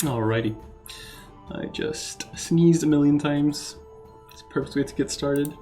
Alrighty. I just sneezed a million times. It's a perfect way to get started.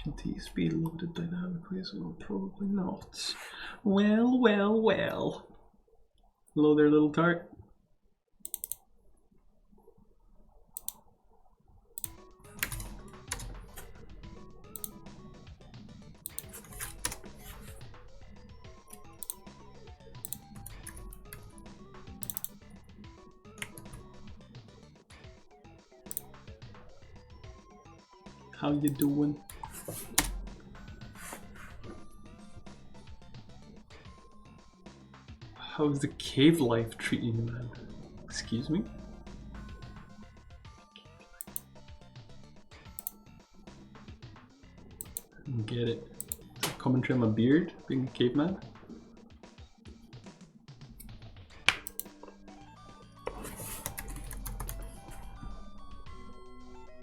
Should these be loaded dynamically as well? Probably not. Well, well, well. Hello there, little tart. How you doing? How's the cave life treating you, man? Excuse me? Get it. Is that commentary on my beard, being a caveman?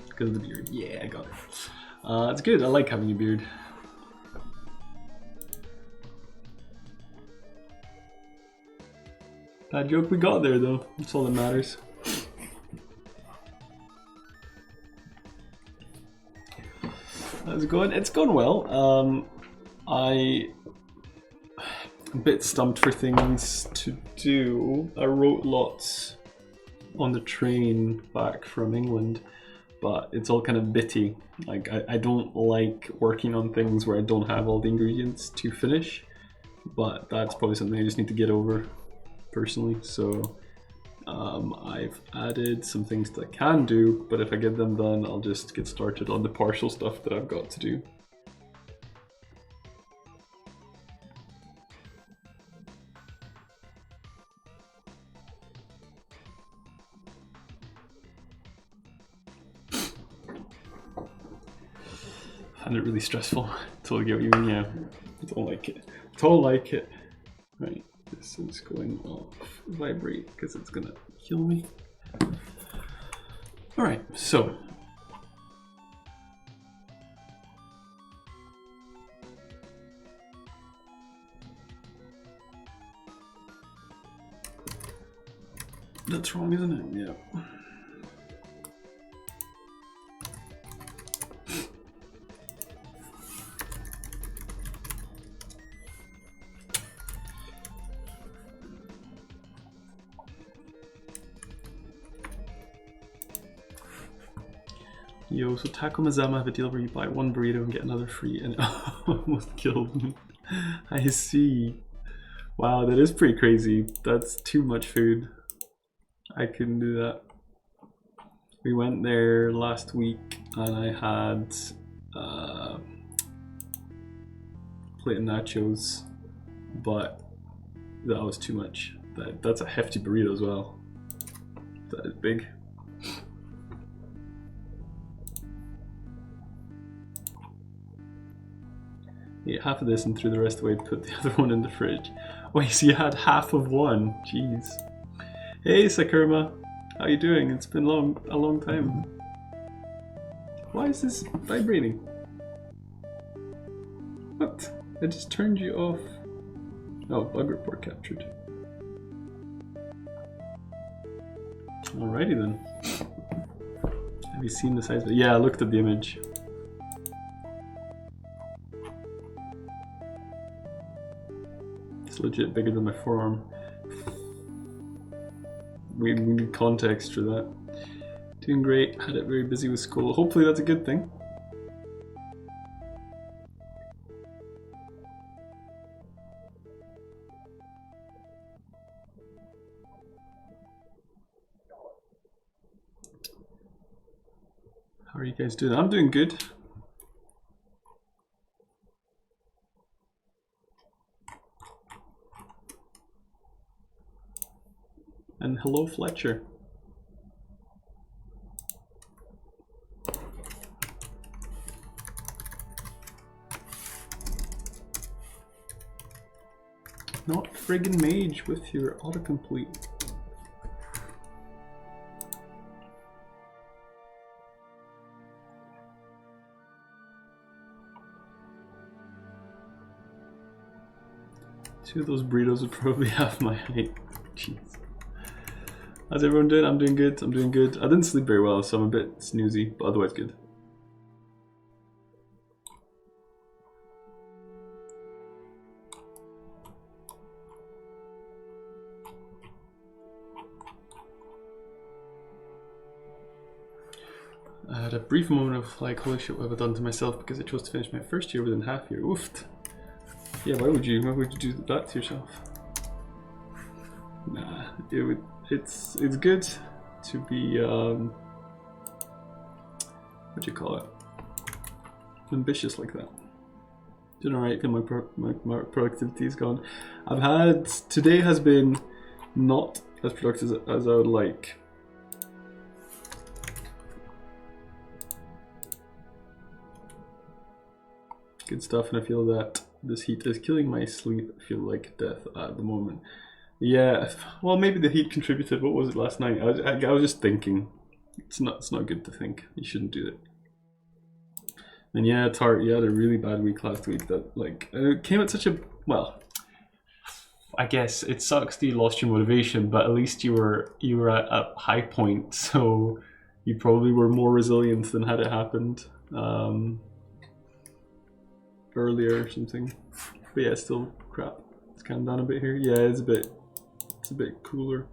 Because of the beard. Yeah, I got it. It's good. I like having a beard. Bad joke we got there, though. That's all that matters. How's it going? It's going well. I'm a bit stumped for things to do. I wrote lots on the train back from England, but it's all kind of bitty. Like, I don't like working on things where I don't have all the ingredients to finish, but that's probably something I just need to get over personally. So I've added some things that I can do, but if I get them done, I'll just get started on the partial stuff that I've got to do. I find it really stressful. Totally get what you mean, yeah. I don't like it. Don't like it. Right. This is going off vibrate because it's gonna kill me. Alright, so that's wrong, isn't it? Yeah. Yo, so Taco Mazama have a deal where you buy one burrito and get another free, and it almost killed me. I see. Wow, that is pretty crazy. That's too much food. I couldn't do that. We went there last week and I had a plate of nachos, but that was too much. That's a hefty burrito as well. That is big. Ate half of this and threw the rest away, put the other one in the fridge. Wait, so you had half of one? Jeez. Hey Sakurma, how you doing? It's been a long time. Why is this vibrating? What? I just turned you off. Oh, bug report captured. Alrighty then. Have you seen the size of it? Yeah, I looked at the image. It's legit bigger than my forearm. we need context for that. Doing great. Had it very busy with school. Hopefully that's a good thing. How are you guys doing? I'm doing good. And hello, Fletcher. Not friggin' mage with your autocomplete. Two of those burritos would probably have my height. Jeez. How's everyone doing? I'm doing good. I'm doing good. I didn't sleep very well, so I'm a bit snoozy, but otherwise good. I had a brief moment of like, holy shit, what have I done to myself because I chose to finish my first year within half year. Oofed. Yeah, why would you do that to yourself? Nah, it's good to be what do you call it? Ambitious like that. Doing alright, my productivity is gone. Today has been not as productive as I would like. Good stuff, and I feel that this heat is killing my sleep. I feel like death at the moment. Yeah, well, maybe the heat contributed. What was it last night? I was just thinking. It's not good to think. You shouldn't do it. And yeah, Tart, you had a really bad week last week. That like it came at such a well. I guess it sucks that you lost your motivation, but at least you were at a high point, so you probably were more resilient than had it happened earlier or something. But yeah, it's still crap. It's calmed down a bit here. Yeah, it's a bit cooler.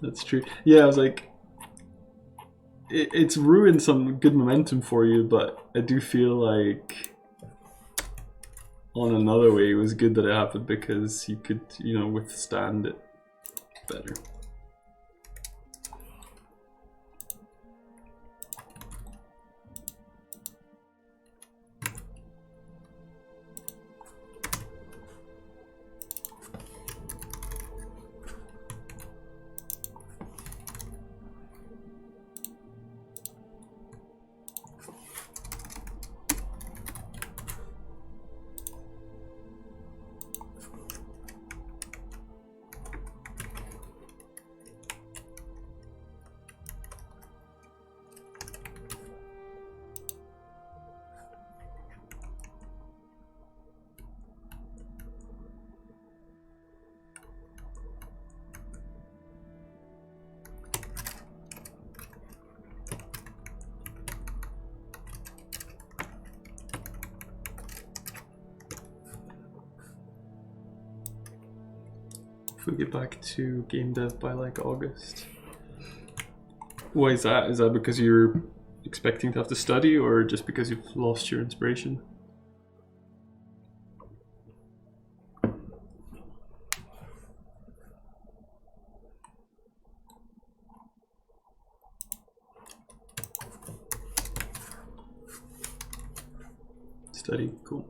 That's true. Yeah, I was like, it's ruined some good momentum for you, but I do feel like on another way it was good that it happened because you could, withstand it better. If we get back to game dev by like August. Why is that? Is that because you're expecting to have to study or just because you've lost your inspiration? Study, cool.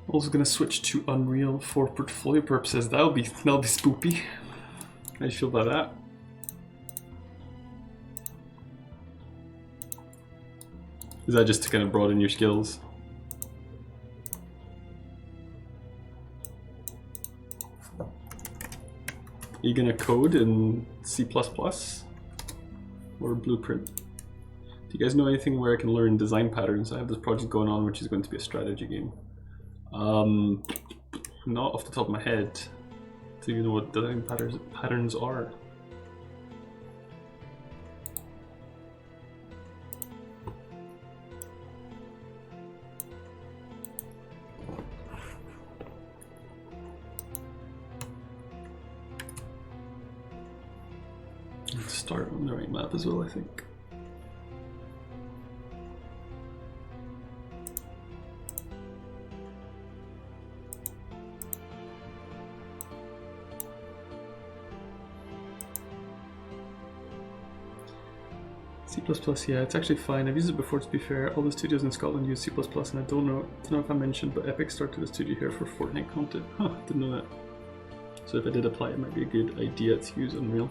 Also gonna switch to Unreal for portfolio purposes. That'll be spoopy. How do you feel about that? Is that just to kind of broaden your skills? Are you gonna code in C++ or Blueprint? Do you guys know anything where I can learn design patterns? I have this project going on which is going to be a strategy game. Not off the top of my head. Do you know what design patterns are? Let's start on the right map as well, I think. C++, yeah, it's actually fine. I've used it before, to be fair. All the studios in Scotland use C++, and I don't know if I mentioned, but Epic started a studio here for Fortnite content. Huh, didn't know that. So if I did apply, it might be a good idea to use Unreal.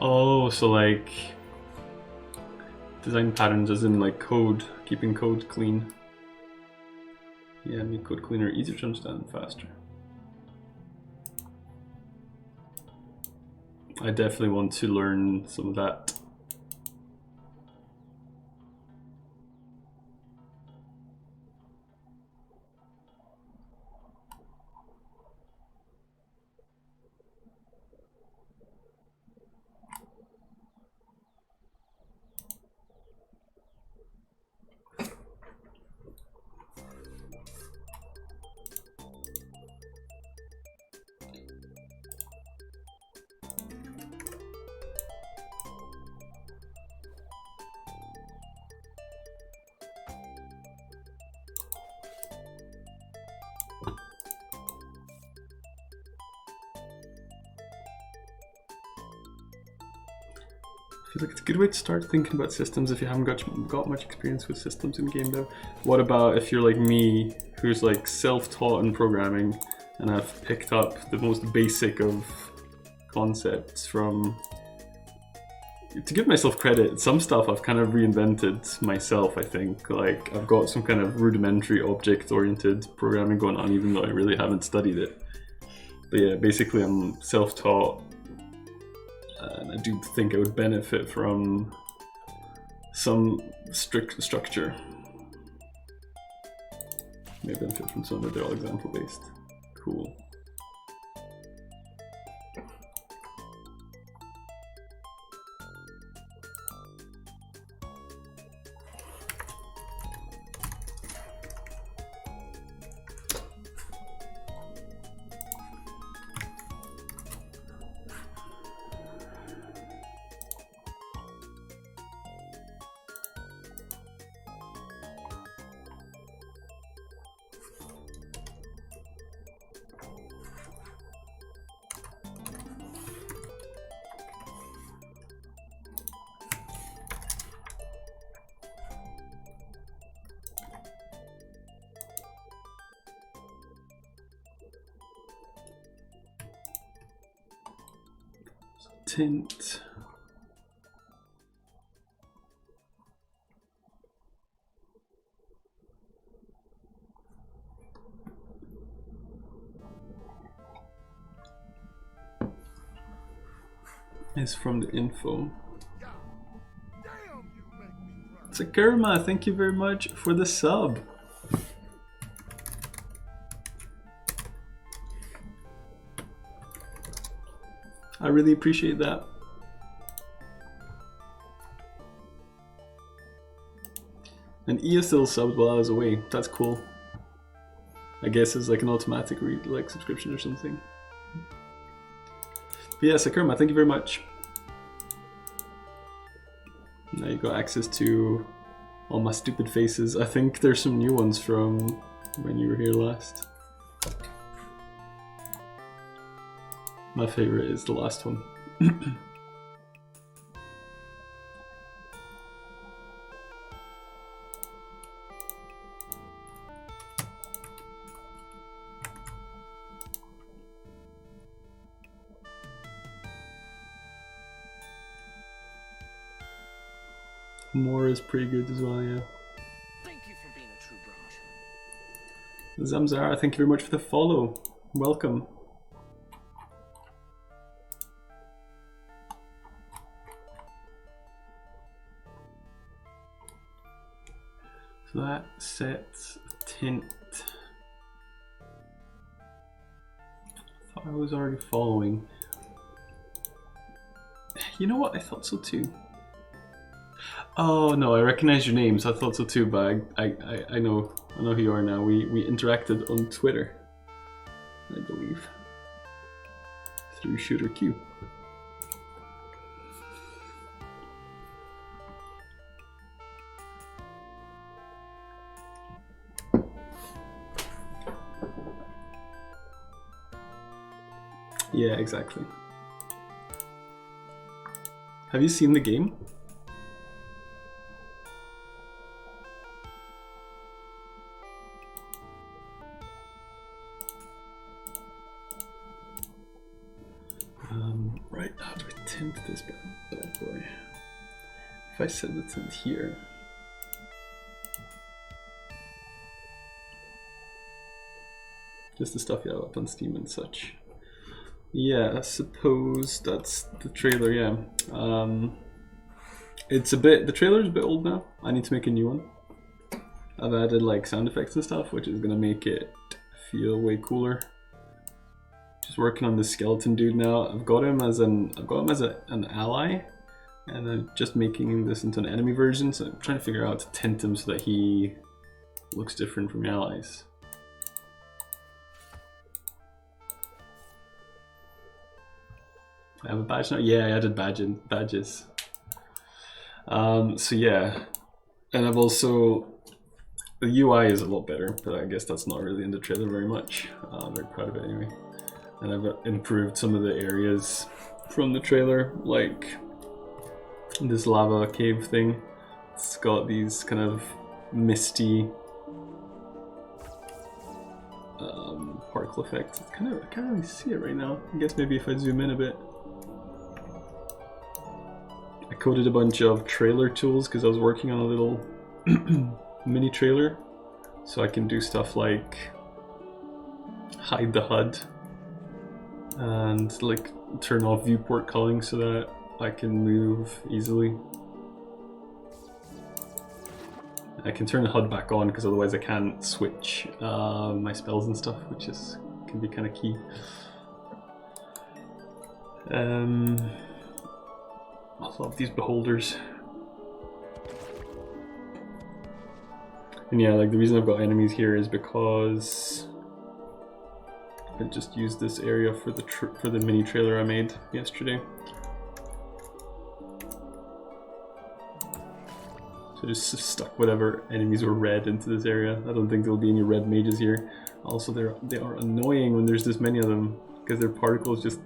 Oh, so like design patterns as in like code, keeping code clean. Yeah, make code cleaner, easier to understand, and faster. I definitely want to learn some of that. I feel like it's a good way to start thinking about systems if you haven't got much experience with systems in game dev. What about if you're like me, who's like self-taught in programming, and I've picked up the most basic of concepts from... To give myself credit, some stuff I've kind of reinvented myself, I think. Like, I've got some kind of rudimentary object-oriented programming going on, even though I really haven't studied it. But yeah, basically I'm self-taught. And I do think I would benefit from some strict structure. Maybe benefit from some, but they're all example based. Cool. Tint. Is from the info. Sakurma, thank you very much for the sub. I really appreciate that. And Ia still subbed while I was away. That's cool. I guess it's like an automatic like subscription or something. But yeah, Sakurma, thank you very much. Now you got access to all my stupid faces. I think there's some new ones from when you were here last. My favorite is the last one. More is pretty good as well, yeah. Thank you for being a true brat. Zamzara, thank you very much for the follow. Welcome. So that sets a tint. I thought I was already following. You know what? I thought so too. Oh no, I recognize your name, so I thought so too. But I know who you are now. We interacted on Twitter, I believe, through Shooter Q. Yeah, exactly. Have you seen the game? Right, how do I tint this bad boy? If I set the tint here. Just the stuff you have up on Steam and such. Yeah, I suppose that's the trailer, yeah. It's a bit, the trailer's a bit old now. I need to make a new one. I've added like sound effects and stuff, which is gonna make it feel way cooler. Just working on this skeleton dude now. I've got him as an ally, and I'm just making this into an enemy version. So I'm trying to figure out how to tint him so that he looks different from the allies. I have a badge now. Yeah, I added badges. So yeah, and I've also, the UI is a lot better, but I guess that's not really in the trailer very much. I'm very proud of it anyway. And I've improved some of the areas from the trailer, like this lava cave thing. It's got these kind of misty particle effects. It's kind of, I can't really see it right now. I guess maybe if I zoom in a bit. I coded a bunch of trailer tools because I was working on a little mini trailer, so I can do stuff like hide the HUD and like turn off viewport culling so that I can move easily. I can turn the HUD back on because otherwise I can't switch my spells and stuff, which can be kind of key. I love these beholders. And yeah, like the reason I've got enemies here is because I just used this area for the mini trailer I made yesterday. So I just stuck whatever enemies were red into this area. I don't think there'll be any red mages here. Also, they are annoying when there's this many of them because their particles just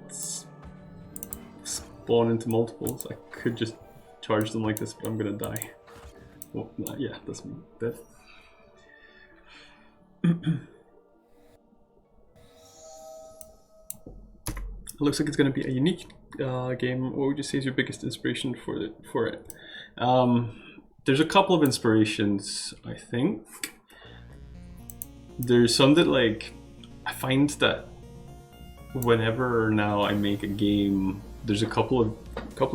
spawn into multiples. I could just charge them like this, but I'm gonna die. Well, yeah, that's me. Dead. It looks like it's going to be a unique game. What would you say is your biggest inspiration for it? There's a couple of inspirations, I think. There's some that, like, I find that whenever now I make a game, there's a couple of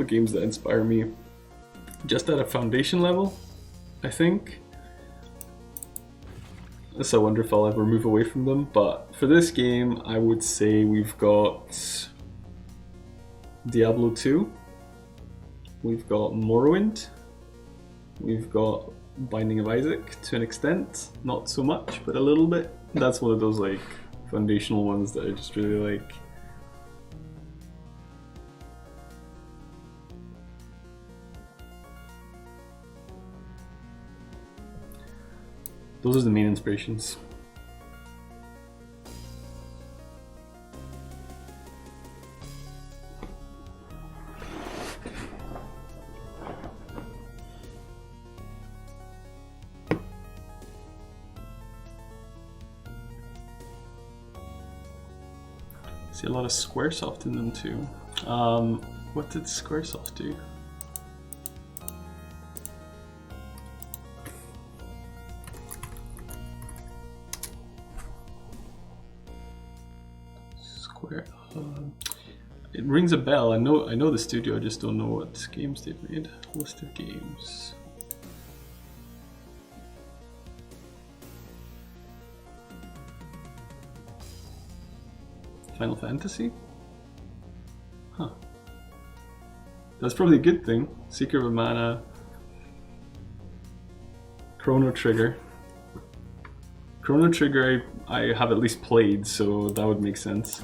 games that inspire me just at a foundation level, I think. So I wonder if I'll ever move away from them. But for this game, I would say we've got Diablo 2, we've got Morrowind, we've got Binding of Isaac to an extent, not so much, but a little bit. That's one of those like foundational ones that I just really like. Those are the main inspirations. See a lot of Squaresoft in them too. What did Squaresoft do? It rings a bell. I know the studio. I just don't know what games they've made. List of games. Final Fantasy? Huh. That's probably a good thing. Secret of Mana. Chrono Trigger. Chrono Trigger I have at least played, so that would make sense.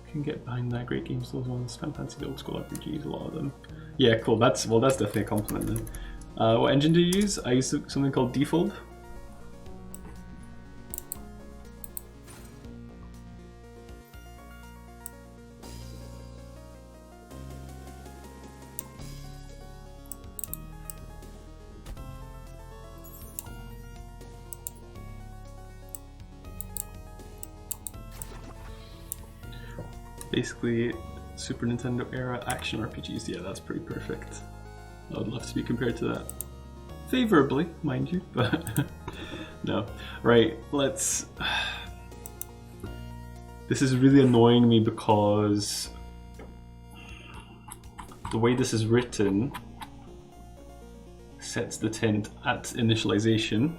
Can get behind that. Great games, those ones. Fancy the old school RPGs, a lot of them. Yeah, cool. That's definitely a compliment then. What engine do you use? I use something called Default. Basically, Super Nintendo era action RPGs. Yeah, that's pretty perfect. I would love to be compared to that. Favorably, mind you, but no. Right, let's... This is really annoying me because the way this is written sets the tint at initialization.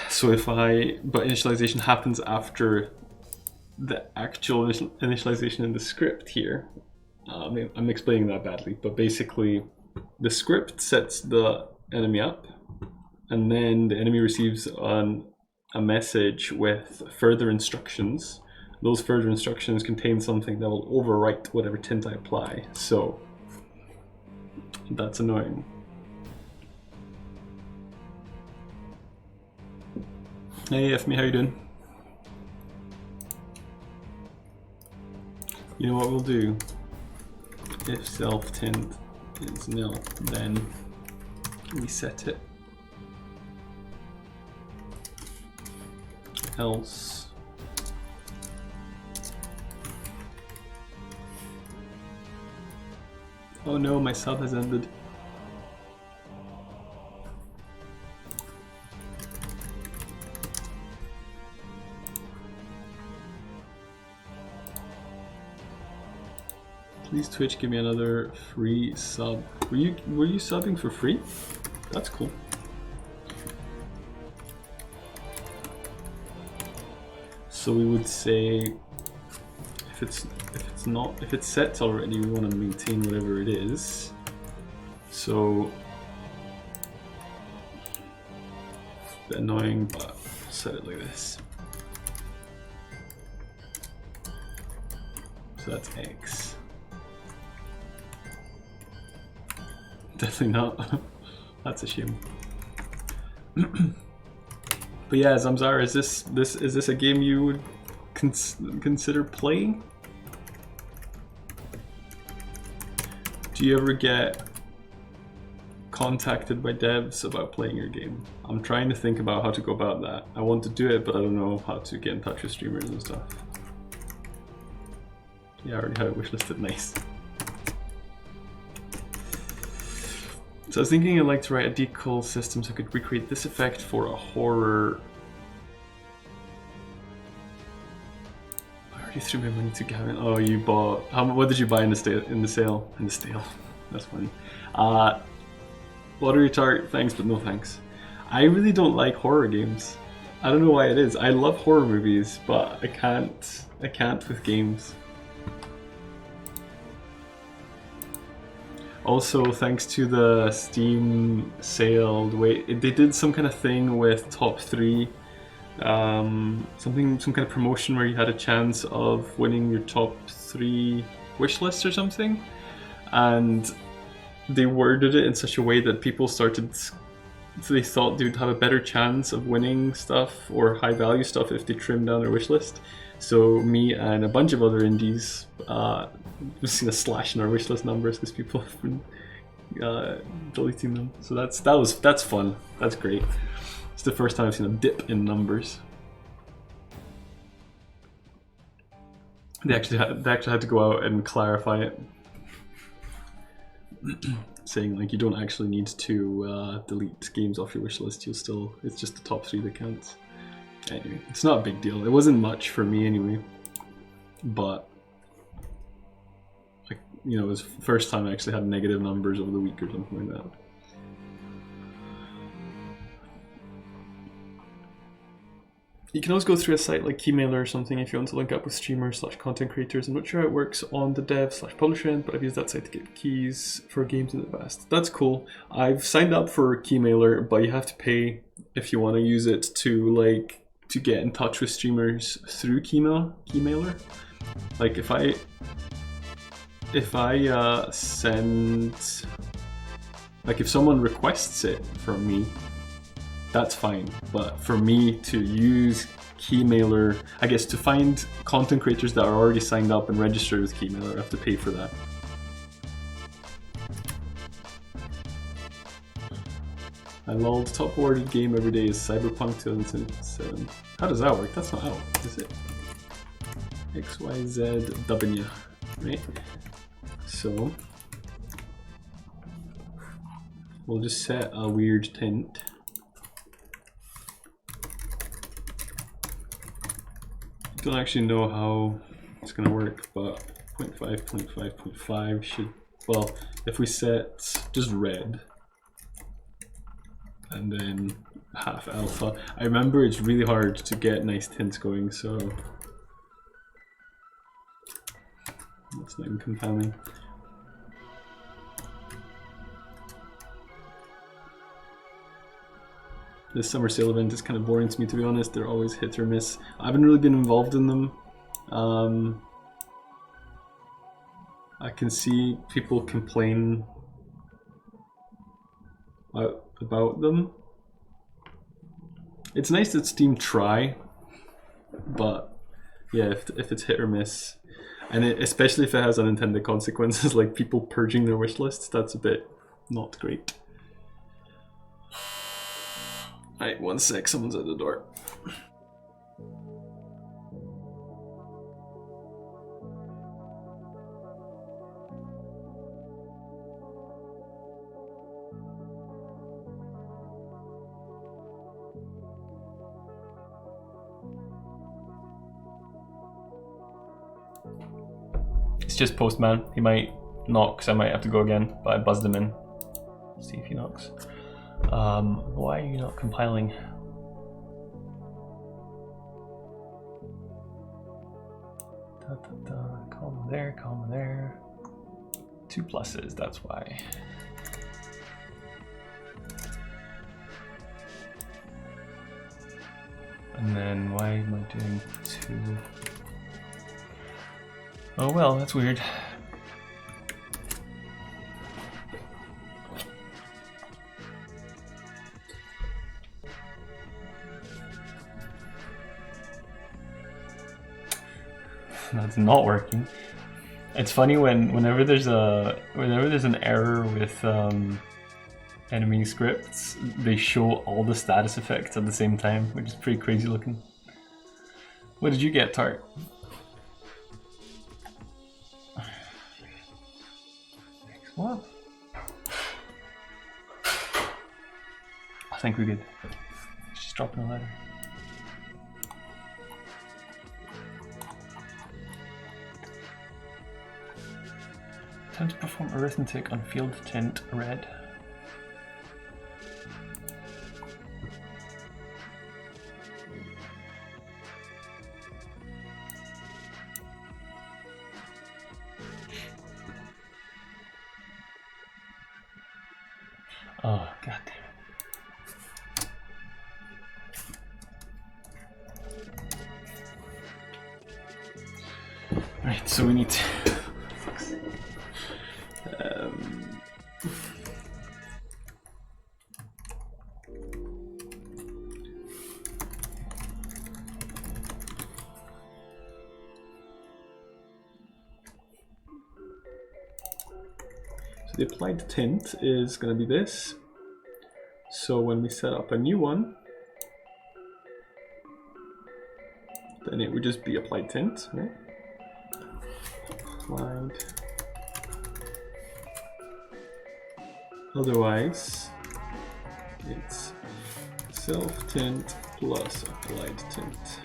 So but initialization happens after the actual initialization in the script here. I'm explaining that badly, but basically the script sets the enemy up, and then the enemy receives a message with further instructions. Those further instructions contain something that will overwrite whatever tint I apply, so that's annoying. Hey FME, how you doing? You know what we'll do? If self tint is nil, then reset it. Else oh no, my sub has ended. Please Twitch, give me another free sub. Were you subbing for free? That's cool. So we would say if it's set already, we want to maintain whatever it is. So a bit annoying, but set it like this. So that's X. Definitely not. That's a shame. But yeah, Zamzar, is this a game you would consider playing? Do you ever get contacted by devs about playing your game? I'm trying to think about how to go about that. I want to do it, but I don't know how to get in touch with streamers and stuff. Yeah, I already had it wishlisted. Nice. So I was thinking I'd like to write a decal system so I could recreate this effect for a horror. I already threw my money to Gavin. Oh, you bought. What did you buy in the sale? In the sale. That's funny. Lottery Tart, thanks, but no thanks. I really don't like horror games. I don't know why it is. I love horror movies, but I can't with games. Also, thanks to the Steam sale, they did some kind of thing with top 3, some kind of promotion where you had a chance of winning your top 3 wish list or something, and they worded it in such a way that people started. So they thought they would have a better chance of winning stuff or high value stuff if they trimmed down their wish list. So me and a bunch of other indies. We've seen a slash in our wishlist numbers because people have been deleting them. So that's fun. That's great. It's the first time I've seen a dip in numbers. They actually had to go out and clarify it. saying like you don't actually need to delete games off your wish list. It's just the top 3 that counts. Anyway, it's not a big deal. It wasn't much for me anyway, but like, you know, it was the first time I actually had negative numbers over the week or something like that. You can always go through a site like Keymailer or something if you want to link up with streamers / content creators. I'm not sure how it works on the dev / publisher end, but I've used that site to get keys for games in the past. That's cool. I've signed up for Keymailer, but you have to pay if you want to use it to get in touch with streamers through Keymailer. Like if I send, like if someone requests it from me, that's fine. But for me to use Keymailer, I guess to find content creators that are already signed up and registered with Keymailer, I have to pay for that. I lol, the top awarded game every day is Cyberpunk 2077. How does that work? That's not out, is it? XYZW, right? So we'll just set a weird tint. Don't actually know how it's gonna work, but 0.5, 0.5, 0.5 should, well, if we set just red and then half alpha. I remember it's really hard to get nice tints going, so that's not even compelling. This summer sale event is kind of boring to me, to be honest. They're always hit or miss. I haven't really been involved in them. I can see people complain about them. It's nice that Steam try, but yeah, if it's hit or miss, and especially if it has unintended consequences like people purging their wish lists, that's a bit not great. Alright, 1 sec, someone's at the door. It's just Postman. He might knock, so I might have to go again, but I buzzed him in. See if he knocks. Why are you not compiling? Comma there, comma there. 2 pluses, that's why. And then why am I doing 2? Oh well, that's weird. That's not working. It's funny whenever there's an error with enemy scripts, they show all the status effects at the same time, which is pretty crazy looking. What did you get, Tart? What? I think we're good. She's dropping a letter. Time to perform arithmetic on field tint red. Oh, god damn it. Right, so we need to the applied tint is going to be this. So when we set up a new one, then it would just be applied tint, right? Applied Otherwise, it's self-tint plus applied tint.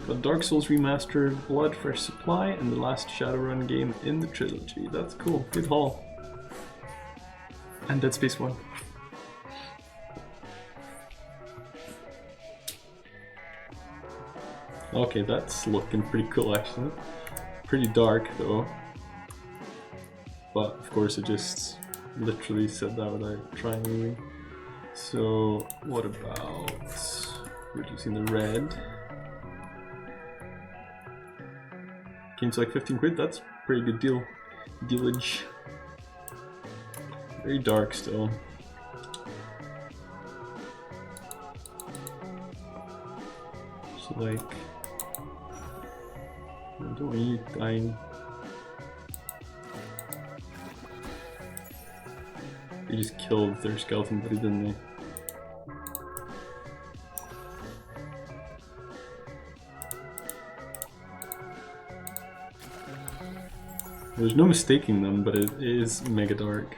Got Dark Souls Remastered, Blood Fresh Supply, and the last Shadowrun game in the trilogy. That's cool. Good haul. And Dead Space 1. Okay, that's looking pretty cool actually. Pretty dark though. But of course it just literally said that without trying anything. So what about reducing the red? Game's like 15 quid, that's a pretty good deal. Dealage. Very dark still. So like, I don't want you dying. They just killed their skeleton buddy, didn't they? There's no mistaking them, but it is mega dark.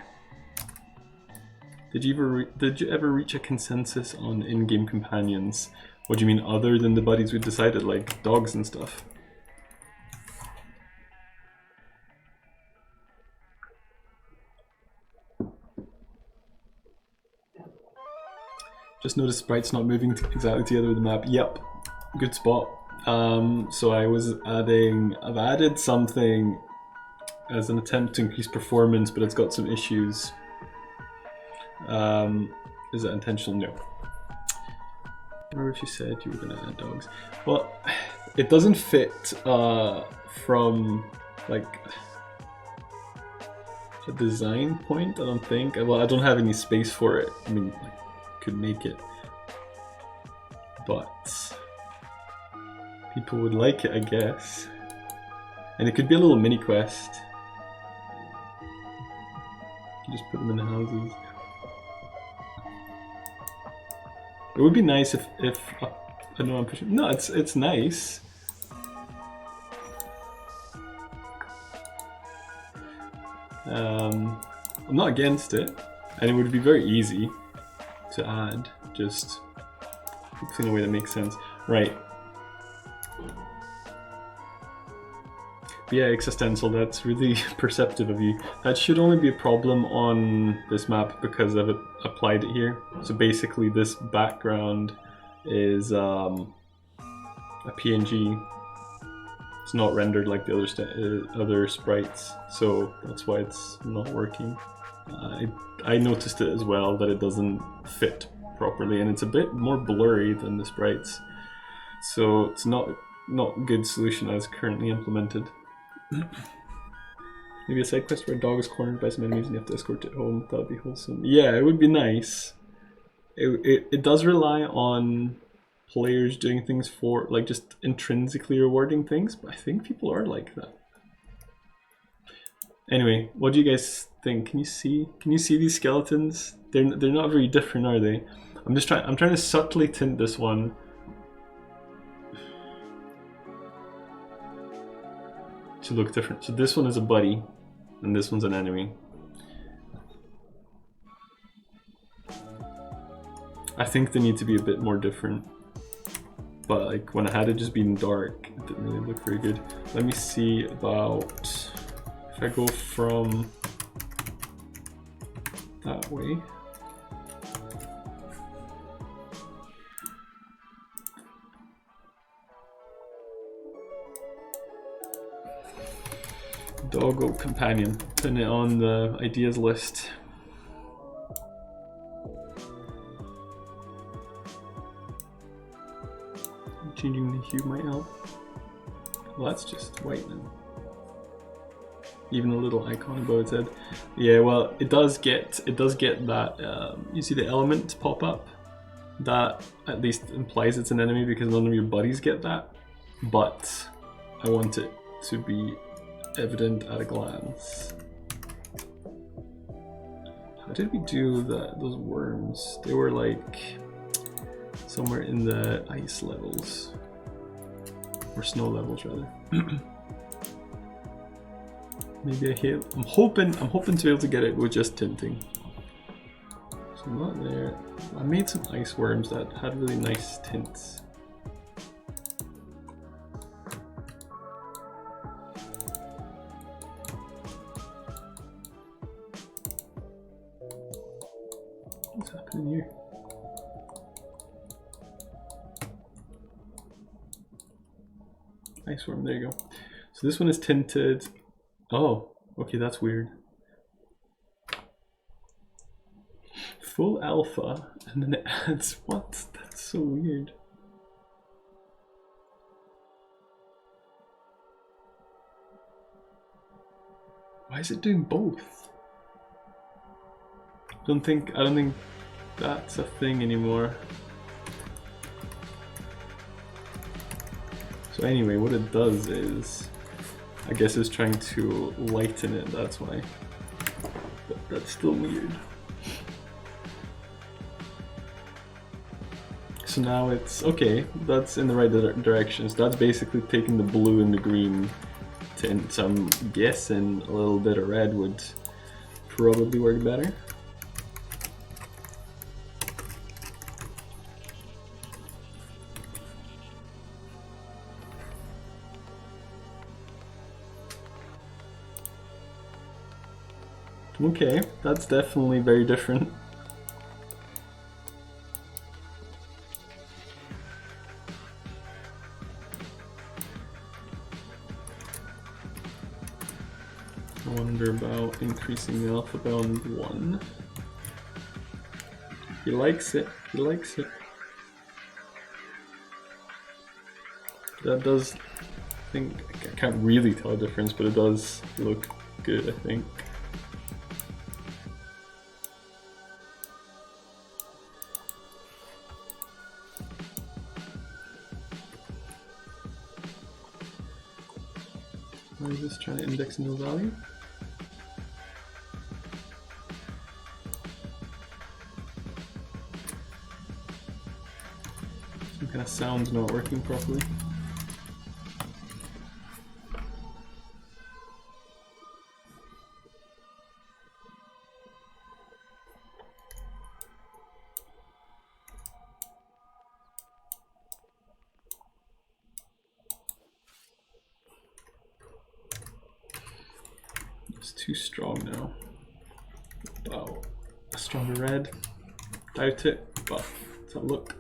Did you ever reach a consensus on in-game companions? What do you mean other than the buddies we decided, like dogs and stuff? Just noticed sprites not moving exactly together with the map. Yep, good spot. So I've added something as an attempt to increase performance, but it's got some issues. Is that intentional? No. I remember if you said you were going to add dogs. Well, it doesn't fit from like a design point, I don't think. Well, I don't have any space for it. I mean, like, could make it, but people would like it, I guess. And it could be a little mini quest. You just put them in the houses. It would be nice if I know I'm pushing. No, it's nice. I'm not against it, and it would be very easy to add. Just in a way that makes sense, right? But yeah, Existential, that's really perceptive of you. That should only be a problem on this map because I've applied it here. So basically this background is a PNG. It's not rendered like the other sprites, so that's why it's not working. I noticed it as well, that it doesn't fit properly, and it's a bit more blurry than the sprites. So it's not a good solution as currently implemented. Maybe a side quest where a dog is cornered by some enemies and you have to escort it home. That would be wholesome. Yeah, it would be nice. It does rely on players doing things for, like, just intrinsically rewarding things, but I think people are like that. Anyway, what do you guys think? Can you see these skeletons? They're not very different, are they? I'm trying to subtly tint this one. To look different. So this one is a buddy, and this one's an enemy. I think they need to be a bit more different. But like when I had it just being dark, it didn't really look very good. Let me see about if I go from that way. Doggo companion, putting it on the ideas list. Changing the hue might help. Well, that's just white now. Even a little icon above its head. Yeah, well, it does get that. You see the element pop up. That at least implies it's an enemy because none of your buddies get that. But I want it to be evident at a glance. How did we do those worms? They were like somewhere in the ice levels, or snow levels rather. Maybe a hail. I'm hoping to be able to get it with just tinting. So not there. I made some ice worms that had really nice tints. What's happening here? Ice worm, there you go. So this one is tinted. Oh, okay, that's weird. Full alpha, and then it adds what? That's so weird. Why is it doing both? I don't think that's a thing anymore. So anyway, what it does is, I guess it's trying to lighten it, that's why. But that's still weird. So now it's, okay, that's in the right direction. So that's basically taking the blue and the green tint. So I'm guessing a little bit of red would probably work better. Okay, that's definitely very different. I wonder about increasing the alpha bound 1. He likes it, he likes it. That does, I can't really tell a difference, but it does look good, I think. I'm just trying to index no value. Some kind of sound's not working properly. It's too strong now. Wow, a stronger red. Doubt it, but let's have a look.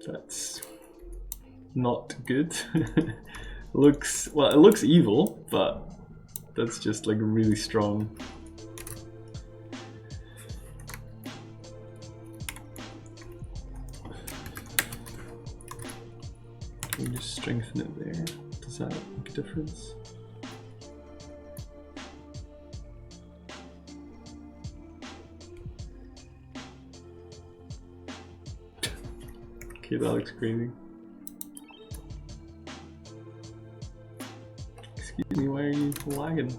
That's not good. It looks evil, but that's just like really strong. Can you just strengthen it there? Does that make a difference? Okay, that looks crazy. Excuse me, why are you lagging?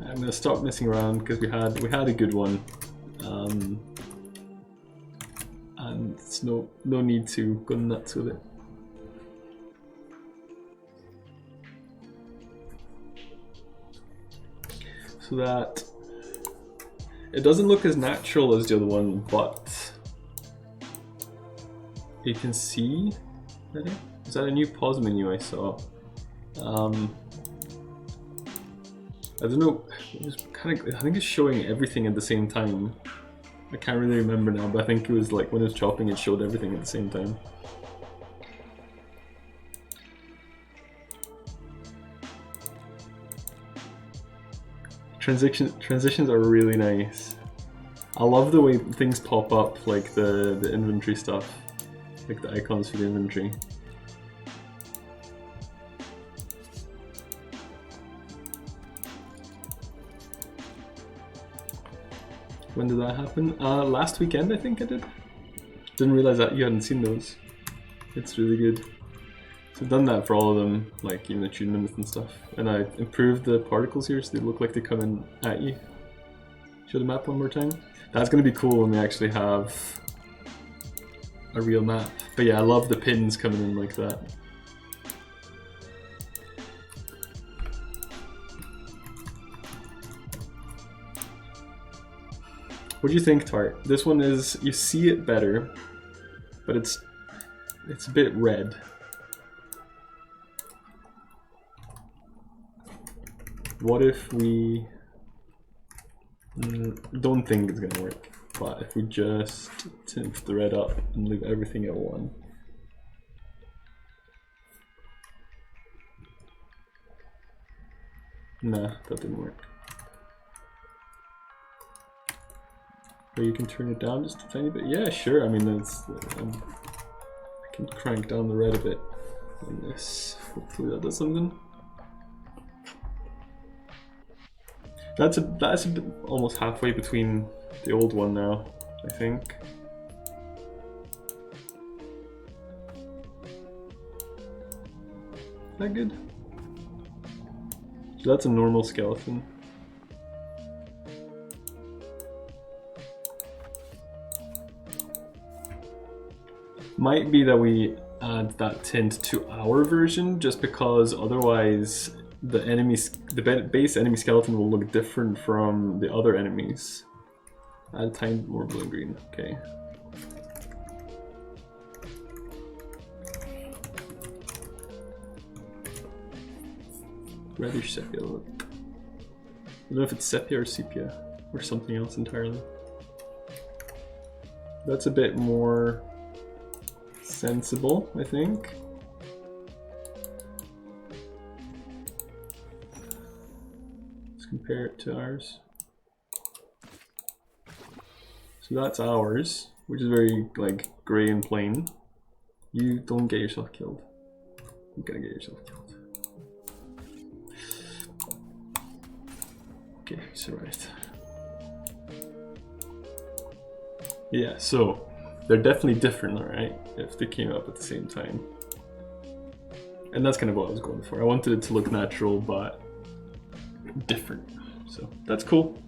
I'm gonna stop messing around because we had a good one. And it's no need to go nuts with it. So that it doesn't look as natural as the other one, but you can see better. Is that a new pause menu I saw? I don't know. It was kind of. I think it's showing everything at the same time. I can't really remember now, but I think it was like when it was chopping, it showed everything at the same time. Transitions are really nice. I love the way things pop up, like the inventory stuff, like the icons for the inventory. When did that happen? Last weekend, I think I did. Didn't realize that you hadn't seen those. It's really good. So I've done that for all of them, like even the attunements and stuff. And I improved the particles here so they look like they come in at you. Show the map one more time. That's going to be cool when we actually have a real map. But yeah, I love the pins coming in like that. What do you think, Tart? This one is, you see it better, but it's a bit red. What if we... don't think it's gonna work, but if we just tint the red up and leave everything at 1. Nah, that didn't work. Or you can turn it down just a tiny bit. Yeah, sure. I mean, that's. I can crank down the red a bit on this. Hopefully that does something. That's a bit, almost halfway between the old one now, I think. Is that good? So that's a normal skeleton. Might be that we add that tint to our version, just because otherwise the base enemy skeleton will look different from the other enemies. Add a tiny bit more blue and green. Okay. Reddish sepia look. I don't know if it's sepia or sepia or something else entirely. That's a bit more sensible, I think. Let's compare it to ours. So that's ours, which is very like grey and plain. You don't get yourself killed. You're gonna get yourself killed. Okay, survived. Yeah, so they're definitely different, right? If they came up at the same time. And that's kind of what I was going for. I wanted it to look natural, but different. So that's cool.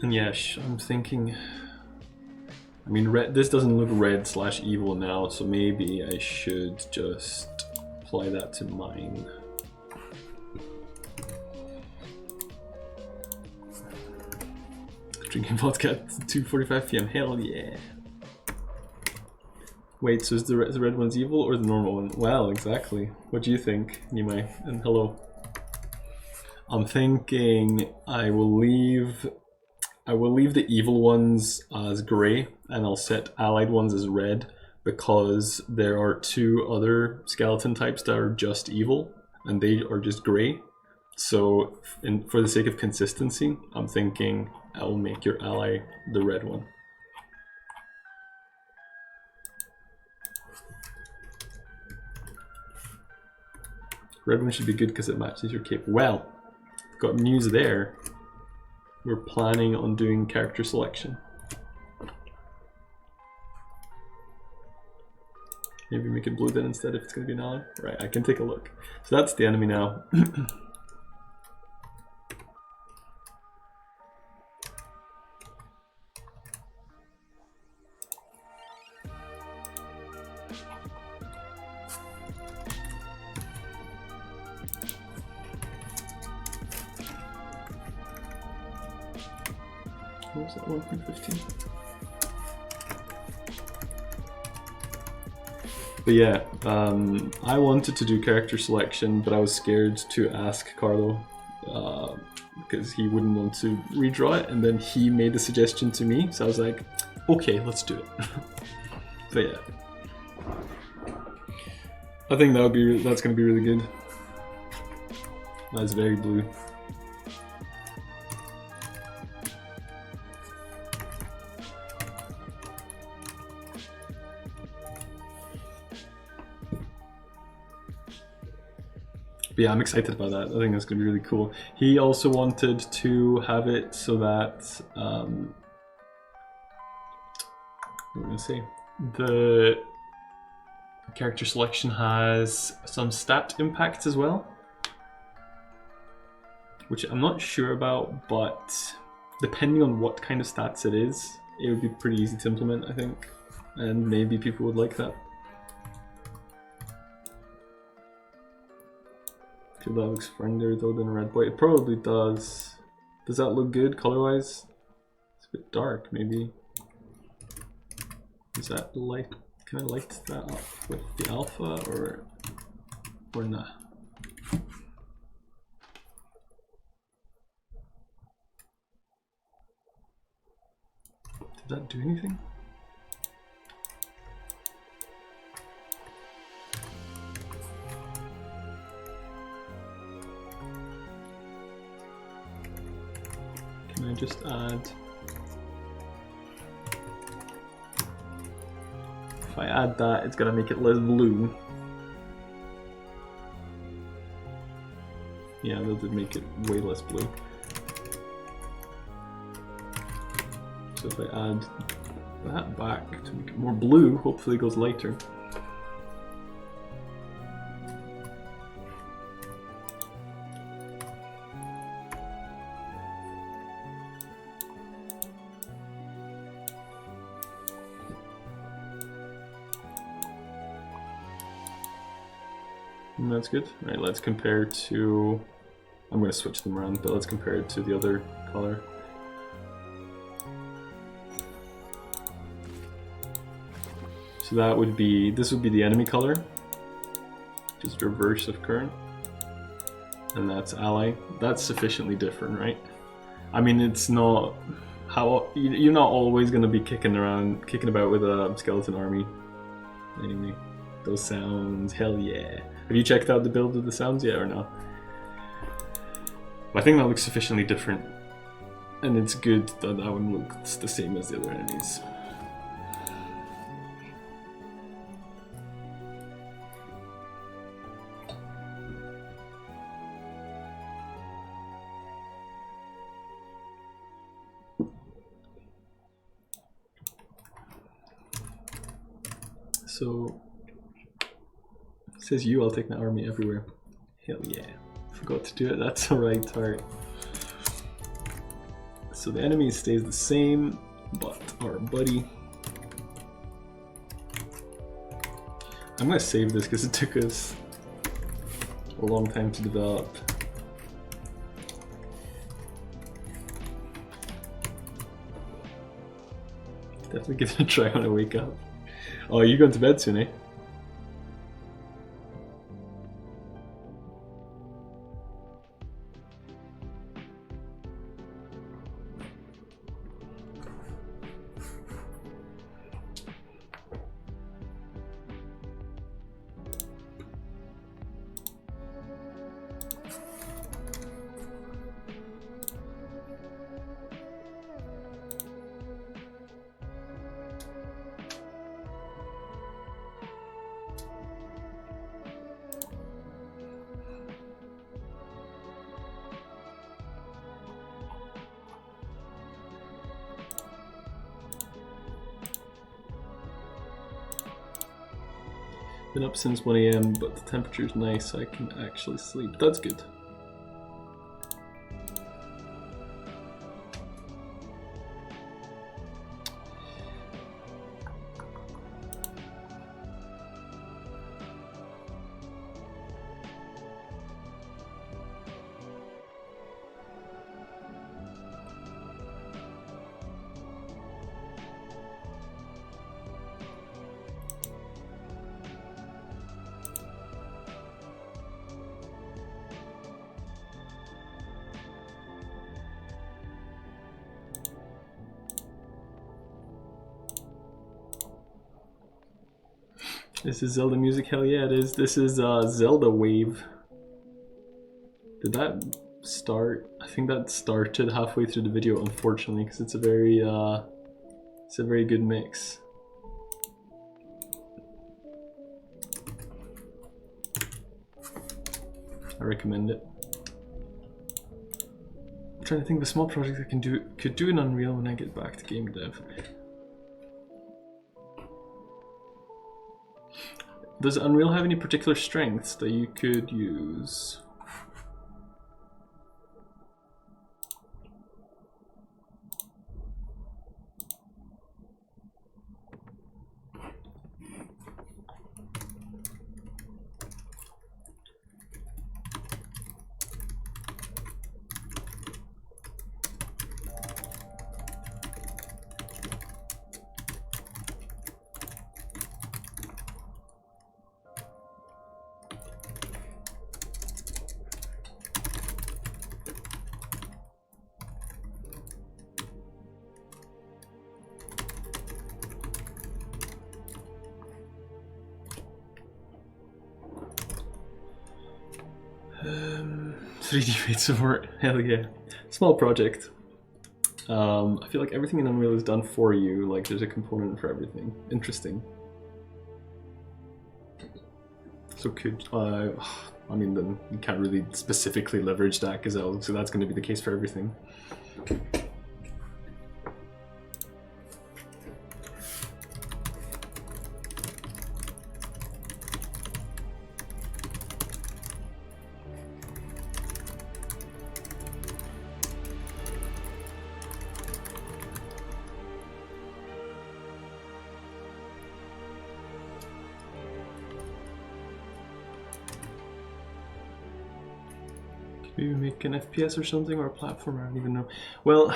And yeah, I'm thinking... I mean, this doesn't look red/evil now, so maybe I should just apply that to mine. Drinking vodka at 2:45 PM, hell yeah. Wait, so is the red one's evil or the normal one? Well, exactly. What do you think, Nimai? And hello. I'm thinking I will leave the evil ones as grey, and I'll set allied ones as red, because there are 2 other skeleton types that are just evil, and they are just grey. So, for the sake of consistency, I'm thinking I'll make your ally the red one. Red one should be good because it matches your cape. Well, got news there. We're planning on doing character selection. Maybe make it blue then instead if it's going to be an ally. Right, I can take a look. So that's the enemy now. What was that, 1.15? But yeah, I wanted to do character selection, but I was scared to ask Carlo because he wouldn't want to redraw it, and then he made the suggestion to me, so I was like, okay, let's do it. So yeah, I think that's gonna be really good. That's very blue. But yeah, I'm excited about that. I think that's going to be really cool. He also wanted to have it so that what am I going to say? The character selection has some stat impacts as well, which I'm not sure about, but depending on what kind of stats it is, it would be pretty easy to implement, I think, and maybe people would like that. That looks friendlier though than Red Boy. It probably does. Does that look good color-wise? It's a bit dark, maybe. Is that light? Can I light that up with the alpha or not? Did that do anything? Can I just add? If I add that, it's gonna make it less blue. Yeah, that did make it way less blue. So if I add that back to make it more blue, hopefully it goes lighter. And that's good. Right, let's compare to... I'm going to switch them around, but let's compare it to the other color. So that would be... This would be the enemy color. Just reverse of current. And that's ally. That's sufficiently different, right? I mean, it's not... You're not always going to be kicking about with a skeleton army. Anyway, those sounds, hell yeah. Have you checked out the build of the sounds yet or no? I think that looks sufficiently different, and it's good that that one looks the same as the other enemies. So, it says you, I'll take my army everywhere. Hell yeah. Forgot to do it, that's alright, alright. So the enemy stays the same, but our buddy... I'm gonna save this because it took us a long time to develop. Definitely give it a try when I wake up. Oh, you're going to bed soon, eh? Been up since 1 AM, but the temperature's nice, so I can actually sleep. That's good. This is Zelda music, hell yeah it is. This is Zelda Wave. Did that start? I think that started halfway through the video, unfortunately, because it's a very good mix. I recommend it. I'm trying to think of a small project I could do in Unreal when I get back to game dev. Does Unreal have any particular strengths that you could use? Um, 3D weight support, hell yeah. Small project. I feel like everything in Unreal is done for you, like there's a component for everything. Interesting. So could, I mean then you can't really specifically leverage that Gazelle, so that's going to be the case for everything. Maybe make an FPS or something, or a platform, I don't even know. Well,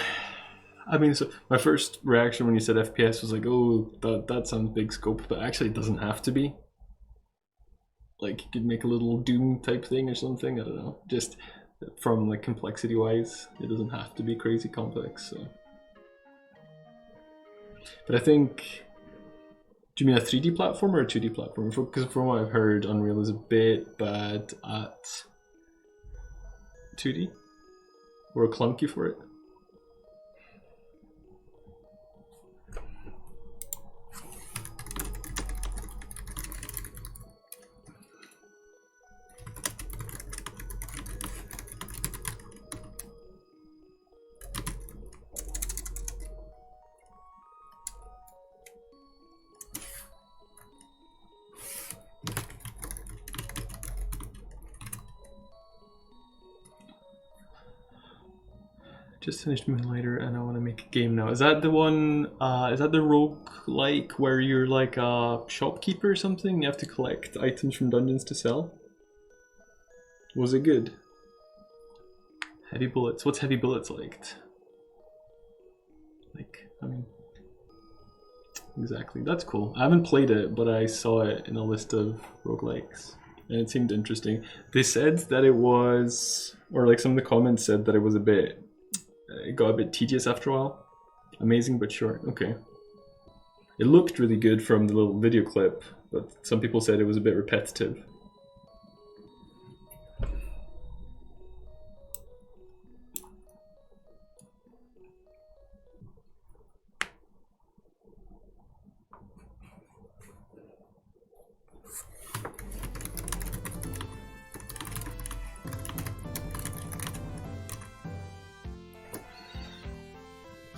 I mean, so my first reaction when you said FPS was like, oh, that sounds big scope, but actually it doesn't have to be. Like, you could make a little Doom type thing or something, I don't know. Just from like complexity wise, it doesn't have to be crazy complex, so. But I think, do you mean a 3D platform or a 2D platform? Because from what I've heard, Unreal is a bit bad at 2D? Or clunky for it? Just finished Moonlighter and I want to make a game now. Is that the one, is that the roguelike where you're like a shopkeeper or something? You have to collect items from dungeons to sell? Was it good? Heavy Bullets. What's Heavy Bullets like? Like, I mean, exactly. That's cool. I haven't played it, but I saw it in a list of roguelikes. And it seemed interesting. They said that it was, or like some of the comments said that it was a bit, it got a bit tedious after a while. Amazing but short. Okay. It looked really good from the little video clip, but some people said it was a bit repetitive.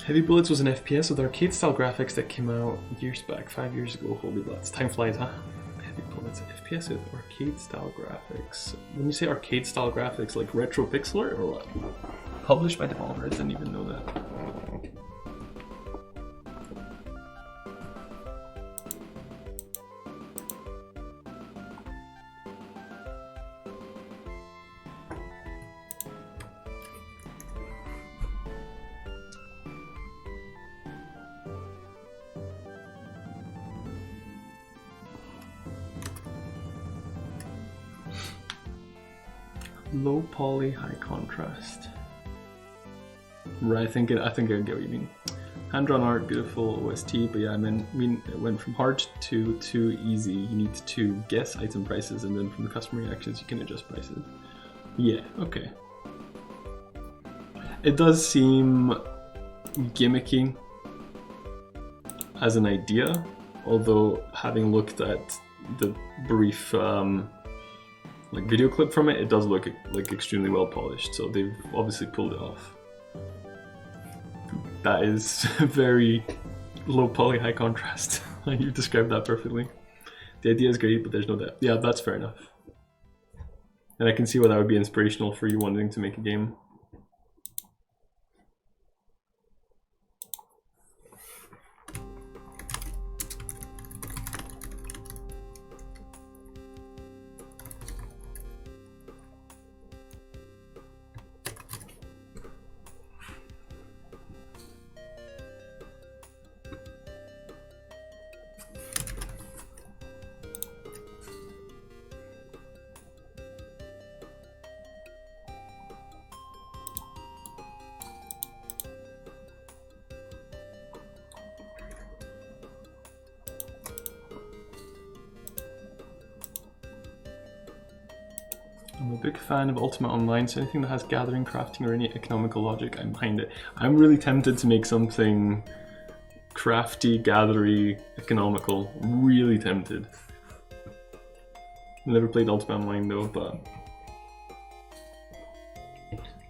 Heavy Bullets was an FPS with arcade style graphics that came out years back, 5 years ago. Holy blats, time flies, huh? Heavy Bullets, FPS with arcade style graphics. When you say arcade style graphics, like retro pixel art or what? Published by Devolver, I didn't even know that. Low poly, high contrast. Right, I think I get what you mean. Hand-drawn art, beautiful OST, but yeah, I mean it went from hard to too easy. You need to guess item prices, and then from the customer reactions, you can adjust prices. Yeah, okay. It does seem gimmicky as an idea, although having looked at the brief like video clip from it, it does look like extremely well polished. So they've obviously pulled it off. That is very low poly, high contrast. You described that perfectly. The idea is great, but there's no depth. Yeah, that's fair enough. And I can see why that would be inspirational for you wanting to make a game. I'm a big fan of Ultima Online, so anything that has gathering, crafting, or any economical logic, I'm behind it. I'm really tempted to make something crafty, gathery, economical. Really tempted. Never played Ultima Online though, but...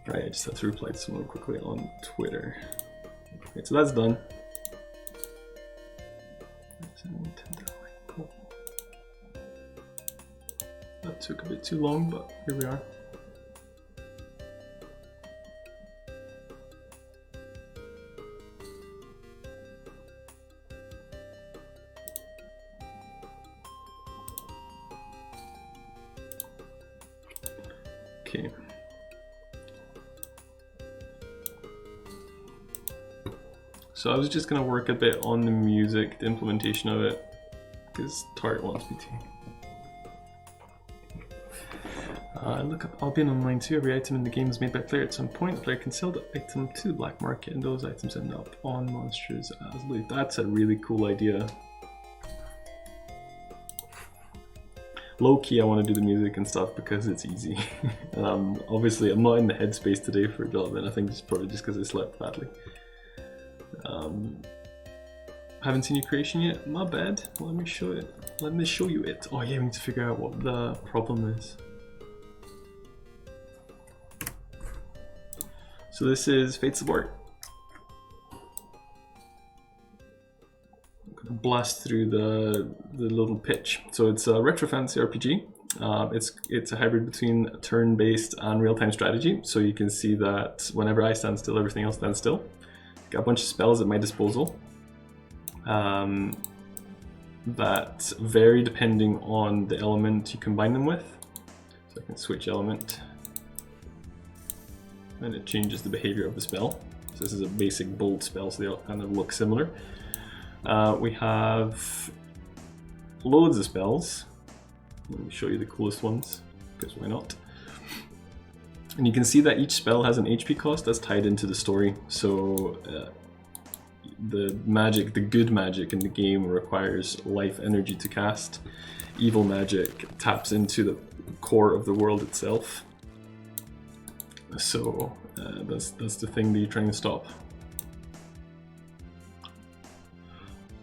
Right, I just have to reply to someone quickly on Twitter. Okay, so that's done. Cool. That took a bit too long, but here we are. Okay. So I was just gonna work a bit on the music, the implementation of it, because Tart wants me to. Look up Albion Online too. Every item in the game is made by a player at some point. The player can sell the item to the black market, and those items end up on monsters as loot. That's a really cool idea. Low key, I want to do the music and stuff because it's easy. And obviously, I'm not in the headspace today for development. I think it's probably just because I slept badly. Haven't seen your creation yet? My bad. Let me show it. Let me show you it. Oh yeah, we need to figure out what the problem is. So this is Fates of War. I'm gonna blast through the little pitch. So it's a retro fantasy RPG. It's a hybrid between turn-based and real-time strategy. So you can see that whenever I stand still, everything else stands still. Got a bunch of spells at my disposal that vary depending on the element you combine them with. So I can switch element and it changes the behavior of the spell. So this is a basic bolt spell, so they all kind of look similar. We have loads of spells. Let me show you the coolest ones, because why not? And you can see that each spell has an HP cost that's tied into the story. So the magic, the good magic in the game requires life energy to cast. Evil magic taps into the core of the world itself. So that's the thing that you're trying to stop. I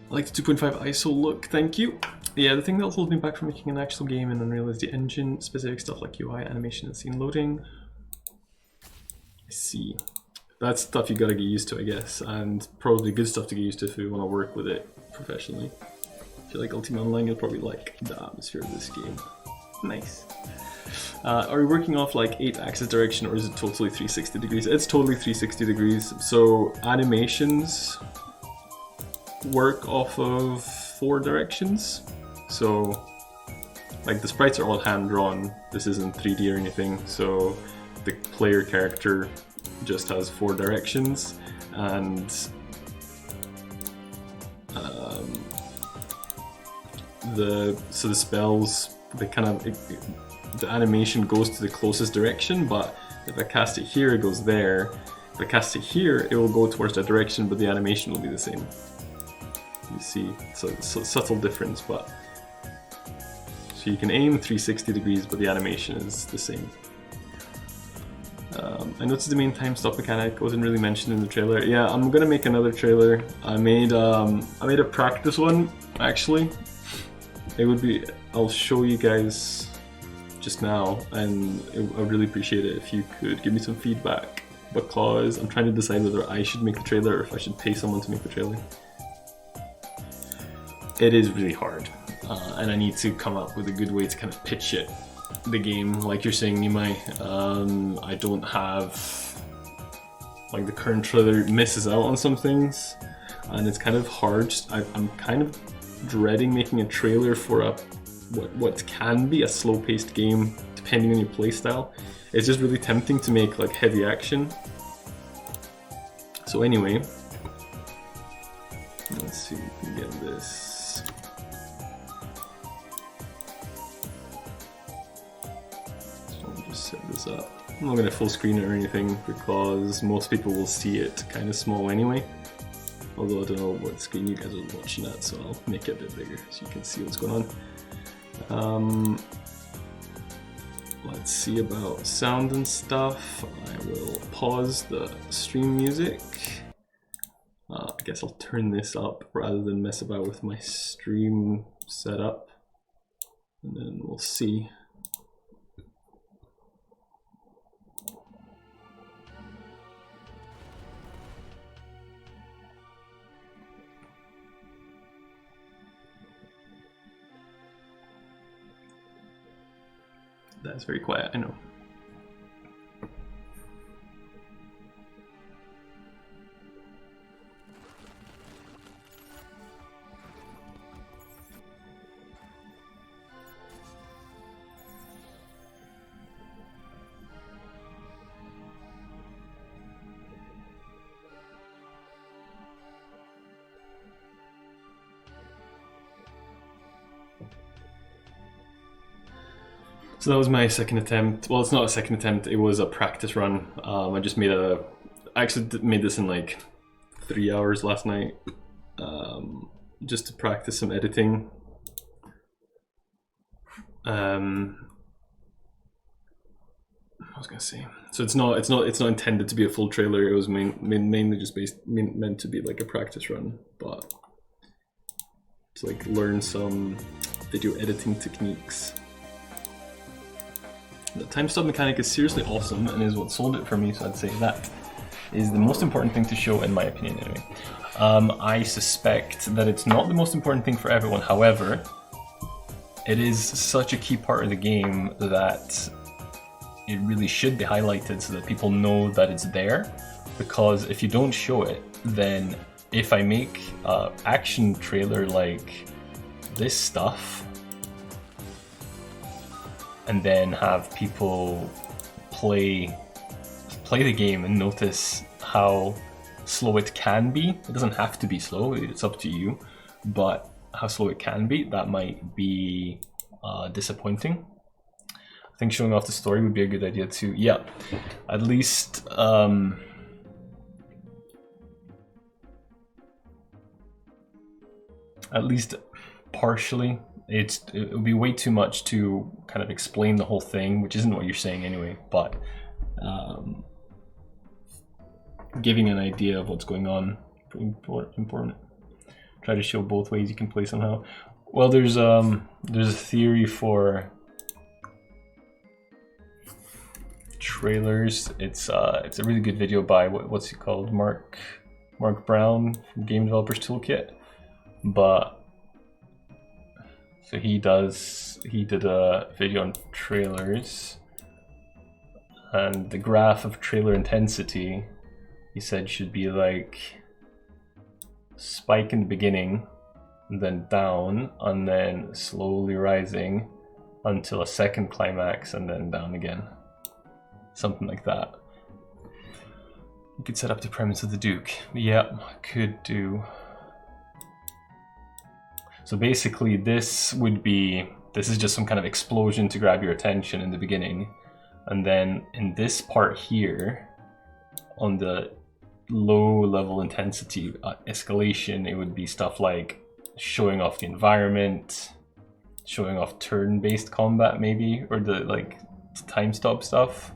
like the 2.5 ISO look, thank you. Yeah, the thing that holds me back from making an actual game in Unreal is the engine, specific stuff like UI, animation, and scene loading. I see. That's stuff you gotta get used to, I guess, and probably good stuff to get used to if you want to work with it professionally. If you like Ultima Online, you'll probably like the atmosphere of this game. Nice. Are you working off like 8-axis direction, or is it totally 360 degrees? It's totally 360 degrees. So animations work off of 4 directions. So like the sprites are all hand drawn. This isn't 3D or anything. So the player character just has 4 directions, and the spells, they kind of the animation goes to the closest direction, but if I cast it here, it goes there. If I cast it here, it will go towards that direction, but the animation will be the same. You see, so subtle difference, but so you can aim 360 degrees, but the animation is the same. I noticed the main time stop mechanic wasn't really mentioned in the trailer. Yeah, I'm gonna make another trailer. I made a practice one actually. It would be, I'll show you guys just now, and I would really appreciate it if you could give me some feedback, because I'm trying to decide whether I should make the trailer or if I should pay someone to make the trailer. It is really hard, and I need to come up with a good way to kind of pitch it, the game. Like you're saying, Nimai, I don't have, like, the current trailer misses out on some things, and it's kind of hard. I'm kind of dreading making a trailer for what can be a slow-paced game, depending on your playstyle. It's just really tempting to make like heavy action. So anyway, let's see if we can get this. So I'll just set this up. I'm not going to full screen it or anything because most people will see it kind of small anyway. Although I don't know what screen you guys are watching at, so I'll make it a bit bigger so you can see what's going on. Let's see about sound and stuff. I will pause the stream music. I guess I'll turn this up rather than mess about with my stream setup, and then we'll see. That's very quiet, I know. So that was my second attempt. Well, it's not a second attempt, it was a practice run. I just made I actually made this in like 3 hours last night, just to practice some editing. I was gonna say, so it's not intended to be a full trailer. It was mainly just meant to be like a practice run, but to like learn some video editing techniques. The time stop mechanic is seriously awesome and is what sold it for me, so I'd say that is the most important thing to show, in my opinion anyway. I suspect that it's not the most important thing for everyone, however, it is such a key part of the game that it really should be highlighted so that people know that it's there, because if you don't show it, then if I make an action trailer like this stuff, and then have people play the game and notice how slow it can be. It doesn't have to be slow, it's up to you, but how slow it can be, that might be disappointing. I think showing off the story would be a good idea too. Yeah, at least partially. It would be way too much to kind of explain the whole thing, which isn't what you're saying anyway, but giving an idea of what's going on, important. Try to show both ways you can play somehow. Well, there's a theory for trailers. It's a really good video by what's he called, Mark Brown from Game Developers Toolkit, but so he did a video on trailers, and the graph of trailer intensity, he said, should be like spike in the beginning, and then down, and then slowly rising until a second climax, and then down again. Something like that. You could set up the premise of the Duke. Yep, could do. So basically this is just some kind of explosion to grab your attention in the beginning, and then in this part here, on the low level intensity escalation, it would be stuff like showing off the environment, showing off turn-based combat maybe, or the like time stop stuff.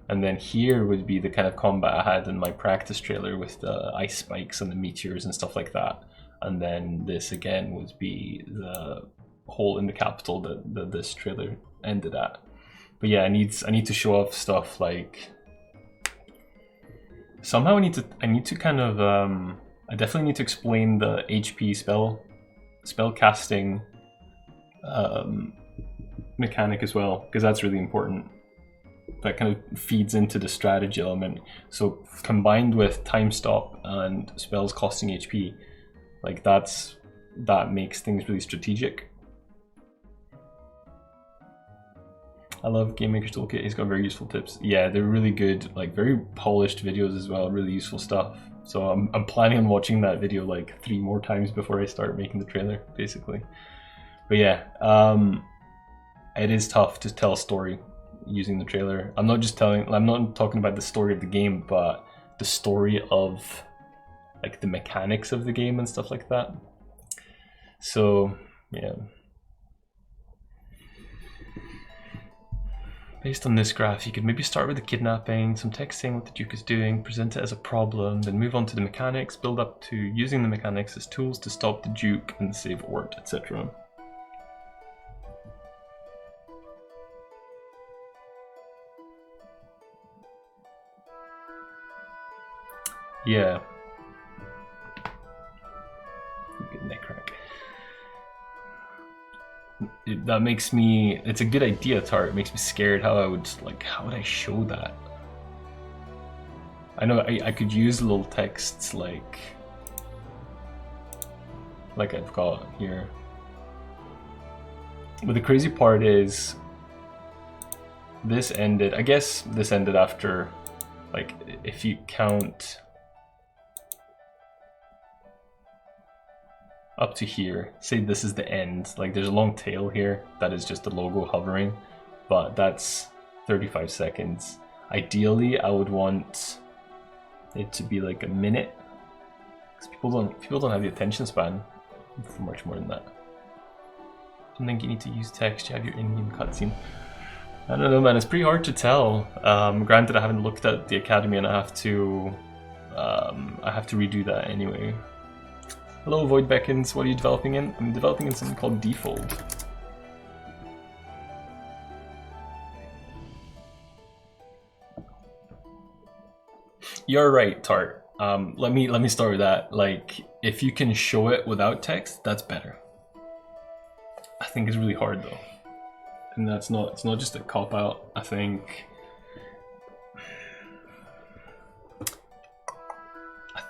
And then here would be the kind of combat I had in my practice trailer with the ice spikes and the meteors and stuff like that. And then this again would be the hole in the capital that this trailer ended at. But yeah, I need to show off stuff like somehow I need to kind of I definitely need to explain the HP spell casting mechanic as well, because that's really important. That kind of feeds into the strategy element. So combined with time stop and spells costing HP, like that makes things really strategic. I love Game Maker's Toolkit. He's got very useful tips. Yeah, they're really good, like very polished videos as well, really useful stuff. So I'm planning on watching that video like 3 more times before I start making the trailer, basically. But yeah, it is tough to tell a story using the trailer. I'm not talking about the story of the game, but the story of like the mechanics of the game and stuff like that. So yeah. Based on this graph, you could maybe start with the kidnapping, some text saying what the Duke is doing, present it as a problem, then move on to the mechanics, build up to using the mechanics as tools to stop the Duke and save Ort, etc. Yeah. Good neck crack. That makes me, it's a good idea, Tart. It makes me scared how would I show that? I know I could use little texts like I've got here. But the crazy part is this ended, I guess this ended after, like, if you count up to here, say this is the end, like there's a long tail here that is just the logo hovering, but that's 35 seconds. Ideally, I would want it to be like a minute, because people don't have the attention span for much more than that. I don't think you need to use text, you have your in-game cutscene. I don't know, man, it's pretty hard to tell. Granted, I haven't looked at the Academy and I have to redo that anyway. Hello, Void Beckons. What are you developing in? I'm developing in something called Defold. You're right, Tart. Let me start with that. Like, if you can show it without text, that's better. I think it's really hard though, and it's not just a cop out. I think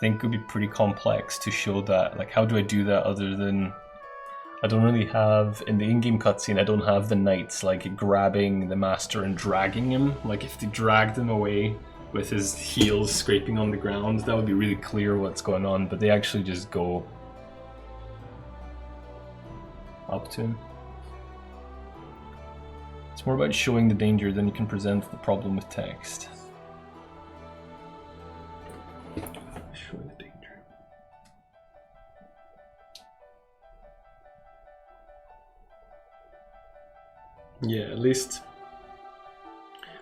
it would be pretty complex to show that. Like, how do I do that other than, I don't really have, in the in-game cutscene, I don't have the knights like grabbing the master and dragging him. Like, if they dragged him away with his heels scraping on the ground, that would be really clear what's going on, but they actually just go up to him. It's more about showing the danger than you can present the problem with text. Show the danger. Yeah, at least,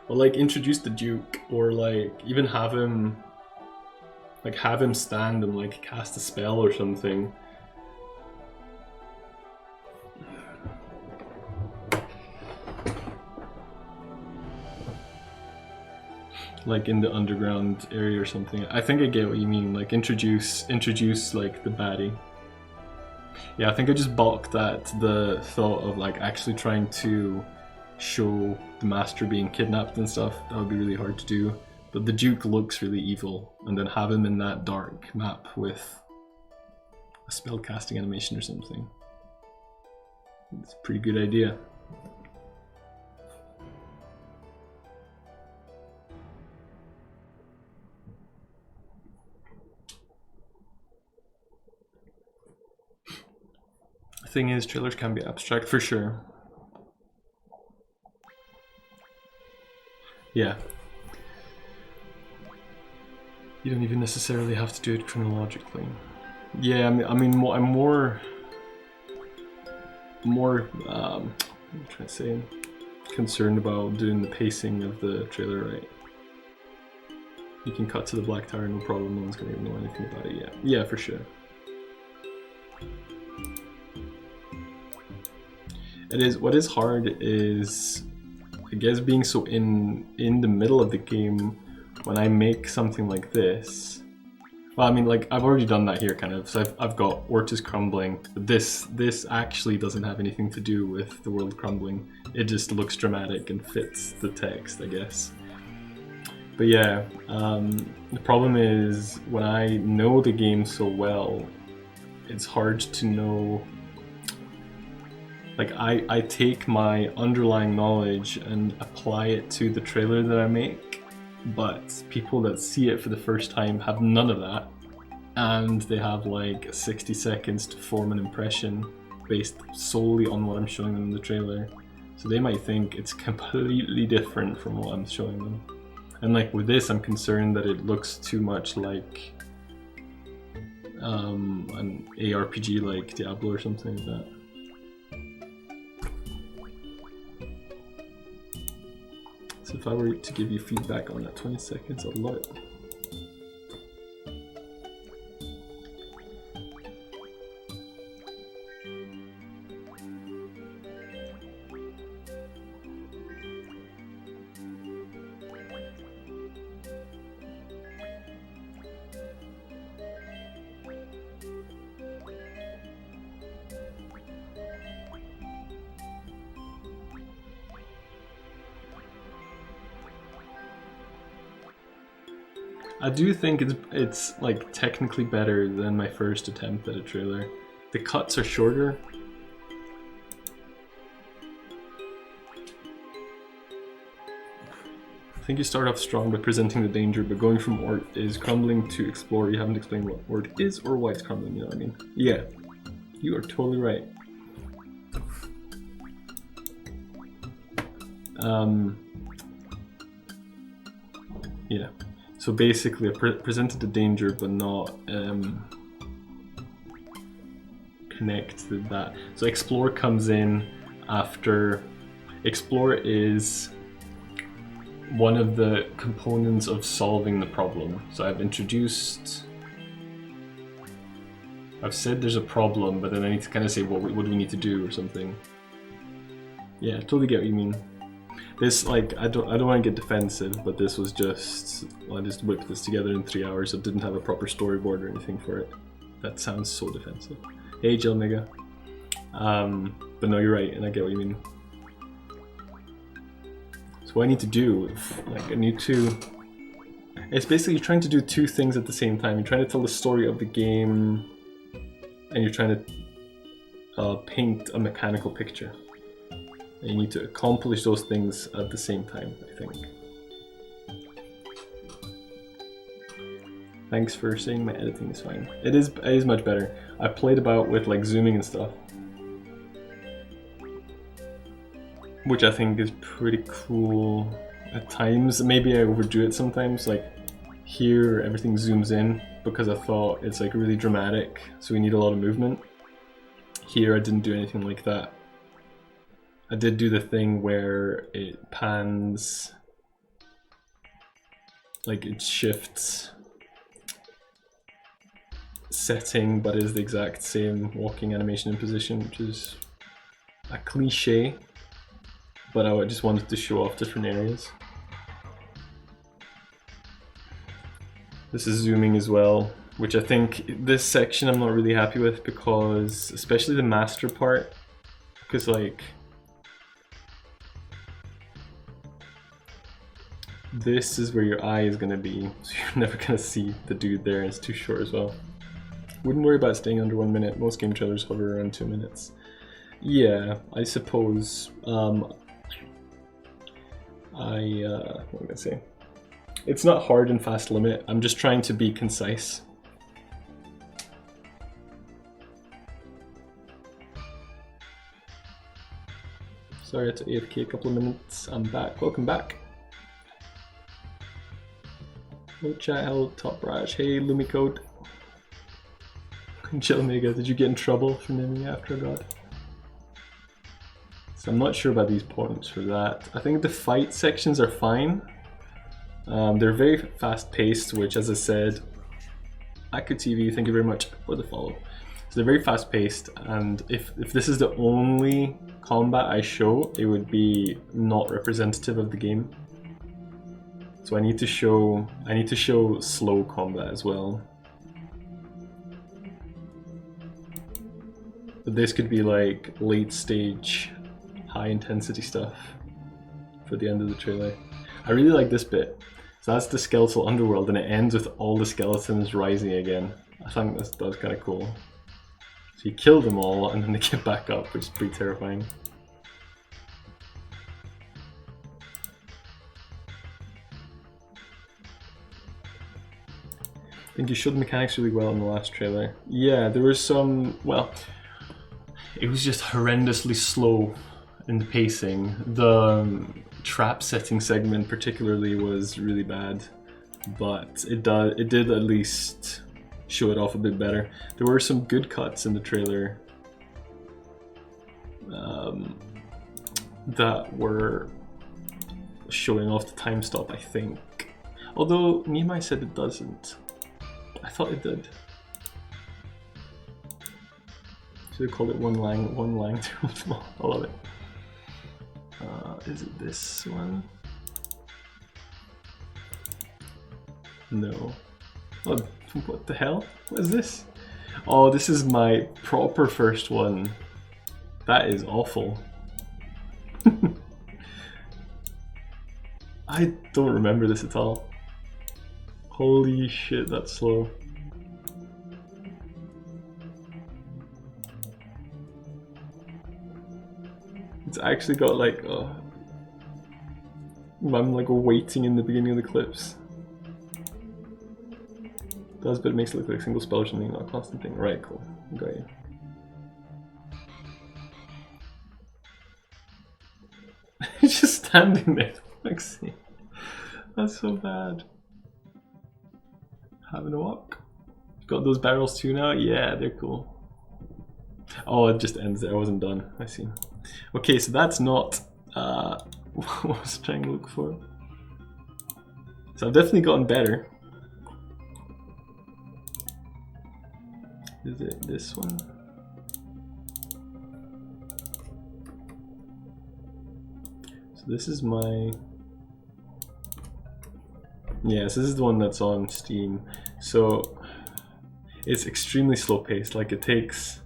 well, like, introduce the Duke, or like even have him stand and like cast a spell or something. Like in the underground area or something. I think I get what you mean. Like introduce like the baddie. Yeah, I think I just balked at the thought of like actually trying to show the master being kidnapped and stuff. That would be really hard to do. But the Duke looks really evil, and then have him in that dark map with a spell casting animation or something. It's a pretty good idea. Thing is, trailers can be abstract for sure. Yeah. You don't even necessarily have to do it chronologically. Yeah, I mean, I'm more I'm trying to say, concerned about doing the pacing of the trailer right. You can cut to the Black Tower, no problem. No one's gonna even know anything about it yet. Yeah, for sure. It is. What is hard is I guess being so in the middle of the game, when I make something like this, well, I mean, like, I've already done that here, kind of. So I've got Ort is crumbling. This actually doesn't have anything to do with the world crumbling. It just looks dramatic and fits the text, I guess. But yeah, the problem is when I know the game so well, it's hard to know. Like, I take my underlying knowledge and apply it to the trailer that I make. But people that see it for the first time have none of that, and they have like 60 seconds to form an impression based solely on what I'm showing them in the trailer. So they might think it's completely different from what I'm showing them. And like with this, I'm concerned that it looks too much like an ARPG like Diablo or something like that. So if I were to give you feedback on that 20 seconds, I'd love it. I do think it's like technically better than my first attempt at a trailer. The cuts are shorter. I think you start off strong by presenting the danger, but going from Ort is crumbling to explore. You haven't explained what Ort is or why it's crumbling, you know what I mean? Yeah, you are totally right. Yeah. So basically, I presented the danger, but not connected that. So explore comes in after. Explore is one of the components of solving the problem. So I've said there's a problem, but then I need to kind of say, what do we need to do or something. Yeah, totally get what you mean. This, like, I don't want to get defensive, but this was just, well, I just whipped this together in 3 hours. I didn't have a proper storyboard or anything for it. That sounds so defensive. Hey, Jill Mega. But no, you're right, and I get what you mean. So what I need to do, like, it's basically trying to do two things at the same time. You're trying to tell the story of the game, and you're trying to paint a mechanical picture. And you need to accomplish those things at the same time, I think. Thanks for saying my editing is fine. It is much better. I played about with like zooming and stuff, which I think is pretty cool at times. Maybe I overdo it sometimes. Like here, everything zooms in because I thought it's like really dramatic, so we need a lot of movement. Here, I didn't do anything like that. I did do the thing where it pans, like it shifts setting, but is the exact same walking animation and position, which is a cliche, but I just wanted to show off different areas. This is zooming as well, which I think this section I'm not really happy with, because especially the master part, because like this is where your eye is going to be, so you're never going to see the dude there. It's too short as well. Wouldn't worry about staying under 1 minute. Most game trailers hover around 2 minutes. Yeah, I suppose. What am I going to say? It's not hard and fast limit. I'm just trying to be concise. Sorry, I had to AFK a couple of minutes. I'm back. Welcome back. Hello chat, hello Top Raj, hey Lumicode. Jill Mega, did you get in trouble for naming after a god? So I'm not sure about these points for that. I think the fight sections are fine. They're very fast paced, which, as I said, AkuTV, thank you very much for the follow. So they're very fast paced, and if this is the only combat I show, it would be not representative of the game. So I need to show slow combat as well. But this could be like late stage, high intensity stuff for the end of the trailer. I really like this bit. So that's the skeletal underworld, and it ends with all the skeletons rising again. I think that's kind of cool. So you kill them all, and then they get back up, which is pretty terrifying. I think you showed the mechanics really well in the last trailer. Yeah, there was some, well, it was just horrendously slow in the pacing. The trap setting segment particularly was really bad, but it did at least show it off a bit better. There were some good cuts in the trailer that were showing off the time stop, I think. Although Nimai said it doesn't. I thought it did. Should have called it one lang too small. I love it. Is it this one? No. Oh, what the hell? What is this? Oh, this is my proper first one. That is awful. I don't remember this at all. Holy shit, that's slow. It's actually got like, I'm like waiting in the beginning of the clips. It does, but it makes it look like a single spell or something, not a constant thing. Right, cool. Got you. He's just standing there. Maxine. That's so bad. Having a walk. Got those barrels too now? Yeah, they're cool. Oh, it just ends there. I wasn't done. I see. Okay, so that's not what I was trying to look for. So I've definitely gotten better. Is it this one? So this is my... Yes, this is the one that's on Steam. So it's extremely slow paced. Like it takes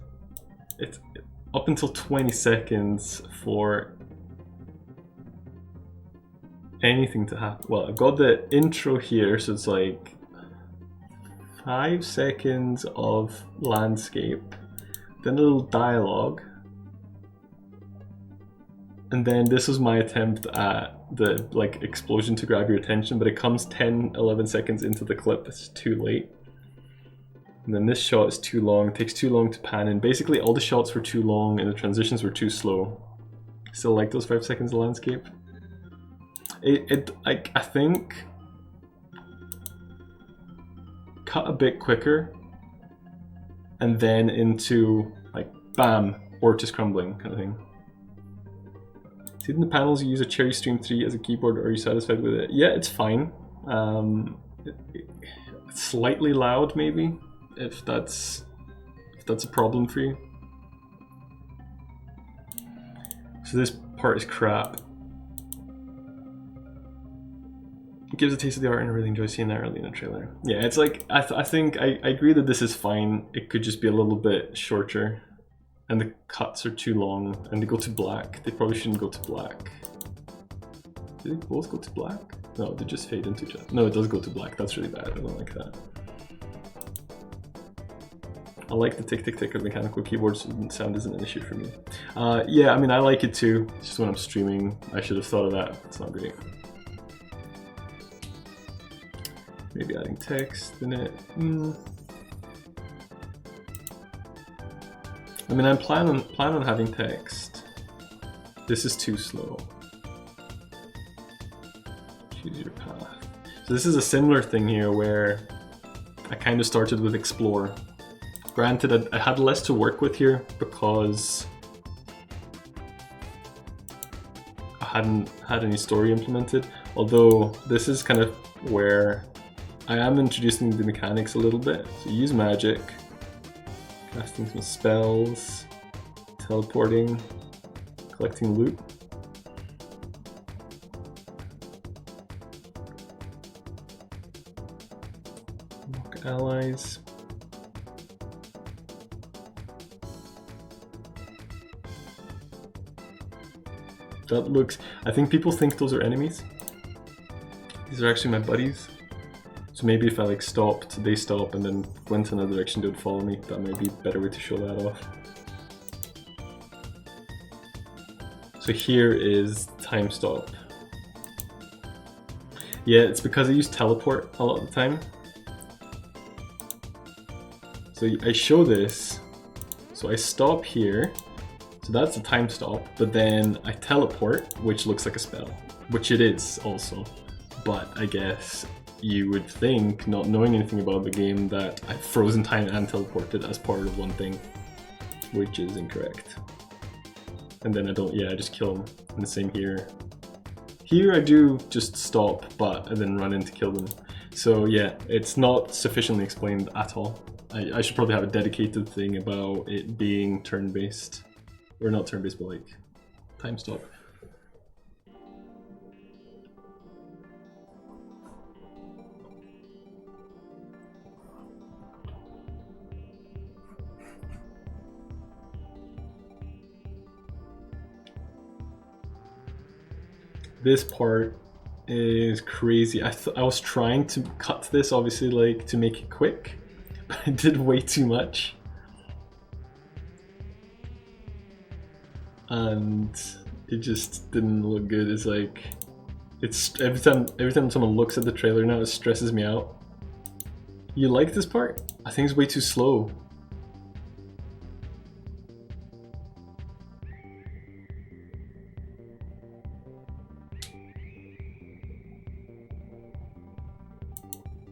up until 20 seconds for anything to happen. Well, I've got the intro here, so it's like 5 seconds of landscape, then a little dialogue, and then this was my attempt at the like explosion to grab your attention, but it comes 10-11 seconds into the clip. It's too late. And then this shot is too long, it takes too long to pan in. Basically all the shots were too long and the transitions were too slow. Still like those 5 seconds of landscape. I think cut a bit quicker and then into like bam, Ortus crumbling kind of thing. See in the panels you use a Cherry Stream 3 as a keyboard, or are you satisfied with it? Yeah, it's fine. It's slightly loud maybe, if that's a problem for you. So this part is crap. It gives a taste of the art and I really enjoy seeing that early in the trailer. Yeah, it's like, I think I agree that this is fine. It could just be a little bit shorter. And the cuts are too long and they go to black. They probably shouldn't go to black. Do they both go to black? No, they just fade into each other. No, it does go to black. That's really bad. I don't like that. I like the tick tick tick of mechanical keyboards. Sound isn't an issue for me. Yeah, I mean, I like it too. It's just when I'm streaming, I should have thought of that. It's not great. Maybe adding text in it. I mean, I plan on having text. This is too slow. Choose your path. So this is a similar thing here where I kind of started with explore. Granted, I had less to work with here because I hadn't had any story implemented. Although this is kind of where I am introducing the mechanics a little bit. So use magic. casting some spells, teleporting, collecting loot. Mark allies. That looks... I think people think those are enemies. These are actually my buddies. So maybe if I like stopped, they stop, and then went in another direction, they would follow me. That might be a better way to show that off. So here is time stop. Yeah, it's because I use teleport a lot of the time. So I show this, so I stop here. So that's a time stop, but then I teleport, which looks like a spell, which it is also. But I guess you would think, not knowing anything about the game, that I've frozen time and teleported as part of one thing, which is incorrect. And then I don't, yeah, I just kill them. And the same here. Here I do just stop, but and then run in to kill them. So yeah, it's not sufficiently explained at all. I should probably have a dedicated thing about it being turn-based. Or not turn-based, but like time stop. This part is crazy. I was trying to cut this, obviously, like to make it quick, but I did way too much. And it just didn't look good. It's like, it's every time someone looks at the trailer now, it stresses me out. You like this part? I think it's way too slow.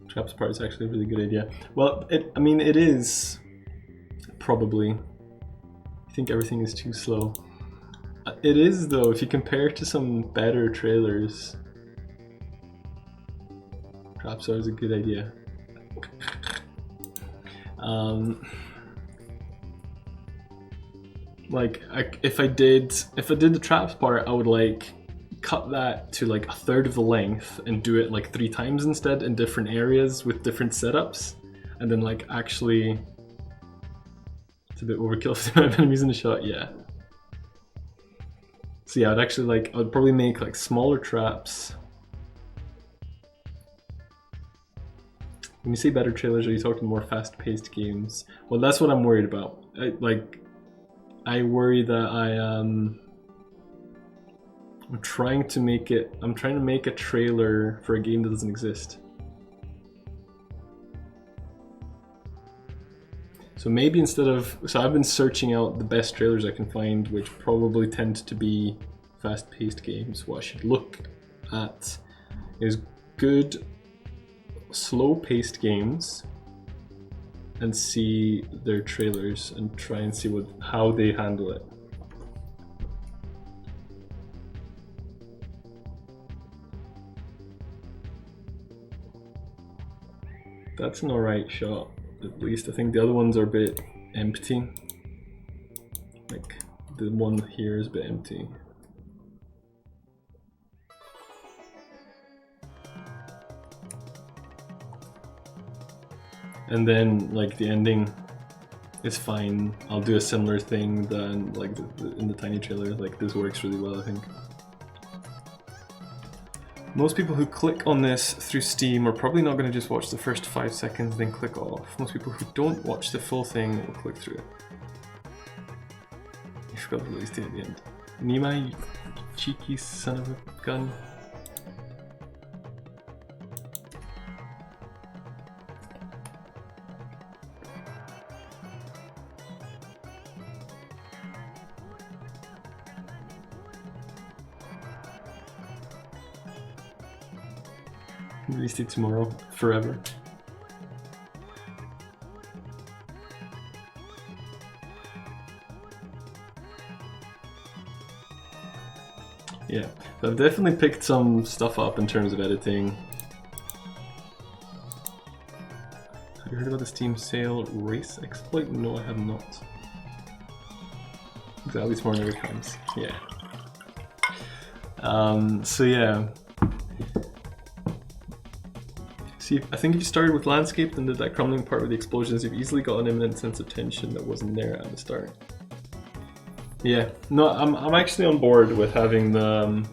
Traps part is actually a really good idea. Well, I mean, it is probably. I think everything is too slow. It is though, if you compare it to some better trailers. Traps are a good idea. Like if I did the traps part, I would like cut that to like a third of the length and do it like 3 times instead in different areas with different setups, and then like actually, it's a bit overkill for the amount of enemies in the shot, yeah. So yeah, I'd probably make like smaller traps. When you say better trailers, are you talking more fast-paced games? Well, that's what I'm worried about. I worry that I'm trying to make a trailer for a game that doesn't exist. So maybe so I've been searching out the best trailers I can find, which probably tend to be fast-paced games. What I should look at is good, slow-paced games and see their trailers and try and see how they handle it. That's an alright shot, at least. I think the other ones are a bit empty. Like, the one here is a bit empty. And then, like, the ending is fine. I'll do a similar thing than, like, in the tiny trailer. Like, this works really well, I think. Most people who click on this through Steam are probably not going to just watch the first 5 seconds then click off. Most people who don't watch the full thing will click through it. You forgot the release date at the end. Nima, you cheeky son of a gun. Release date tomorrow, forever. Yeah, so I've definitely picked some stuff up in terms of editing. Have you heard about the Steam Sale race exploit? No, I have not. At least more than other times. Yeah. So yeah. See, I think if you started with landscape and did that crumbling part with the explosions, you've easily got an imminent sense of tension that wasn't there at the start. Yeah, no, I'm actually on board with having the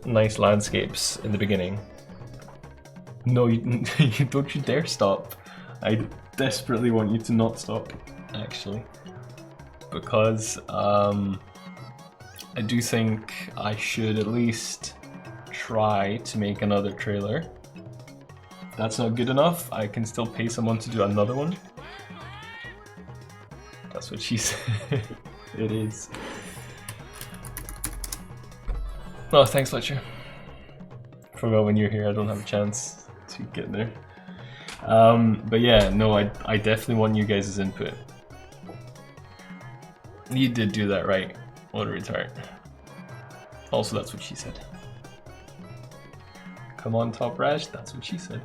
nice landscapes in the beginning. No, you don't you dare stop. I desperately want you to not stop, actually, because I do think I should at least try to make another trailer. If that's not good enough, I can still pay someone to do another one. That's what she said. It is. Oh, thanks, Fletcher. Forgot when you're here, I don't have a chance to get there. But yeah, no, I definitely want you guys' input. You did do that right. What a retard. Also, that's what she said. Come on, Top Rash, that's what she said.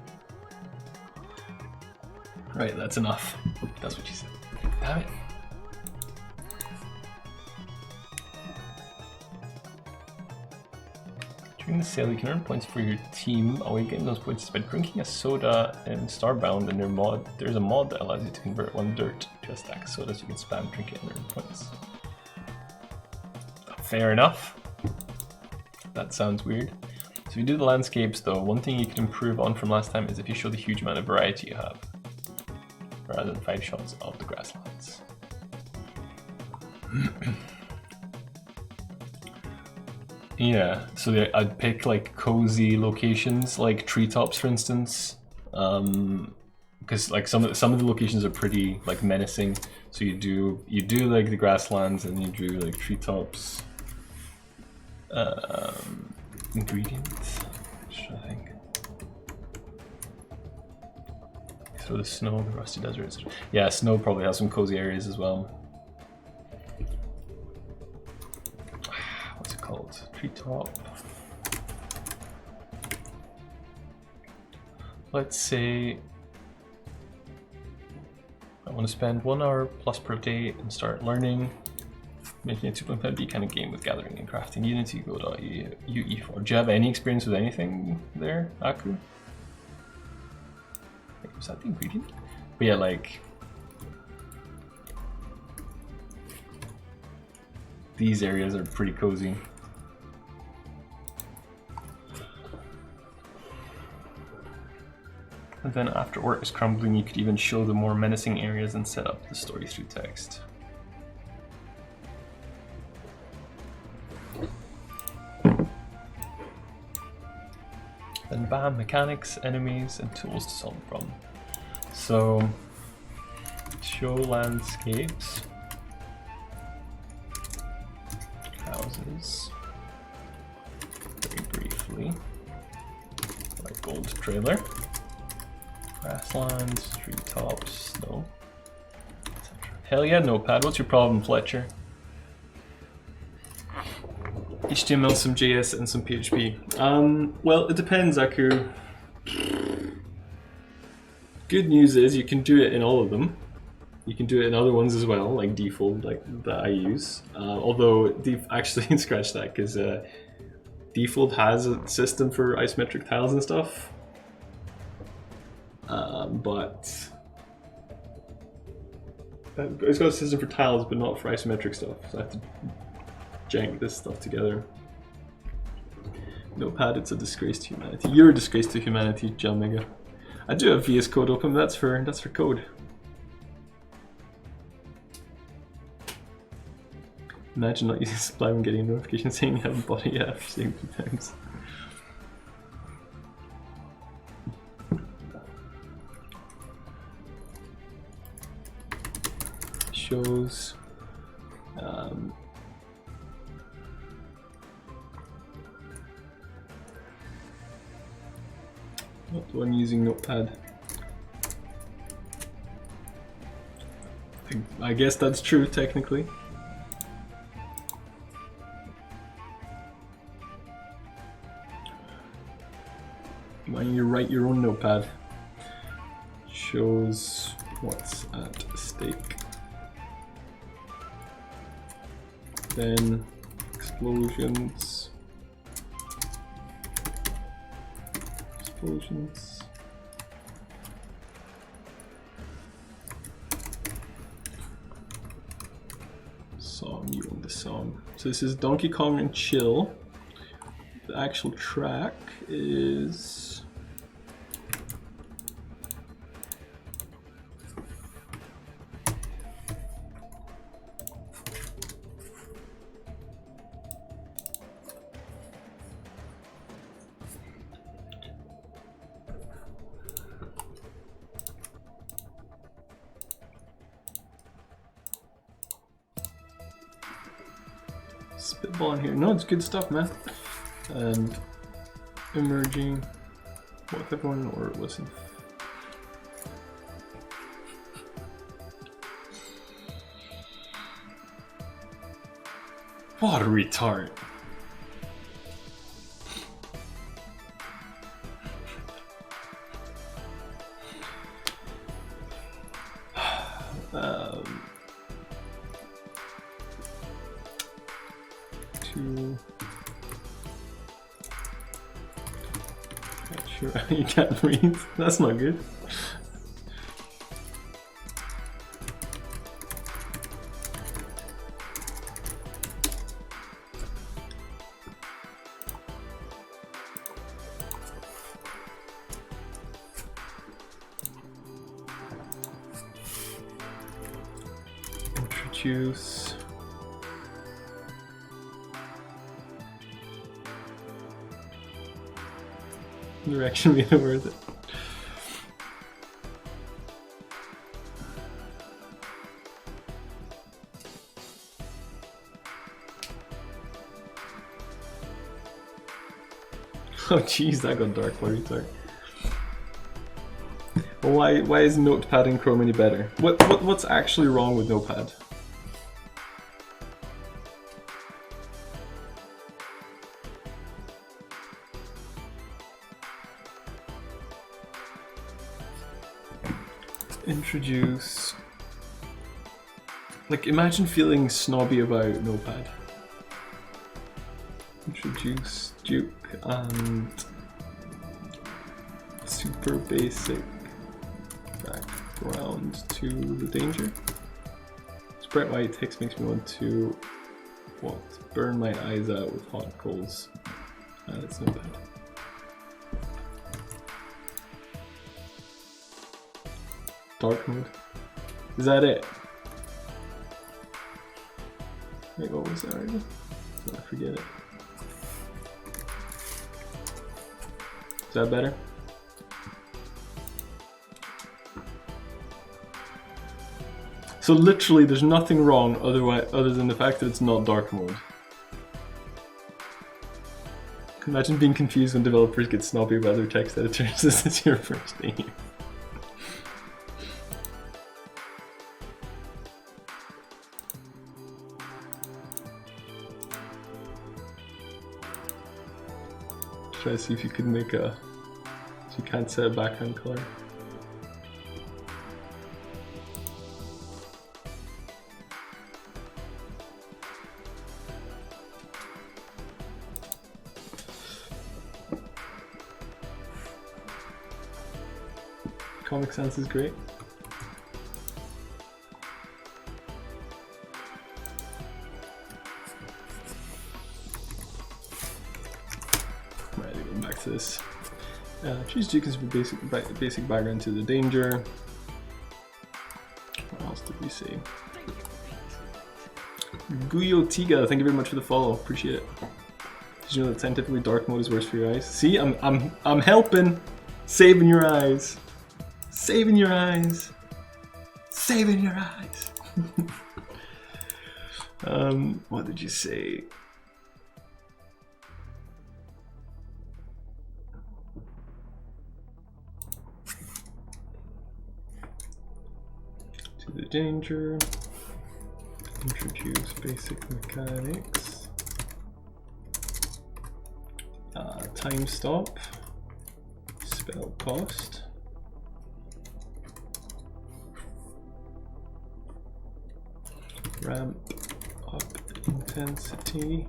Right, that's enough. That's what she said. Damn it. During the sale, you can earn points for your team. Away getting those points by drinking a soda in Starbound, and there's a mod that allows you to convert one dirt to a stack of soda so you can spam drink it and earn points. Fair enough. That sounds weird. So if you do the landscapes though, one thing you can improve on from last time is if you show the huge amount of variety you have, rather than 5 shots of the grasslands. Yeah, so I'd pick like cozy locations, like treetops, for instance, because like some of the locations are pretty like menacing. So you do like the grasslands, and you do like treetops. Ingredients. I think. So the snow, the rusty desert. Yeah, snow probably has some cozy areas as well. What's it called? Treetop. Let's say I want to spend 1 hour plus per day and start learning. Making a 2.5D kind of game with gathering and crafting. Unity go.ue4. Do you have any experience with anything there, Aku? Wait, was that the ingredient? But yeah, like these areas are pretty cozy. And then after ore is crumbling, you could even show the more menacing areas and set up the story through text. Then bam, mechanics, enemies, and tools to solve the problem. So, show landscapes, houses, very briefly, like gold trailer, grasslands, treetops, snow, etc. Hell yeah, Notepad, what's your problem, Fletcher? HTML, some JS, and some PHP. Well, it depends, Aku. Good news is you can do it in all of them. You can do it in other ones as well, like Default, like that I use. Although, actually, scratch that, because Default has a system for isometric tiles and stuff. But it's got a system for tiles, but not for isometric stuff. So I have to jank this stuff together. Notepad, it's a disgrace to humanity. You're a disgrace to humanity, Jalmega. I do have VS Code open, but that's for code. Imagine not using Sublime and getting a notification saying you haven't bought it yet after saying 2 times. Shows. Not the one using Notepad. I guess that's true, technically. Why don't you write your own Notepad? shows what's at stake. Then explosions. Explosions. Song, you own the song. So this is Donkey Kong and Chill. The actual track is spitballing here. No, it's good stuff, man. And emerging. What if everyone or listen? What a retard. You can't breathe. That's not good. Introduce. Direction made it worth it. Oh jeez, that got dark, my retard. Well, why is Notepad in Chrome any better? What's actually wrong with Notepad? Introduce. Like, imagine feeling snobby about Notepad. Introduce Duke and super basic background to the danger. Sprite white text makes me want to burn my eyes out with hot coals. That's not bad. Dark mode. Is that it? Wait, what was that already? I forget it. Is that better? So literally there's nothing wrong other than the fact that it's not dark mode. Imagine being confused when developers get snobby about their text editors. This is your first day here. Try to see if you could make a, so you can't set a background color. Comic Sans is great. To this. Choose Duke as basic background to the danger. What else did we say? Guyo Tiga, thank you very much for the follow. Appreciate it. Did you know that scientifically dark mode is worse for your eyes? See, I'm helping, saving your eyes, saving your eyes, saving your eyes. What did you say? The danger, introduce basic mechanics, time stop, spell cost, Ramp up intensity.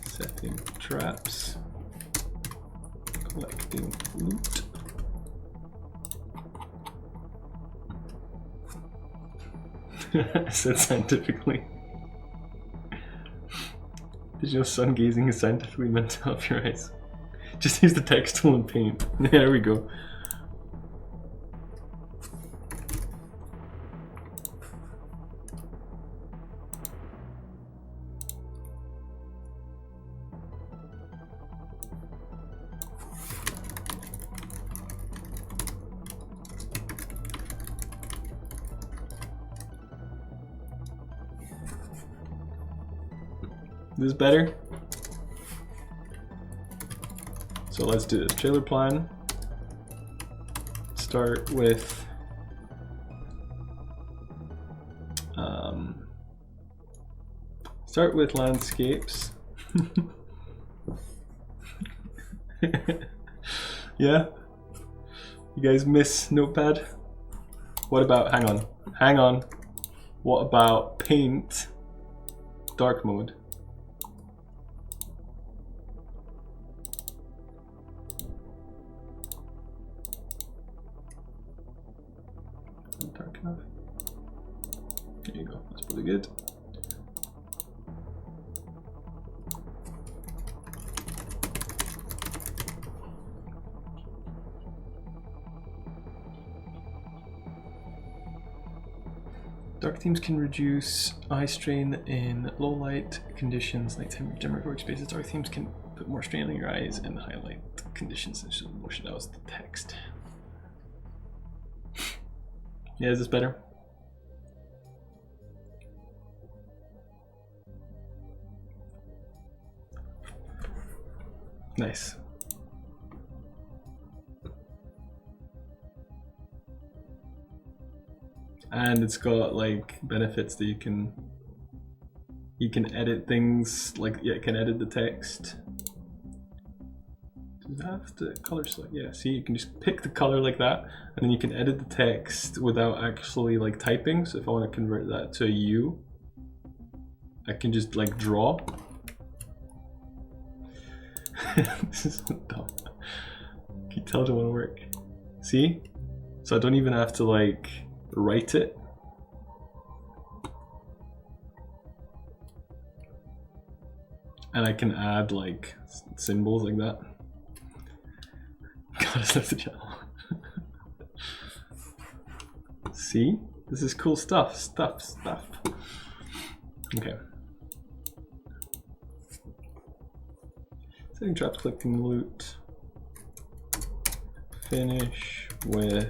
Setting traps. Collecting loot. I said scientifically. Did you know sun gazing is scientifically meant to help your eyes? Just use the text tool and paint. There we go. This is better. So let's do this. Trailer plan. Start with landscapes. Yeah? You guys miss Notepad? What about, hang on. What about paint dark mode? Dark enough. There you go, that's pretty good. Dark themes can reduce eye strain in low light conditions, nighttime dimmer workspaces. Dark themes can put more strain on your eyes in highlight conditions and show motion. That was the text. Yeah, is this better? Nice. And it's got like benefits that you can edit things, like yeah, it can edit the text. Does it have the color select? Yeah, see, you can just pick the color like that, and then you can edit the text without actually like typing. So if I want to convert that to a U, I can just like draw. This is so dumb. Can you tell it won't work? See? So I don't even have to like write it. And I can add like symbols like that. God, I left the channel. See? This is cool stuff. Okay. Setting traps, collecting loot. Finish with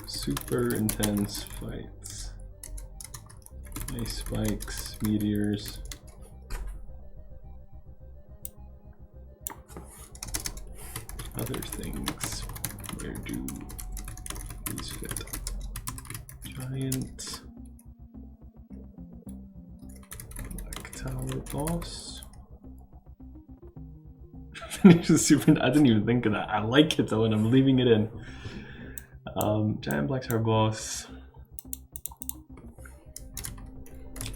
super intense fights. Ice spikes, meteors. Other things. Where do these fit? Giant. Black Tower boss. Finish the super. I didn't even think of that. I like it though, and I'm leaving it in. Giant Black Tower boss.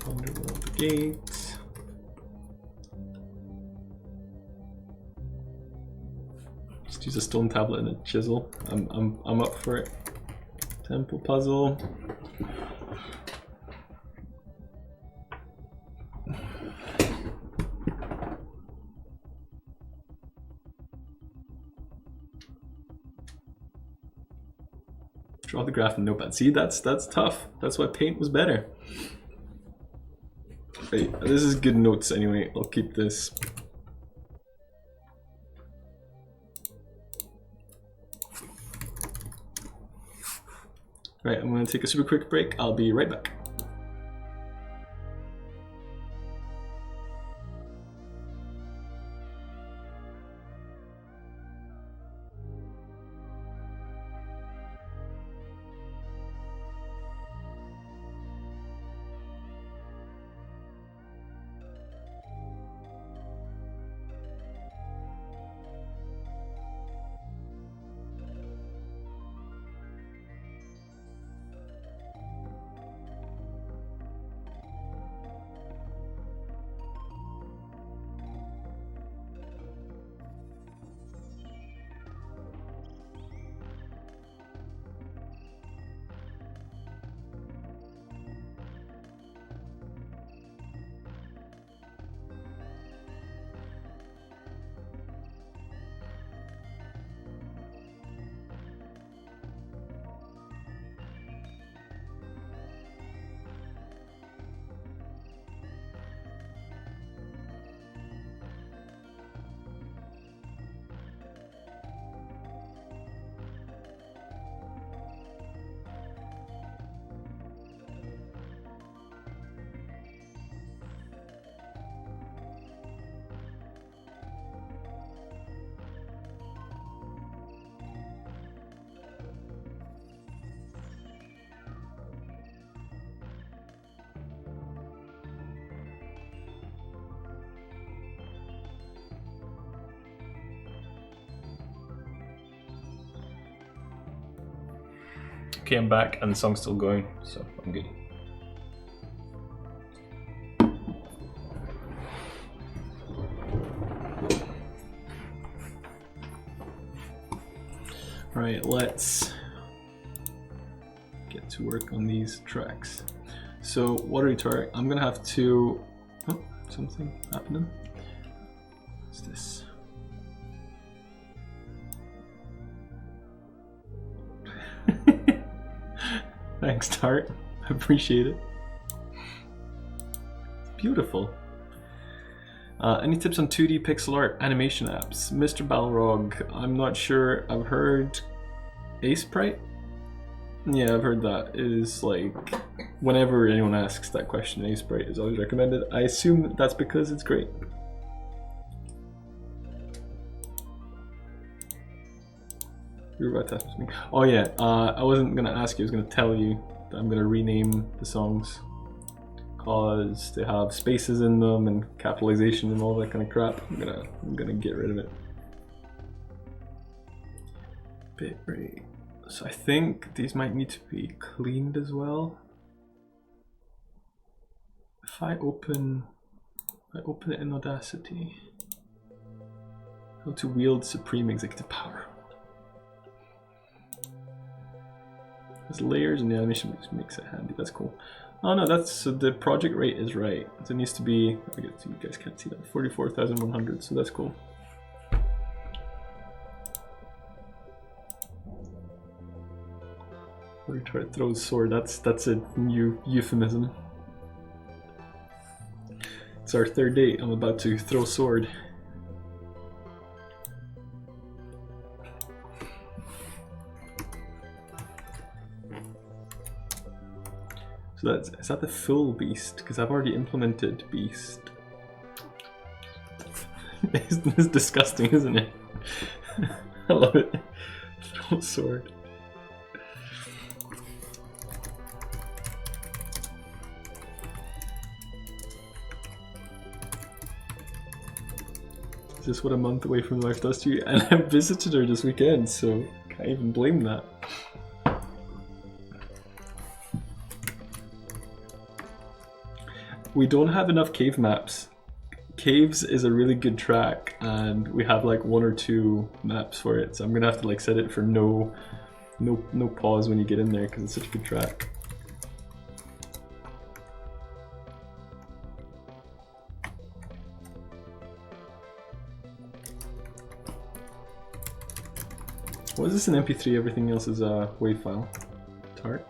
Underworld gate. Just use a stone tablet and a chisel. I'm up for it. Temple puzzle. Draw the graph in Notepad. See, that's tough. That's why paint was better. Wait, this is good notes anyway. I'll keep this. Right, I'm gonna take a super quick break. I'll be right back. Okay, I'm back and the song's still going, so I'm good. Right, let's get to work on these tracks. So, watery track, I'm gonna have to. Oh, something happening. What's this? Thanks, Tart. I appreciate it. Beautiful. Any tips on 2D pixel art animation apps? Mr. Balrog, I'm not sure. I've heard Aseprite? Yeah, I've heard that is like, whenever anyone asks that question, Aseprite is always recommended. I assume that's because it's great. You were about to ask me. Oh yeah, I wasn't gonna ask you, I was gonna tell you that I'm gonna rename the songs. Cause they have spaces in them and capitalization and all that kind of crap. I'm gonna get rid of it. Bitrate. So I think these might need to be cleaned as well. If I open it in Audacity. How to wield supreme executive power. There's layers and the animation makes it handy. That's cool. Oh no, that's so the project rate is right. So it needs to be. I guess you guys can't see that. 44,100. So that's cool. Or try to throw a sword. That's a new euphemism. It's our third date. I'm about to throw a sword. So is that the full beast? Because I've already implemented beast. It's disgusting, isn't it? I love it. Throw a sword. Is this what a month away from life does to you? And I visited her this weekend, so can't even blame that. We don't have enough cave maps. Caves is a really good track, and we have like 1 or 2 maps for it. So I'm gonna have to like set it for no pause when you get in there because it's such a good track. What is this in MP3? Everything else is a WAV file. Tart.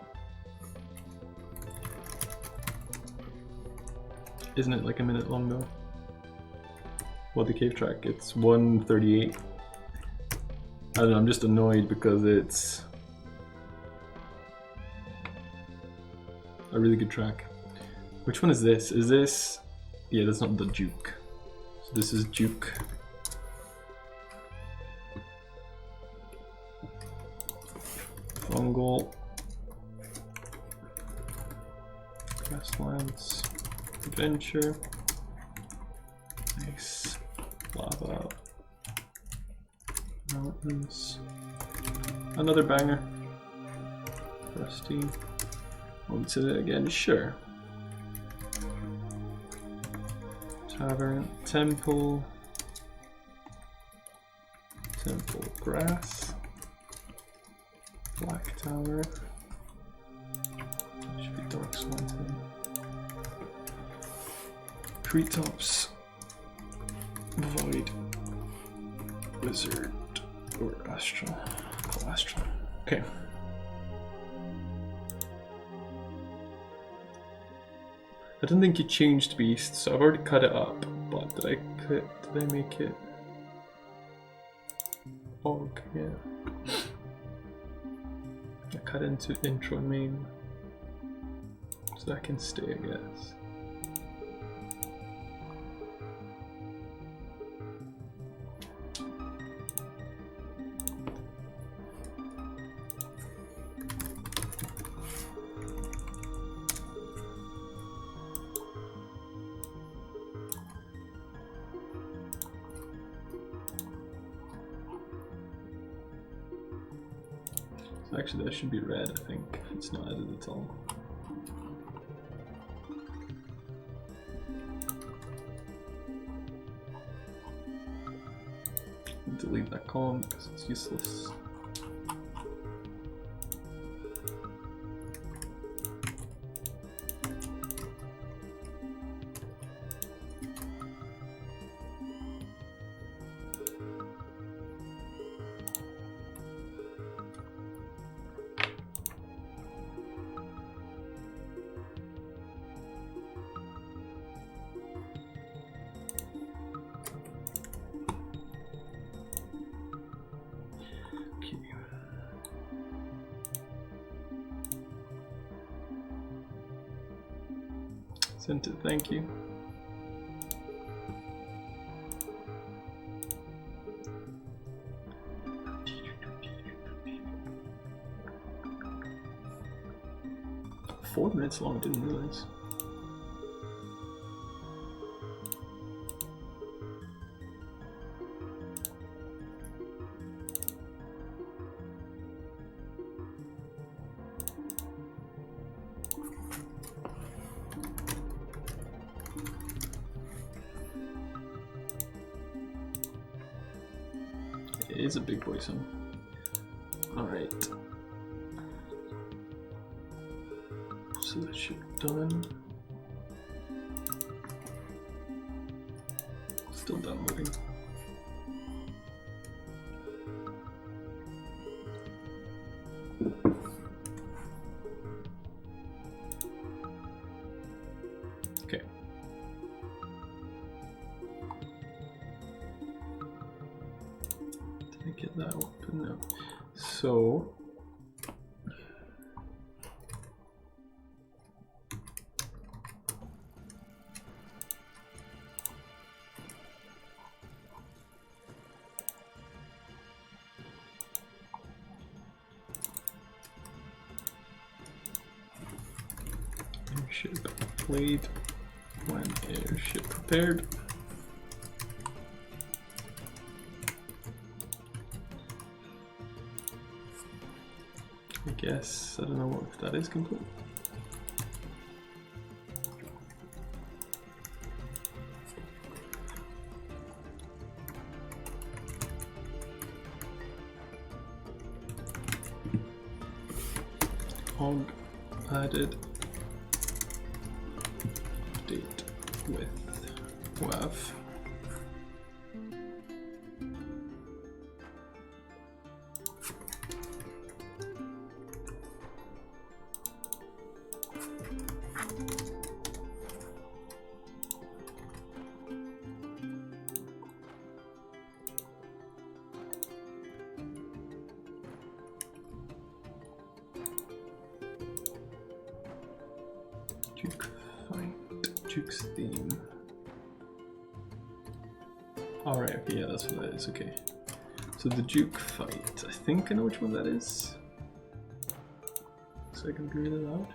Isn't it like a minute long though? Well, the cave track, it's 1:38. I don't know, I'm just annoyed because it's a really good track. Which one is this? Is this... Yeah, that's not the Juke. So this is Juke. Fungal. Grasslands. Adventure. Nice. Lava. Mountains. Another banger. Rusty. Want to it again? Sure. Tavern. Temple. Temple Grass. Black Tower. Should be Dark Swanton. Treetops. Void. Wizard. Or Astral. Call Astral. Okay. I don't think you changed Beast, so I've already cut it up. But did I make it? Og, yeah. I cut into intro and main. So that can stay, I guess. Actually, that should be red, I think. It's not added at all. Delete that column because it's useless. Sent it, thank you. $4 long, didn't realize. It is a big boy song. Alright. So that should be done. Still downloading. Okay. Did I get that open now? So airship played when airship prepared. I guess I don't know if that is complete. Hog added. Update with WAV. Duke fight. Duke's theme. Alright, okay, yeah, that's what that is, okay. So the Duke fight. I think I know which one that is. So I can be really loud.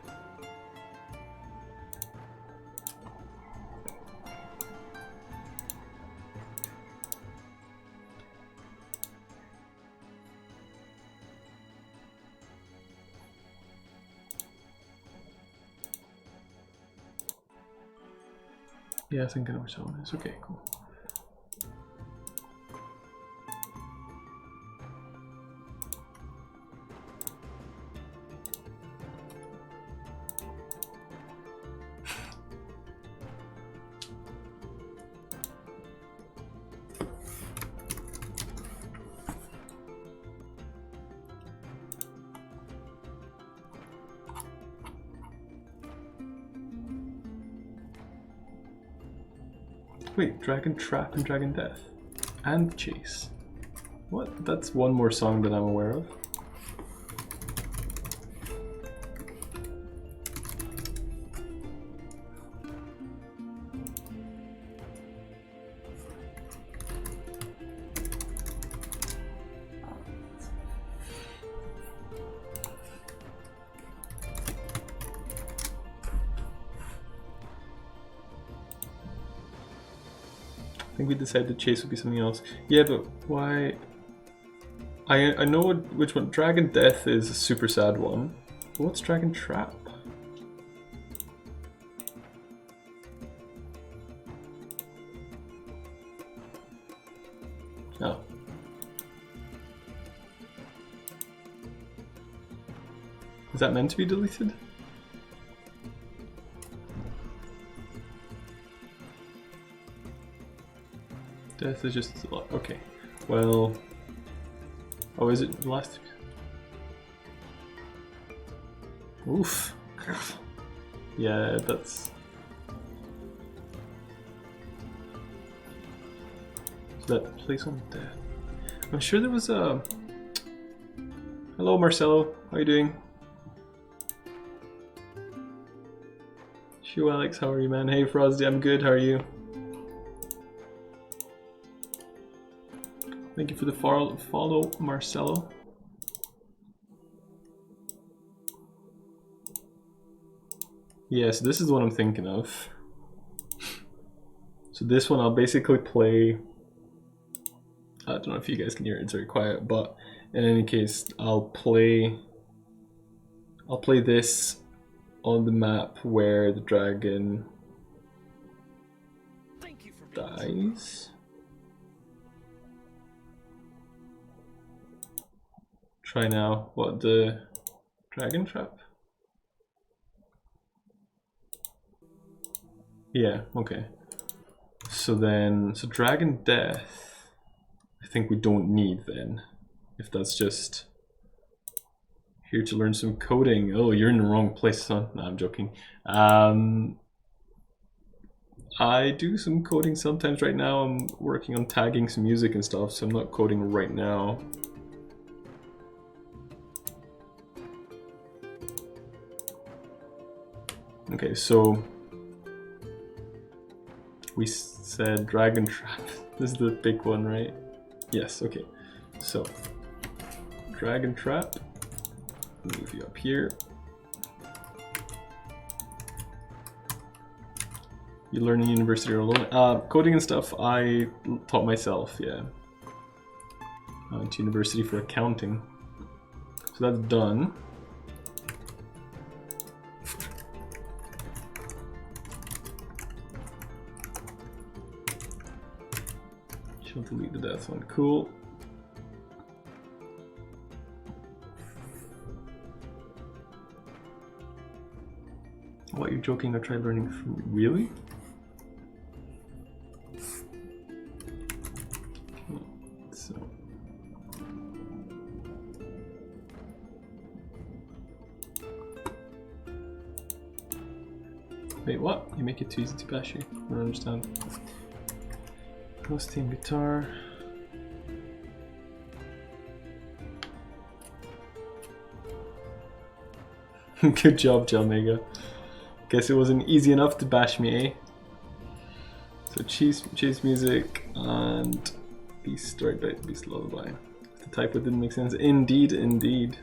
Yeah, I think I know which one it is. Okay, cool. Wait, Dragon Trap and Dragon Death. And Chase. What? That's one more song that I'm aware of. I think we decided Chase would be something else. Yeah, but why? I know which one. Dragon Death is a super sad one. But what's Dragon Trap? Oh. Is that meant to be deleted? Death is just okay. Well, oh, is it the last? Oof. Yeah, that's. So that place on death. I'm sure there was a. Hello, Marcelo. How are you doing? Shoo, Alex. How are you, man? Hey, Frosty. I'm good. How are you? Thank you for the follow, Marcelo. Yes, this is what I'm thinking of. So this one I'll basically play. I don't know if you guys can hear it, it's very quiet, but in any case, I'll play this on the map where the dragon dies. Try now. What, the Dragon Trap? Yeah, okay. So Dragon Death, I think we don't need then. If that's just here to learn some coding. Oh, you're in the wrong place, son. No, I'm joking. I do some coding sometimes right now. I'm working on tagging some music and stuff, so I'm not coding right now. Okay, so we said Dragon Trap. This is the big one, right? Yes, okay. So, Dragon Trap. Move you up here. You learn in university or alone? Coding and stuff, I taught myself, yeah. I went to university for accounting. So that's done. She'll delete the death one. Cool. What, you're joking? I tried learning from you. Really? So. Wait, what? You make it too easy to bash you? I don't understand. Hosting guitar. Good job, Jalmega. Guess it wasn't easy enough to bash me, eh? So chase music and Beast Right Bite, Beast Lullaby. The typo didn't make sense. Indeed, indeed.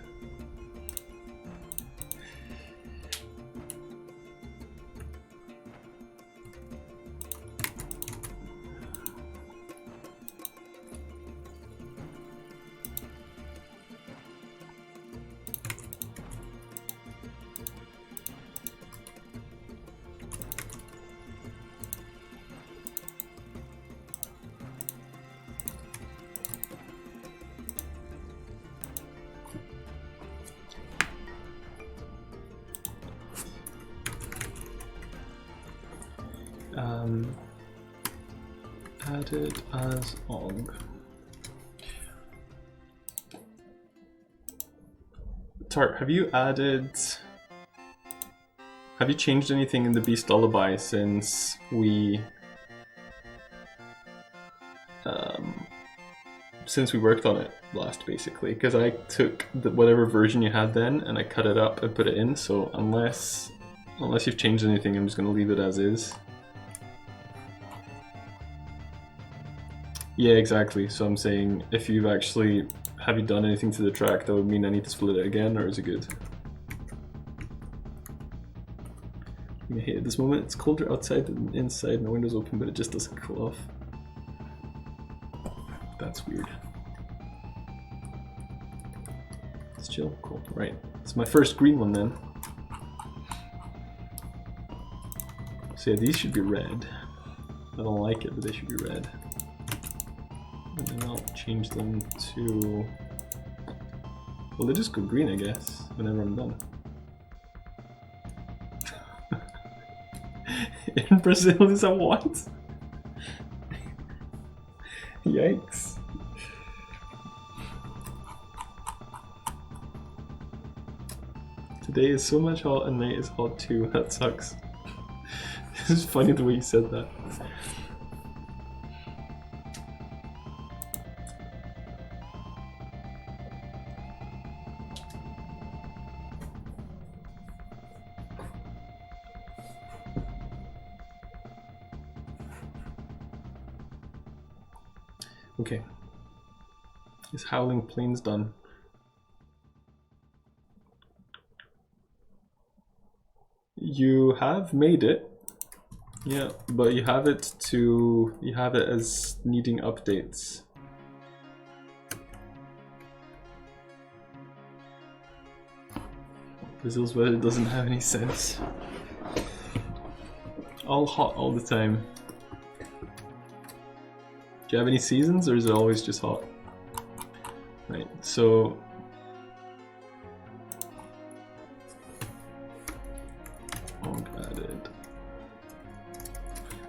Added as og. Tart, have you changed anything in the Beast Lullaby since we worked on it last, basically? Because I took whatever version you had then and I cut it up and put it in, so unless you've changed anything, I'm just going to leave it as is. Yeah, exactly. So I'm saying, if you've actually, have you done anything to the track that would mean I need to split it again, or is it good? I hate it this moment. It's colder outside than inside. My window's open, but it just doesn't cool off. That's weird. It's chill. Cool. Right. It's my first green one then. So yeah, these should be red. I don't like it, but they should be red. And then I'll change them to... Well, they just go green, I guess, whenever I'm done. In Brazil is a what? Yikes. Today is so much hot and night is hot too. That sucks. It's funny the way you said that. Okay. Is Howling Plains done? You have made it. Yeah, but you have it as needing updates. Brazil's weather doesn't have any sense. All hot all the time. Do you have any seasons, or is it always just hot? Right, so... added.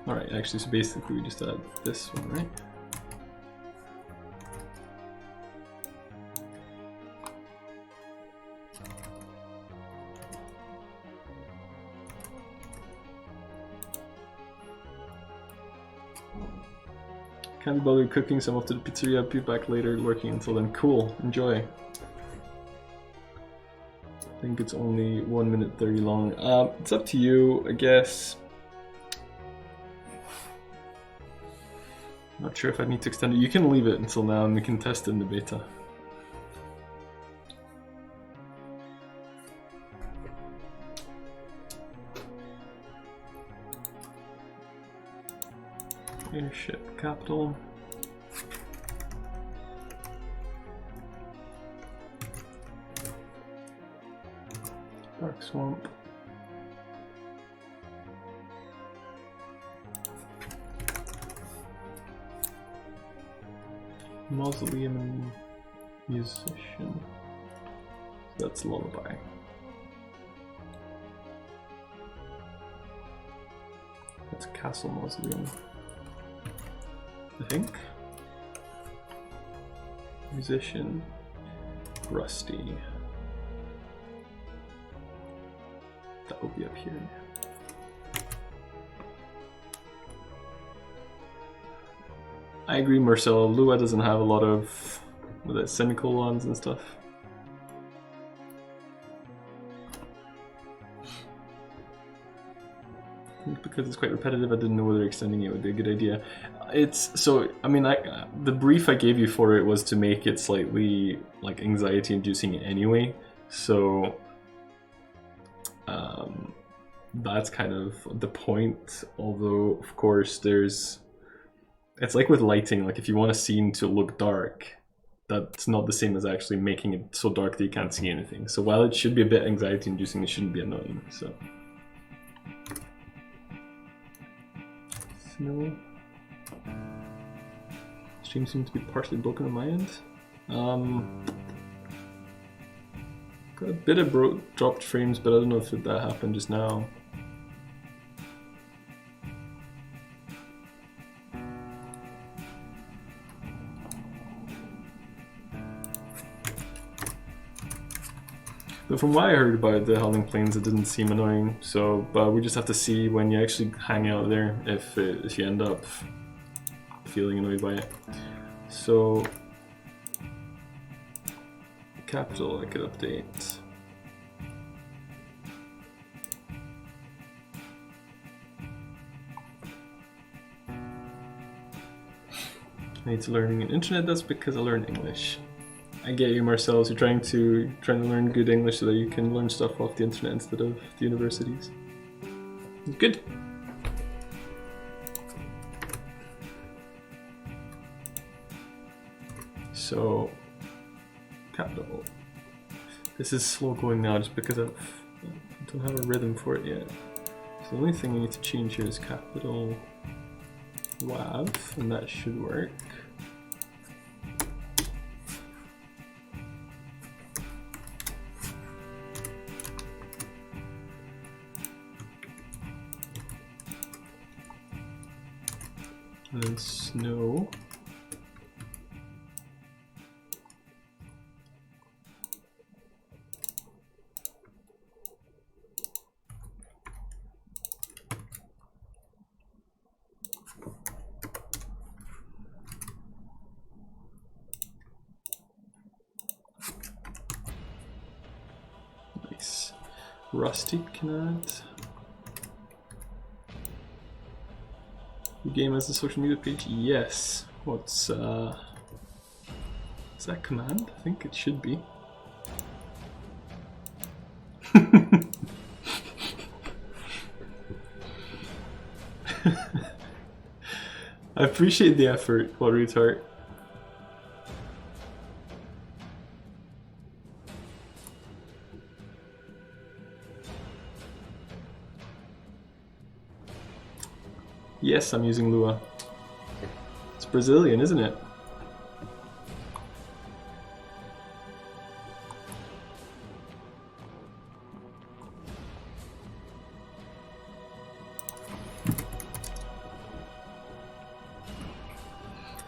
Alright, actually, so basically we just add this one, right? Can't be bothered cooking, so I'm off to the pizzeria. I'll be back later, lurking until then. Cool, enjoy. I think it's only 1 minute 30 long. It's up to you, I guess. Not sure if I need to extend it. You can leave it until now and we can test it in the beta. Airship capital. Dark Swamp. Mausoleum and Musician. That's Lullaby. That's Castle Mausoleum, I think. Musician, Rusty. That will be up here. I agree, Marcelo. Lua doesn't have a lot of semicolons and stuff. Because it's quite repetitive, I didn't know whether extending it would be a good idea. It's so. I mean, the brief I gave you for it was to make it slightly like anxiety-inducing anyway. So that's kind of the point. Although, of course, it's like with lighting. Like if you want a scene to look dark, that's not the same as actually making it so dark that you can't see anything. So while it should be a bit anxiety-inducing, it shouldn't be annoying. So. No. Stream seems to be partially broken on my end. Got a bit of dropped frames, but I don't know if that happened just now. But from what I heard about the Howling Plains, it didn't seem annoying. So, but we just have to see when you actually hang out there if you end up feeling annoyed by it. So, capital I could update. I need to learn an internet. That's because I learned English. I get you, Marcel. You're trying to learn good English so that you can learn stuff off the internet instead of the universities. Good. So, capital. This is slow going now just because I don't have a rhythm for it yet. So the only thing I need to change here is capital WAV, and that should work. And then snow. Nice. Rusty can add. The game has a social media page? Yes. What's is that command? I think it should be. I appreciate the effort, Walrutart. Yes, I'm using Lua. It's Brazilian, isn't it?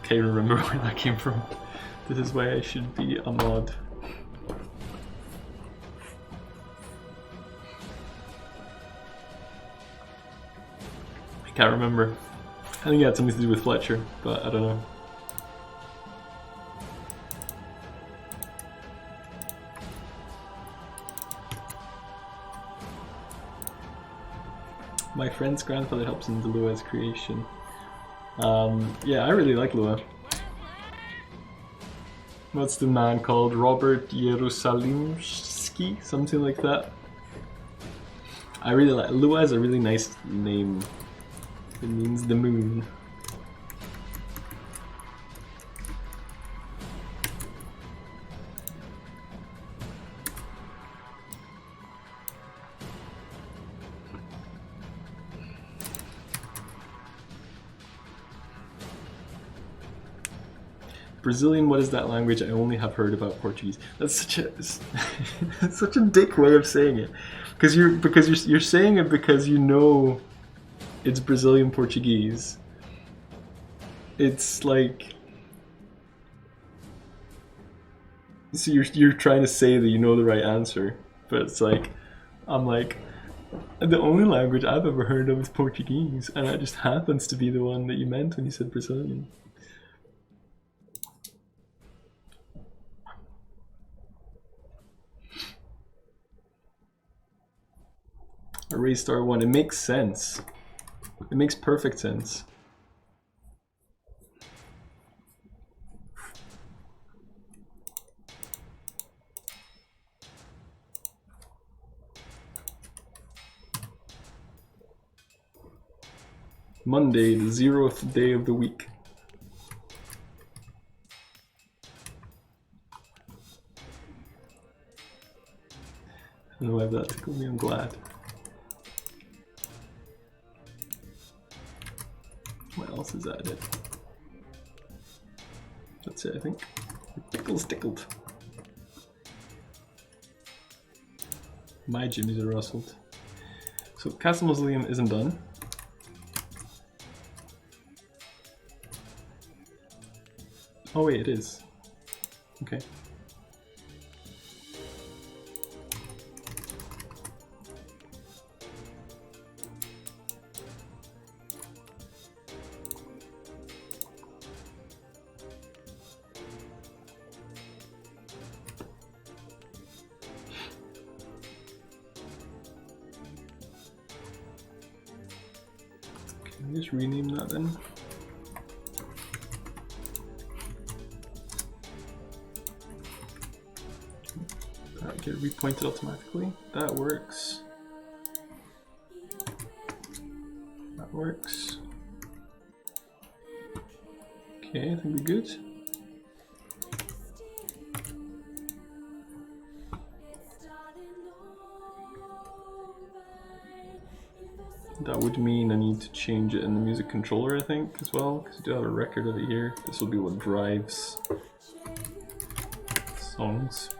Can't remember where that came from. This is why I should be a mod. I can't remember. I think it had something to do with Fletcher, but I don't know. My friend's grandfather helps in the Lua's creation. Yeah, I really like Lua. What's the man called? Robert Jerusalimski? Something like that. I really like Lua. Is a really nice name. It means the moon. Brazilian, what is that language? I only have heard about Portuguese. That's such a that's such a dick way of saying it. Because you're saying it because you know it's Brazilian Portuguese. It's like, so you're trying to say that you know the right answer, but it's like, I'm like, the only language I've ever heard of is Portuguese, and that just happens to be the one that you meant when you said Brazilian. Array star 1, it makes sense. It makes perfect sense. Monday, the 0th day of the week. I don't know why that tickled me, I'm glad. What else is added? That's it, I think. Tickles tickled. My jimmies are rustled. So Castle Mausoleum isn't done. Oh wait, it is. Okay. Can we just rename that then? That get repointed automatically. That works. That works. Okay, I think we're good. That would mean I need to change it in the music controller, I think, as well, because we do have a record of it here. This will be what drives songs.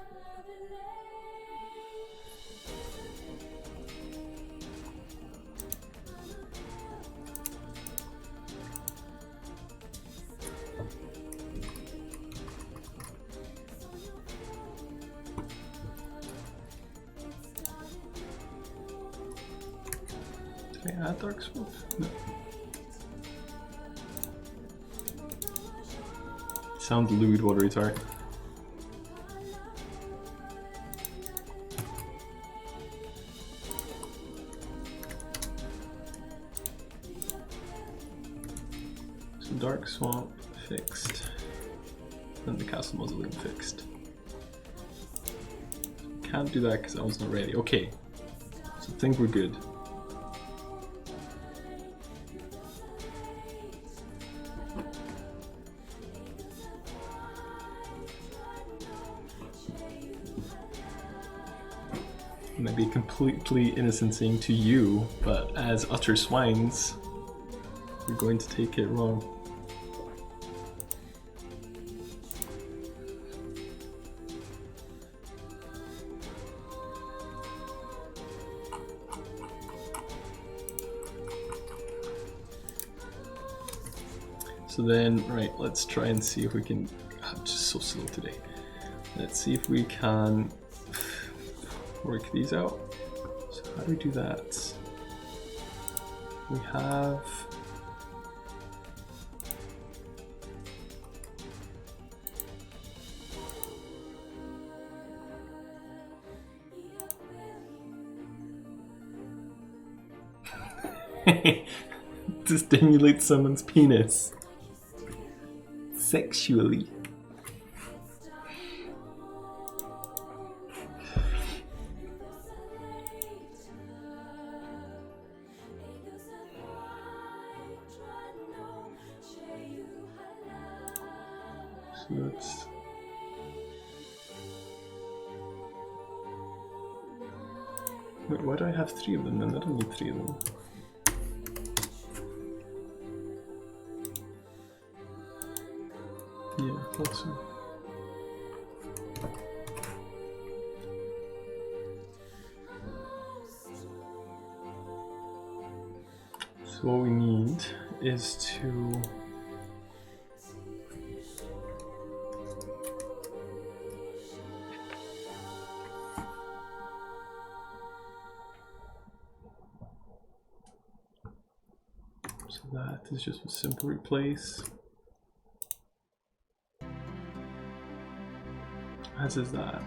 Can I add Dark Swamp? No. Sounds lewd, what a retard. So Dark Swamp fixed. And the Castle Mausoleum fixed. Can't do that because I was not ready. Okay. So I think we're good. Might be a completely innocent thing to you, but as utter swines, you're going to take it wrong. So then, right, let's try and see if we can. I'm just so slow today. Let's see if we can work these out. So how do we do that? We have to stimulate someone's penis sexually. So let's wait, why do I have 3 of them then? I don't need 3 of them. Yeah, I thought so. So what we need is to that is just a simple replace. As is that.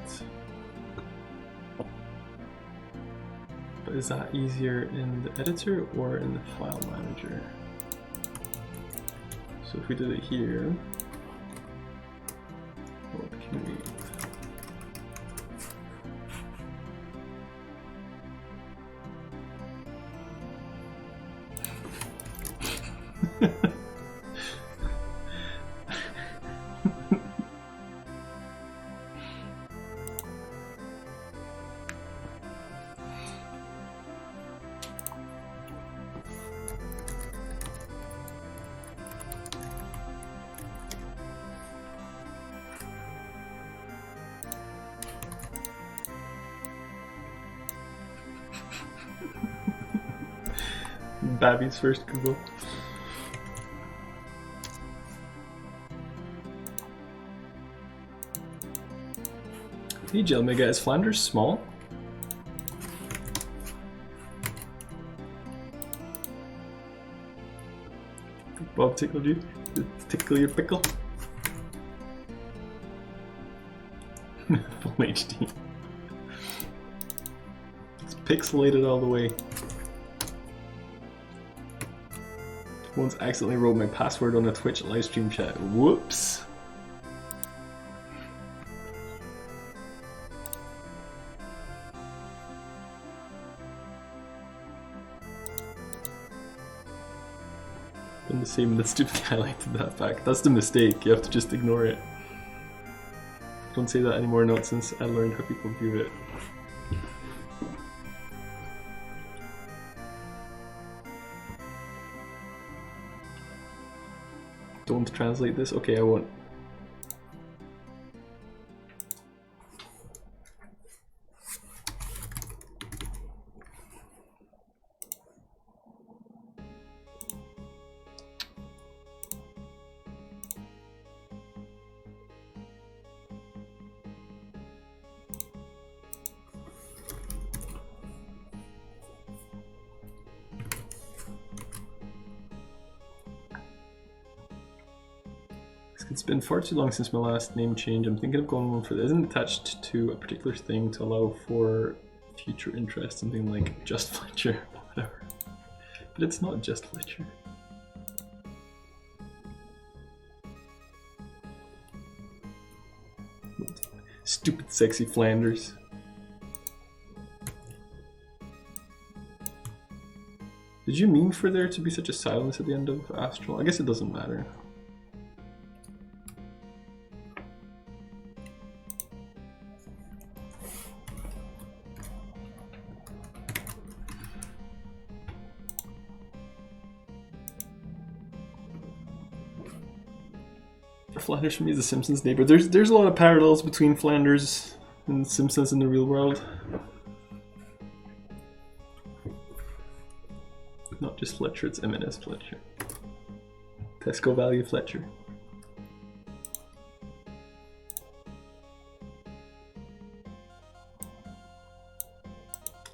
But is that easier in the editor or in the file manager? So if we did it here, what can we? Babby's first Google. Hey Jelmega, is Flanders small? Bob tickled you? Tickle your pickle? Full HD. It's pixelated all the way. Once accidentally wrote my password on a Twitch livestream chat. Whoops. Done the same, and the stupid highlighted that back. That's the mistake, you have to just ignore it. Don't say that anymore, not since I learned how people view it. to translate this? Okay, I won't. It's been far too long since my last name change. I'm thinking of going one for this. Isn't attached to a particular thing to allow for future interest, something like Just Fletcher, whatever. But it's not Just Fletcher. Stupid sexy Flanders. Did you mean for there to be such a silence at the end of Astral? I guess it doesn't matter. Flanders for me is the Simpsons neighbor. There's a lot of parallels between Flanders and Simpsons in the real world. Not just Fletcher, it's M&S Fletcher. Tesco Value Fletcher.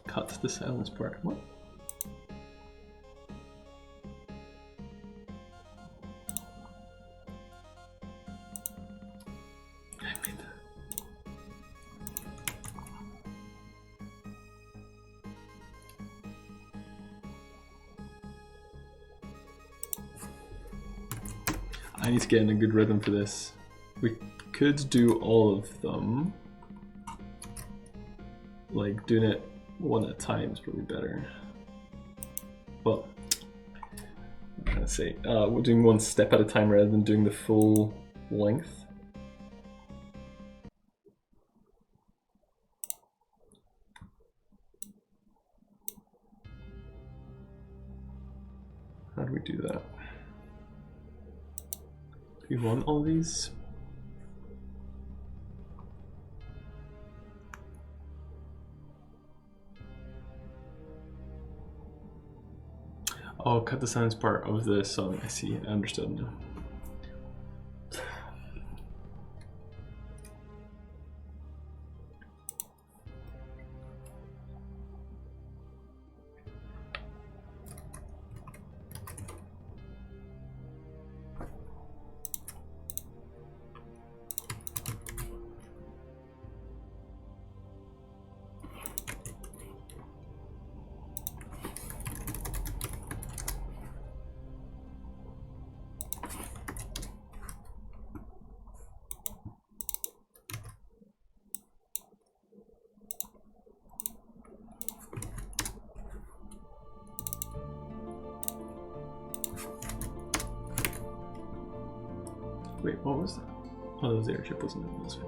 Cut the silence part. What? I need to get in a good rhythm for this. We could do all of them. Like, doing it one at a time is probably better. Well, I'm trying to say, we're doing one step at a time rather than doing the full length. How do we do that? Do you want all these? Oh, cut the silence part of the song. I see. I understood now. Wait, what was that? Oh, that was the airship, wasn't it? That's right.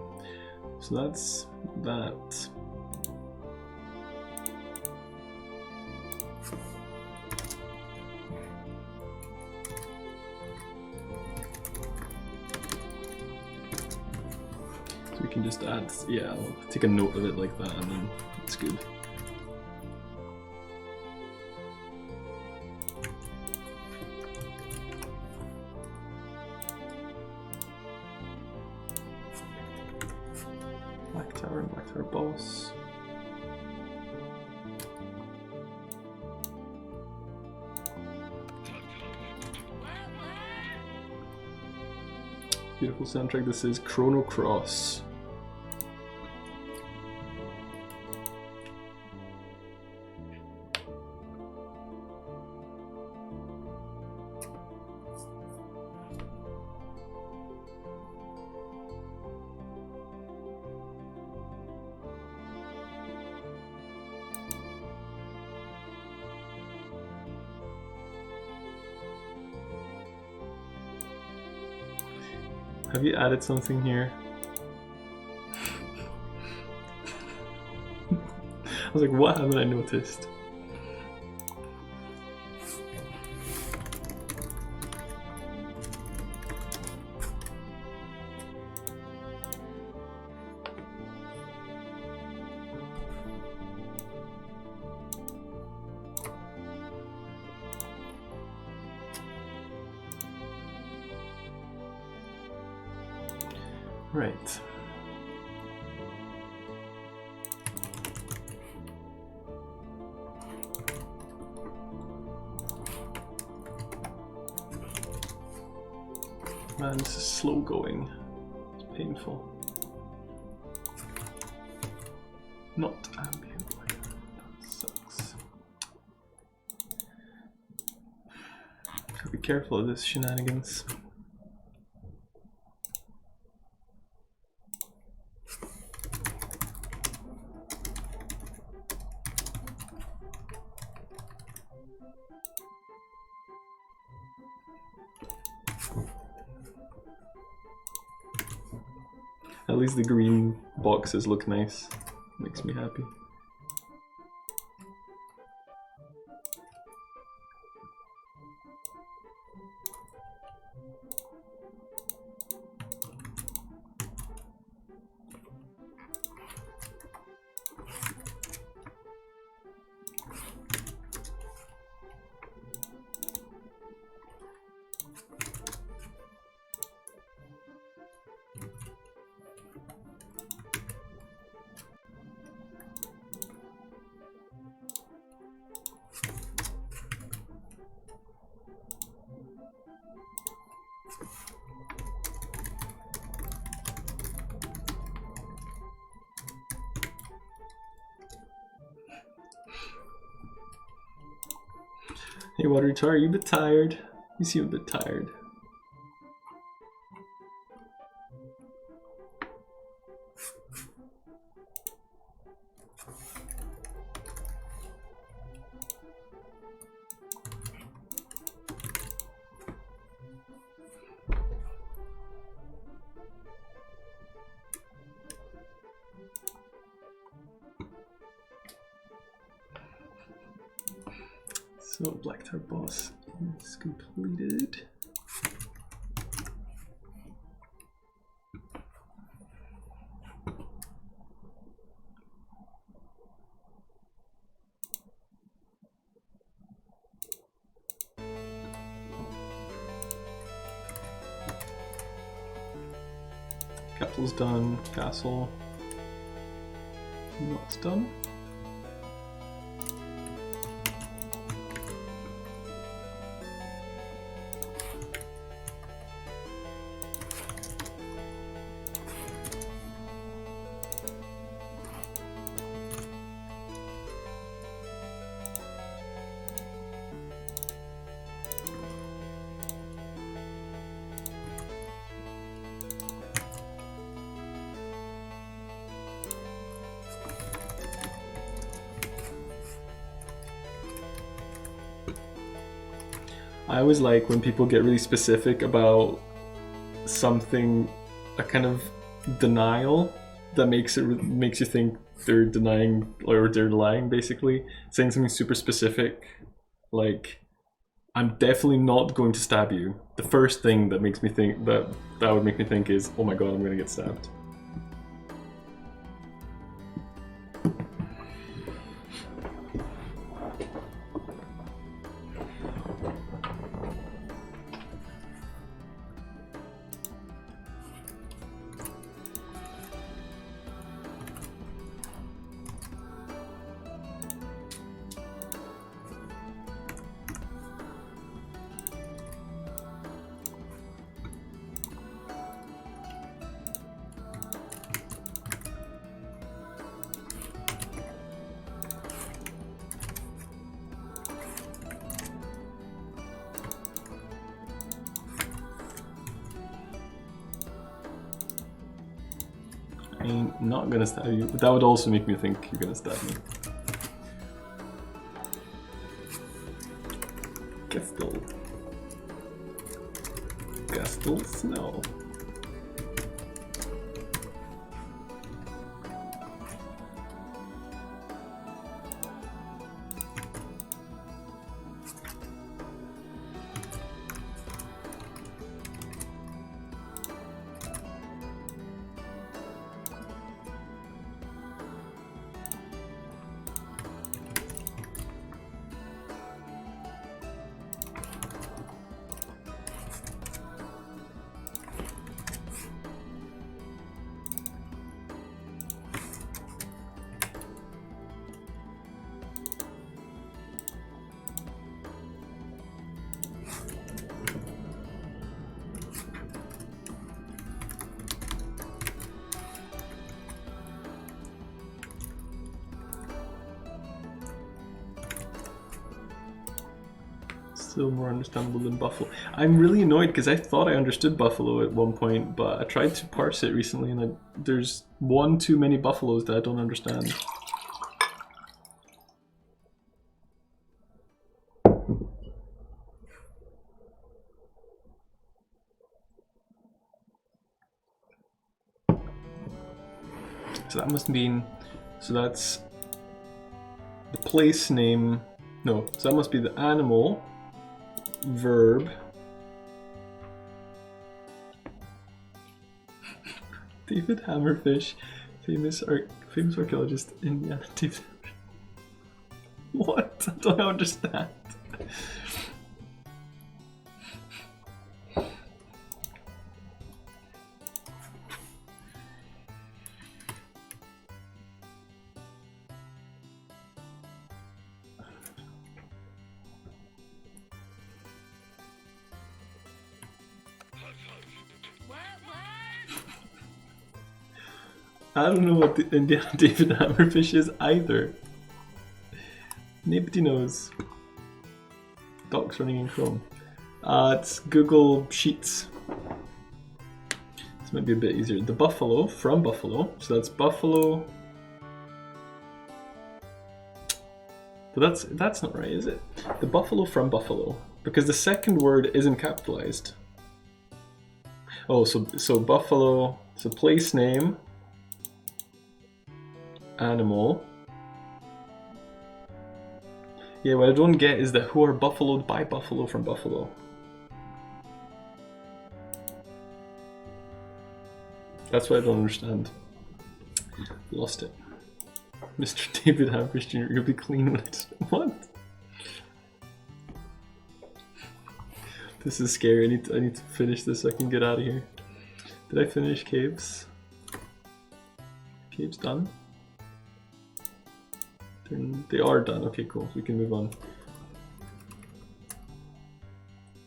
So that's that. So we can just add, yeah, I'll take a note of it like that and then it's good. Black Tower boss. Beautiful soundtrack. This is Chrono Cross. Have you added something here? I was like, what haven't I noticed? Right. Man, this is slow going. It's painful. Not ambient light. That sucks. Gotta be careful of this shenanigans. At least the green boxes look nice. Makes me happy. Hey Watery Tar, are you a bit tired? You seem a bit tired. So Black Tar boss is completed. Capital's done. Castle not done. I always like when people get really specific about something, a kind of denial that makes you think they're denying or they're lying, basically. Saying something super specific, like, I'm definitely not going to stab you. The first thing that makes me think that would make me think is, oh my god, I'm gonna get stabbed. I'm not gonna stab you, but that would also make me think you're gonna stab me. Gastel. Gastel Snow. Still more understandable than buffalo. I'm really annoyed because I thought I understood buffalo at one point, but I tried to parse it recently and there's one too many buffaloes that I don't understand. So that must mean, so that's the place name, no, so that must be the animal, verb, David Hammerfish, famous archaeologist, Indiana David. What? I don't understand. I don't know what the Indiana David Hammerfish is either. Nobody knows. Docs running in Chrome. It's Google Sheets. This might be a bit easier. The buffalo, from buffalo. So that's buffalo. But that's not right, is it? The buffalo from buffalo. Because the second word isn't capitalized. Oh, so buffalo, so place name. Animal. Yeah, what I don't get is that who are buffaloed by buffalo from buffalo. That's what I don't understand. Lost it. Mr. David Hamfish Jr., you'll be clean when it's... What? This is scary. I need to finish this so I can get out of here. Did I finish caves? Caves done? They are done. Okay, cool. We can move on.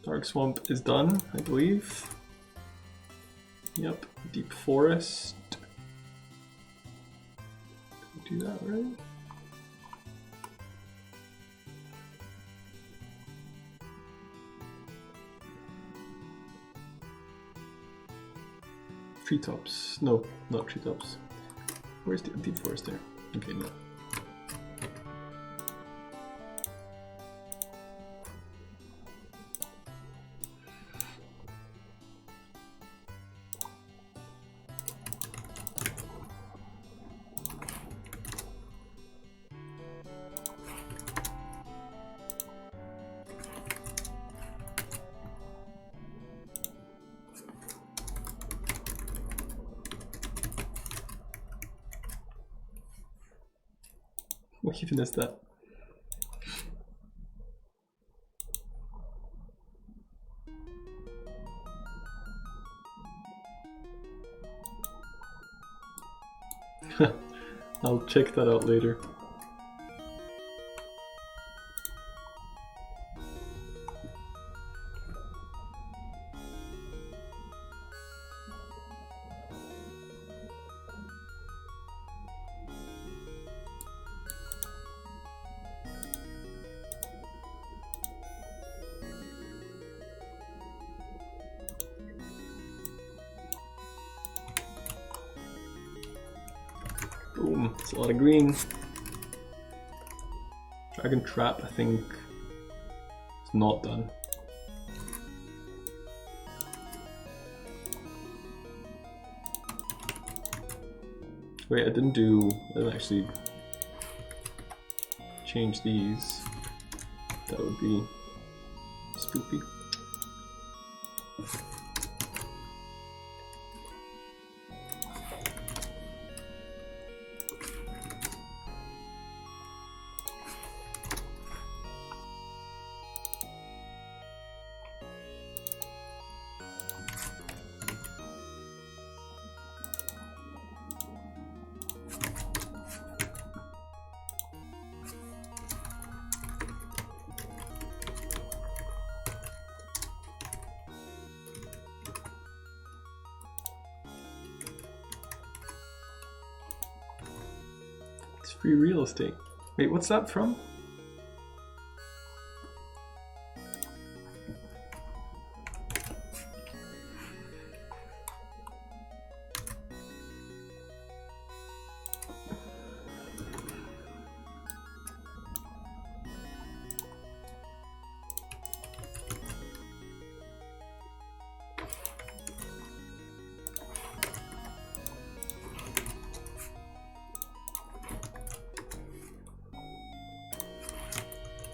Dark Swamp is done, I believe. Yep. Deep Forest. Did we do that right? Treetops. No, not treetops. Where's the Deep Forest there? Okay, no. What even is that? I'll check that out later. Boom, it's a lot of green. Dragon Trap, I think, is not done. Wait, I didn't actually change these. That would be spooky. Free real estate. Wait, what's that from?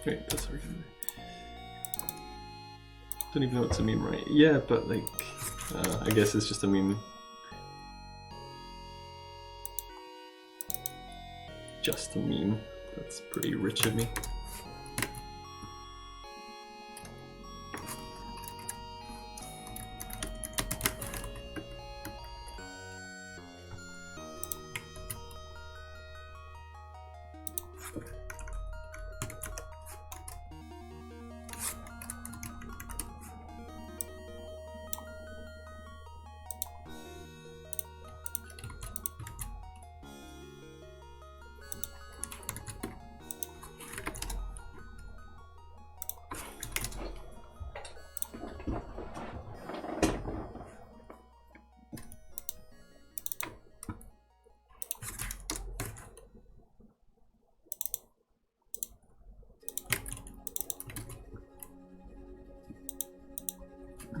Wait, that's our don't even know it's a meme, right? Yeah, but like, I guess it's just a meme. Just a meme. That's pretty rich of me.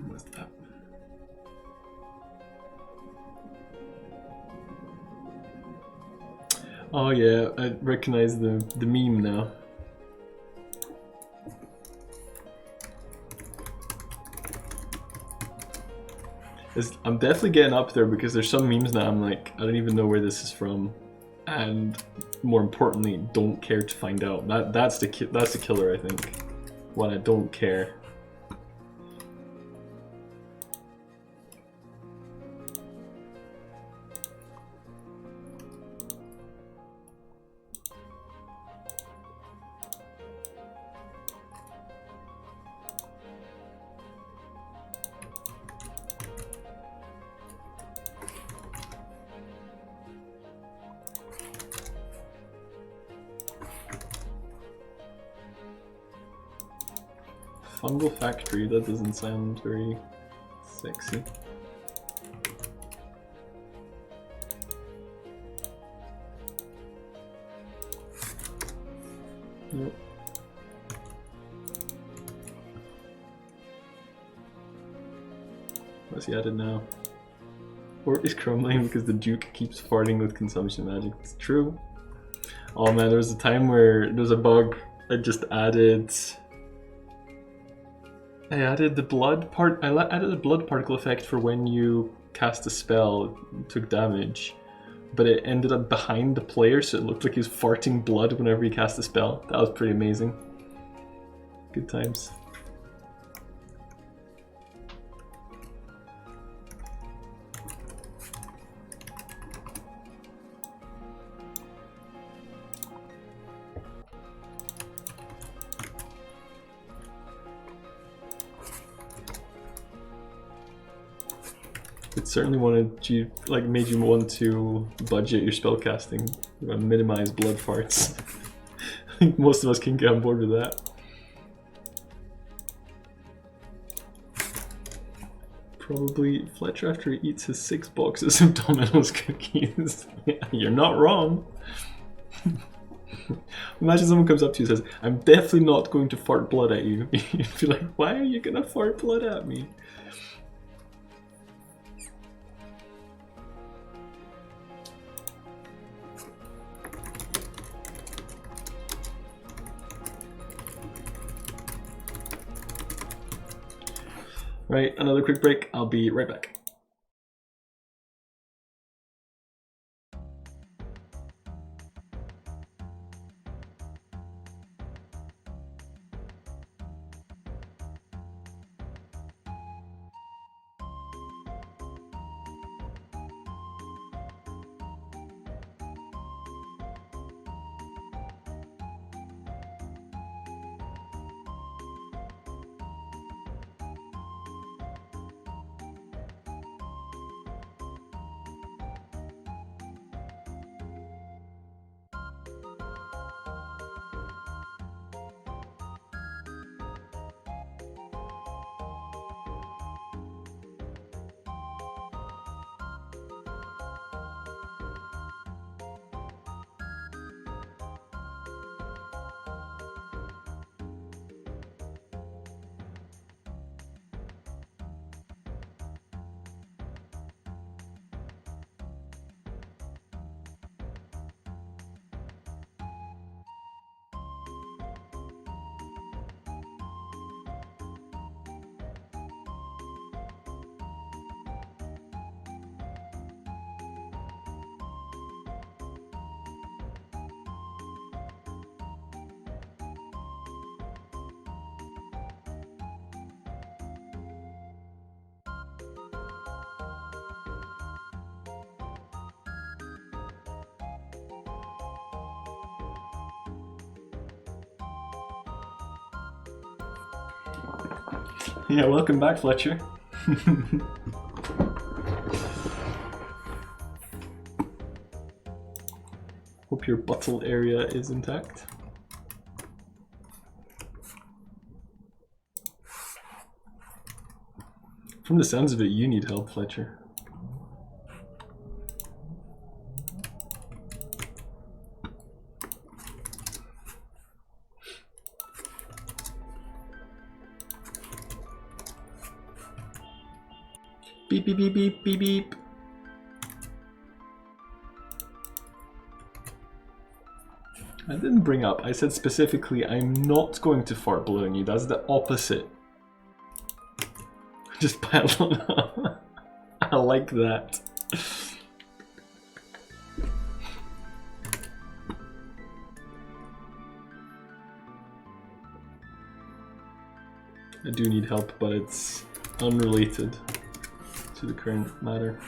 What's that? Oh yeah, I recognize the meme now. I'm definitely getting up there because there's some memes now I'm like, I don't even know where this is from, and more importantly, don't care to find out. That's the killer, I think. When I don't care. Fungal Factory, that doesn't sound very sexy. Nope. What's he added now? Fort is crumbling because the Duke keeps farting with consumption magic. It's true. Oh man, there was a time where there was a bug. I just added... I added the blood part. I added the blood particle effect for when you cast a spell, took damage, but it ended up behind the player, so it looked like he was farting blood whenever he cast a spell. That was pretty amazing. Good times. It certainly made you want to budget your spellcasting, minimize blood farts. I think most of us can get on board with that. Probably Fletcher after he eats his 6 boxes of Domino's cookies. You're not wrong. Imagine someone comes up to you and says, I'm definitely not going to fart blood at you. You'd be like, why are you gonna fart blood at me? Right, another quick break. I'll be right back. Yeah, welcome back, Fletcher. Hope your buttle area is intact. From the sounds of it, you need help, Fletcher. Beep, beep, beep, beep, beep, beep. I didn't bring up, I said specifically, I'm not going to fart blowing you. That's the opposite. Just pile on up. I like that. I do need help, but it's unrelated to the current matter.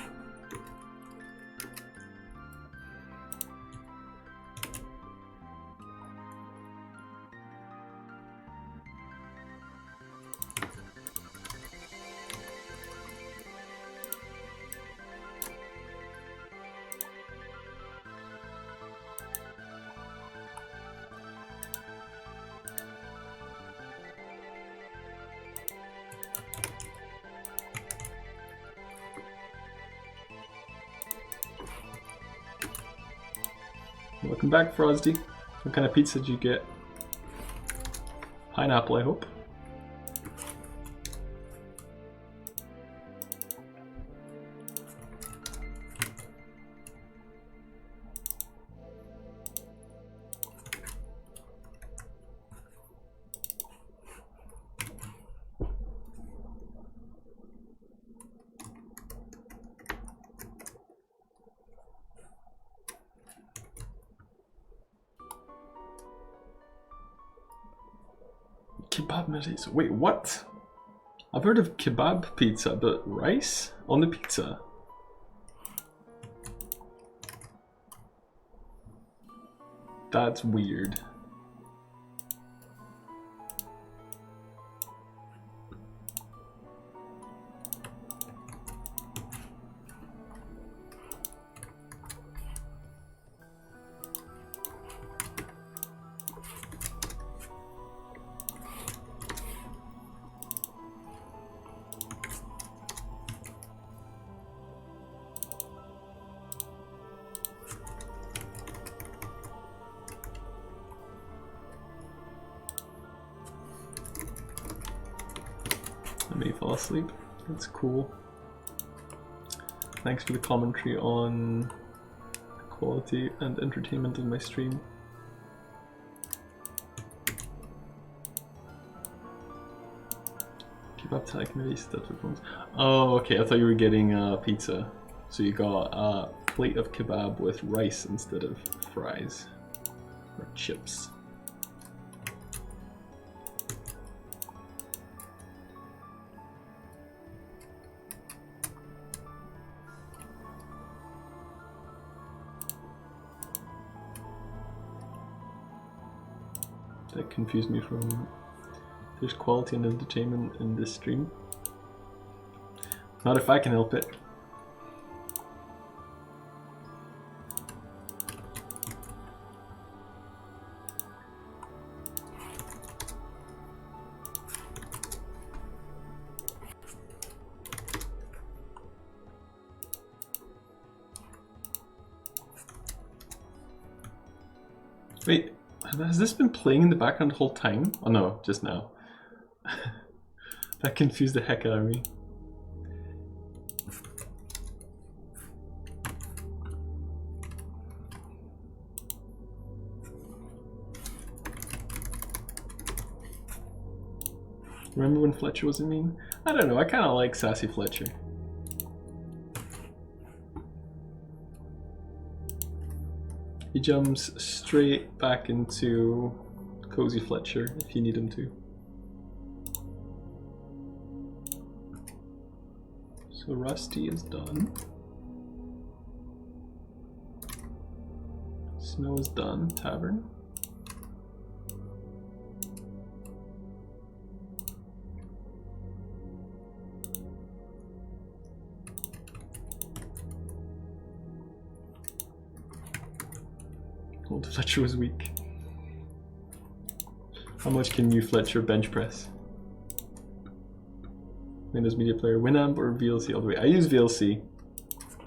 Welcome back, Frosty. What kind of pizza did you get? Pineapple, I hope. Kebab noodles. Wait, what? I've heard of kebab pizza, but rice on the pizza? That's weird. I may fall asleep. That's cool. Thanks for the commentary on the quality and entertainment of my stream. Kebab takeaway stuff with phones. Oh, okay. I thought you were getting pizza, so you got a plate of kebab with rice instead of fries or chips. That confused me from there's quality and entertainment in this stream. Not if I can help it. Wait, has this been playing in the background the whole time? Oh no, just now. That confused the heck out of me. Remember when Fletcher wasn't mean? I don't know, I kind of like Sassy Fletcher. He jumps straight back into Cozy Fletcher if you need him to. So Rusty is done. Snow is done. Tavern. Old Fletcher was weak. How much can you Fletcher bench press? Windows Media Player, Winamp or VLC all the way? I use VLC.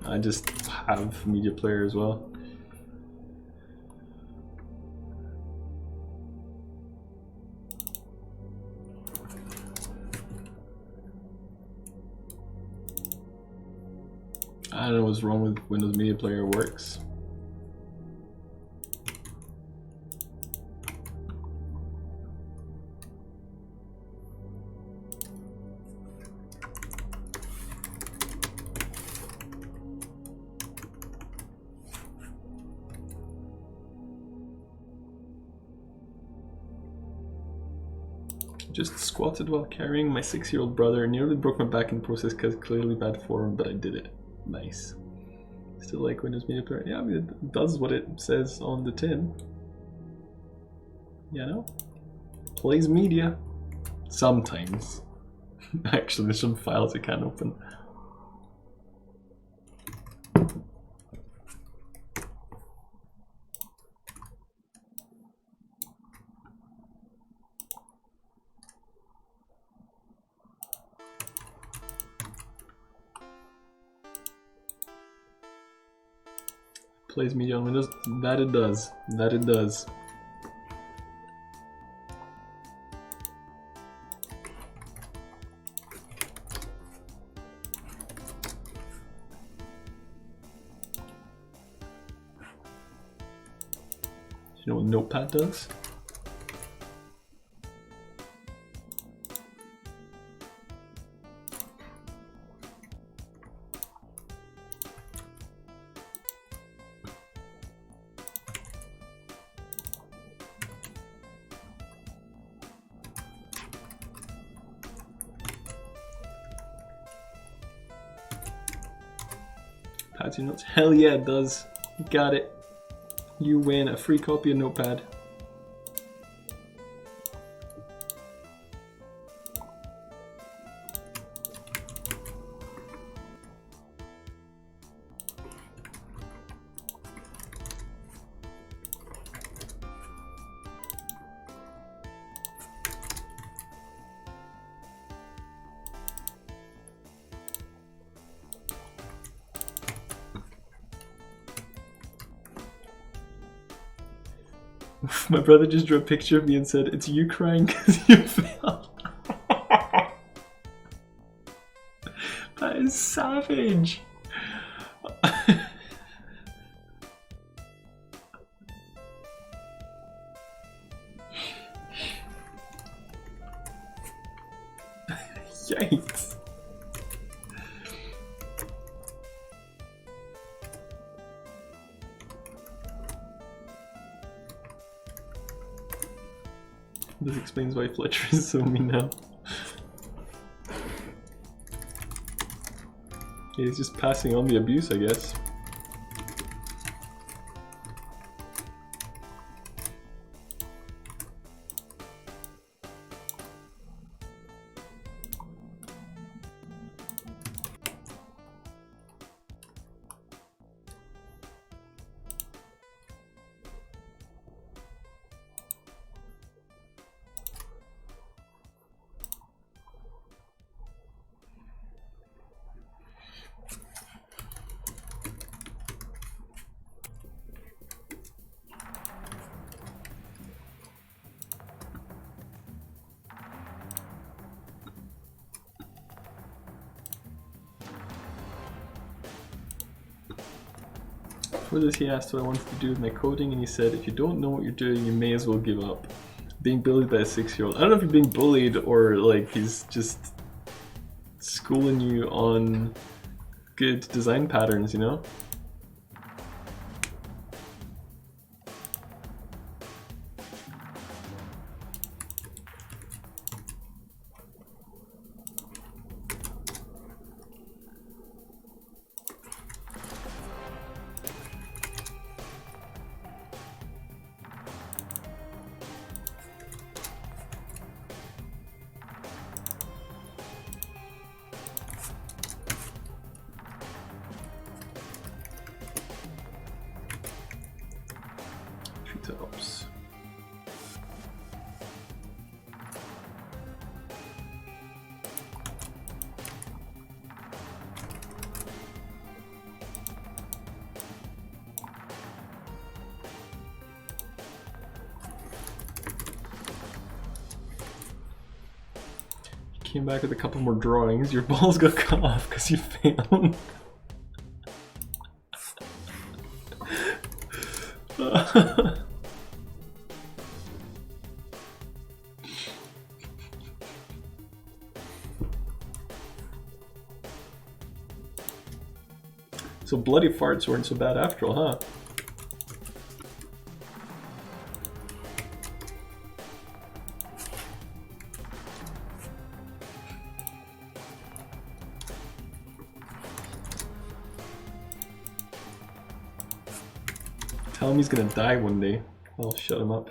I just have Media Player as well. I don't know what's wrong with Windows Media Player, it works. Just squatted while carrying my 6-year-old brother. Nearly broke my back in the process because clearly bad form, but I did it. Nice. Still like Windows Media Player. Yeah, I mean, it does what it says on the tin. You know? Plays media. Sometimes. Actually, there's some files I can't open. Plays media on Windows. That it does. That it does. You know what Notepad does? Patsy Notes. Hell yeah, it does. Got it. You win a free copy of Notepad. My brother just drew a picture of me and said, "It's you crying because you fell." That is savage. Yikes. This explains why Fletcher is so mean now. Yeah, he's just passing on the abuse, I guess. For this, he asked what I wanted to do with my coding, and he said, if you don't know what you're doing, you may as well give up. Being bullied by a 6-year-old. I don't know if you're being bullied or like he's just schooling you on good design patterns, you know? Triceratops. Came back with a couple more drawings. Your balls got cut off because you failed. So bloody farts weren't so bad after all, huh? Tell him he's gonna die one day. I'll shut him up.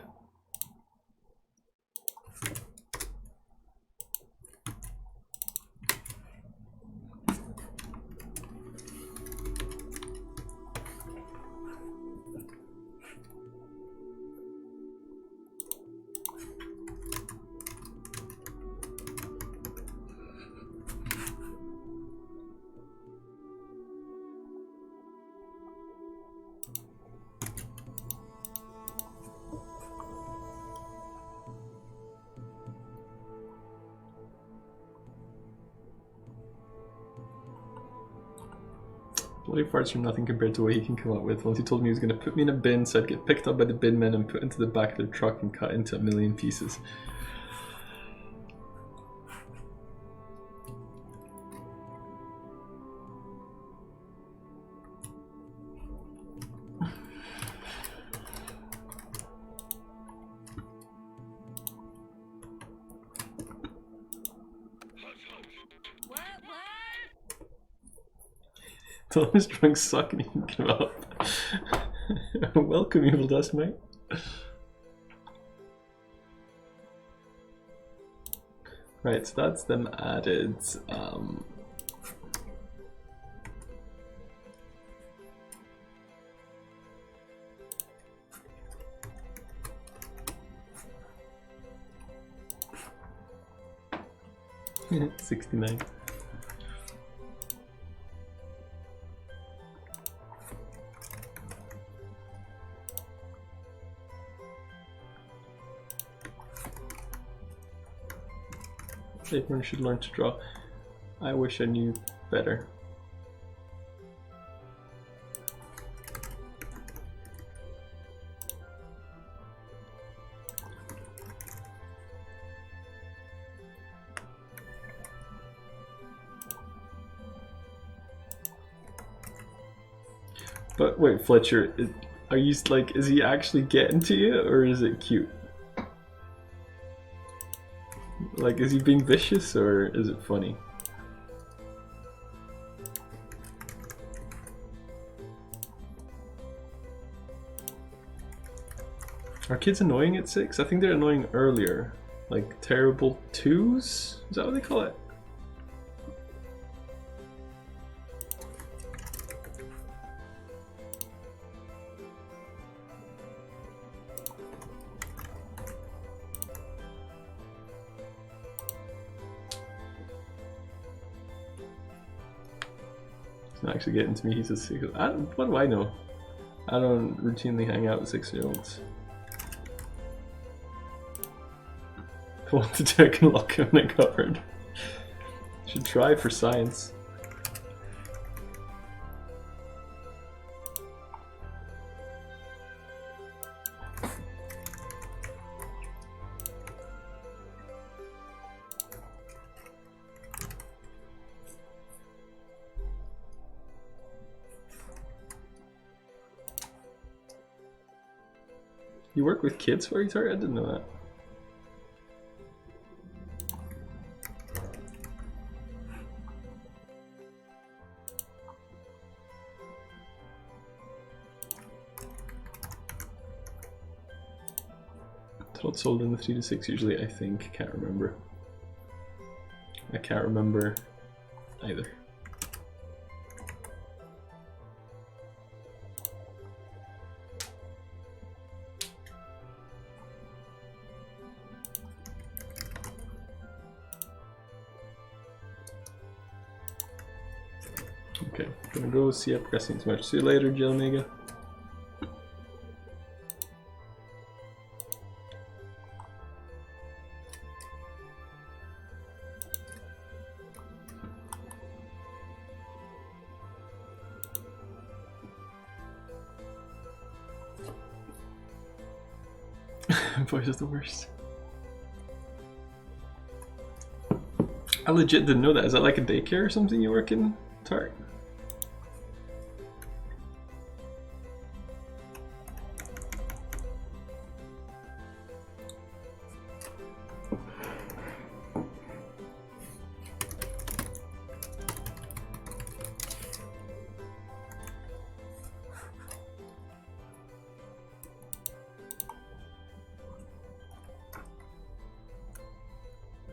Bloody farts are nothing compared to what he can come up with. Once he told me he was going to put me in a bin so I'd get picked up by the bin men and put into the back of their truck and cut into a million pieces. Thomas drunk suck and he can give up. Welcome, Evil Dust Mate. Right, so that's them added. $69. Everyone should learn to draw. I wish I knew better. But wait, Fletcher, are you like, is he actually getting to you or is it cute? Like, is he being vicious or is it funny? Are kids annoying at 6? I think they're annoying earlier. Like, terrible 2s? Is that what they call it? Not actually getting to me, he's a 6. What do I know? I don't routinely hang out with 6-year-olds. I want to do, I can lock him in a cupboard. Should try for science. You work with kids for retard? I didn't know that. What's sold in the 3 to 6 usually, I think. Can't remember. I can't remember either. Gonna go see you progressing too much. See you later, Jill Mega. Voice is the worst. I legit didn't know that. Is that like a daycare or something you work in, Tart?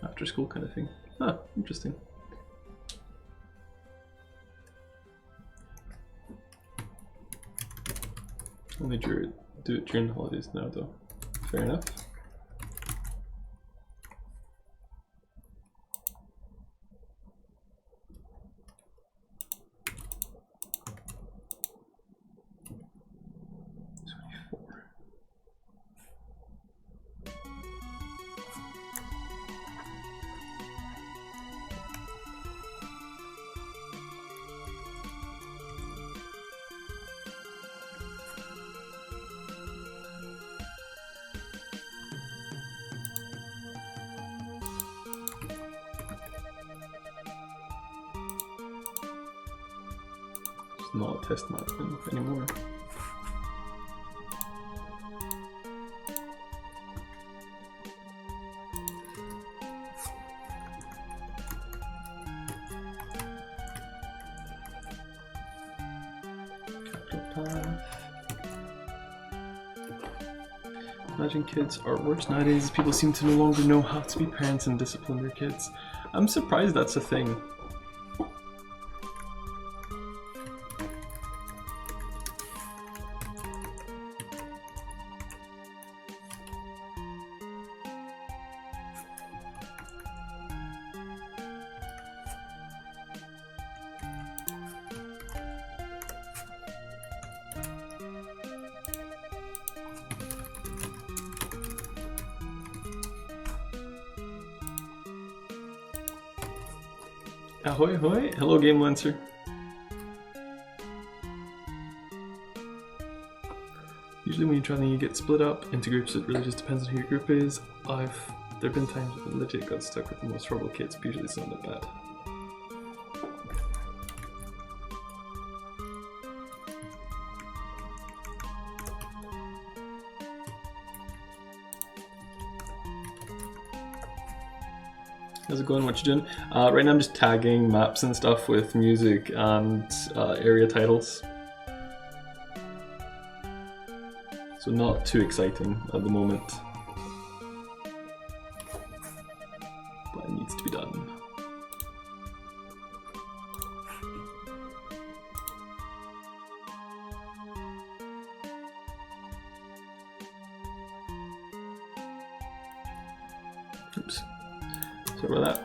After school kind of thing. Ah, interesting. Only do it during the holidays now, though. Fair enough. Not a test map anymore. Imagine kids are worse nowadays. People seem to no longer know how to be parents and discipline their kids. I'm surprised that's a thing. Ahoy, ahoy! Hello, Game Lancer. Usually when you try and you get split up into groups, it really just depends on who your group is. There've been times when I legit got stuck with the most horrible kids, but usually it's not that bad. How's it going? What you doing? Right now I'm just tagging maps and stuff with music and area titles. So not too exciting at the moment. But it needs to be done. Oops. Sorry about that.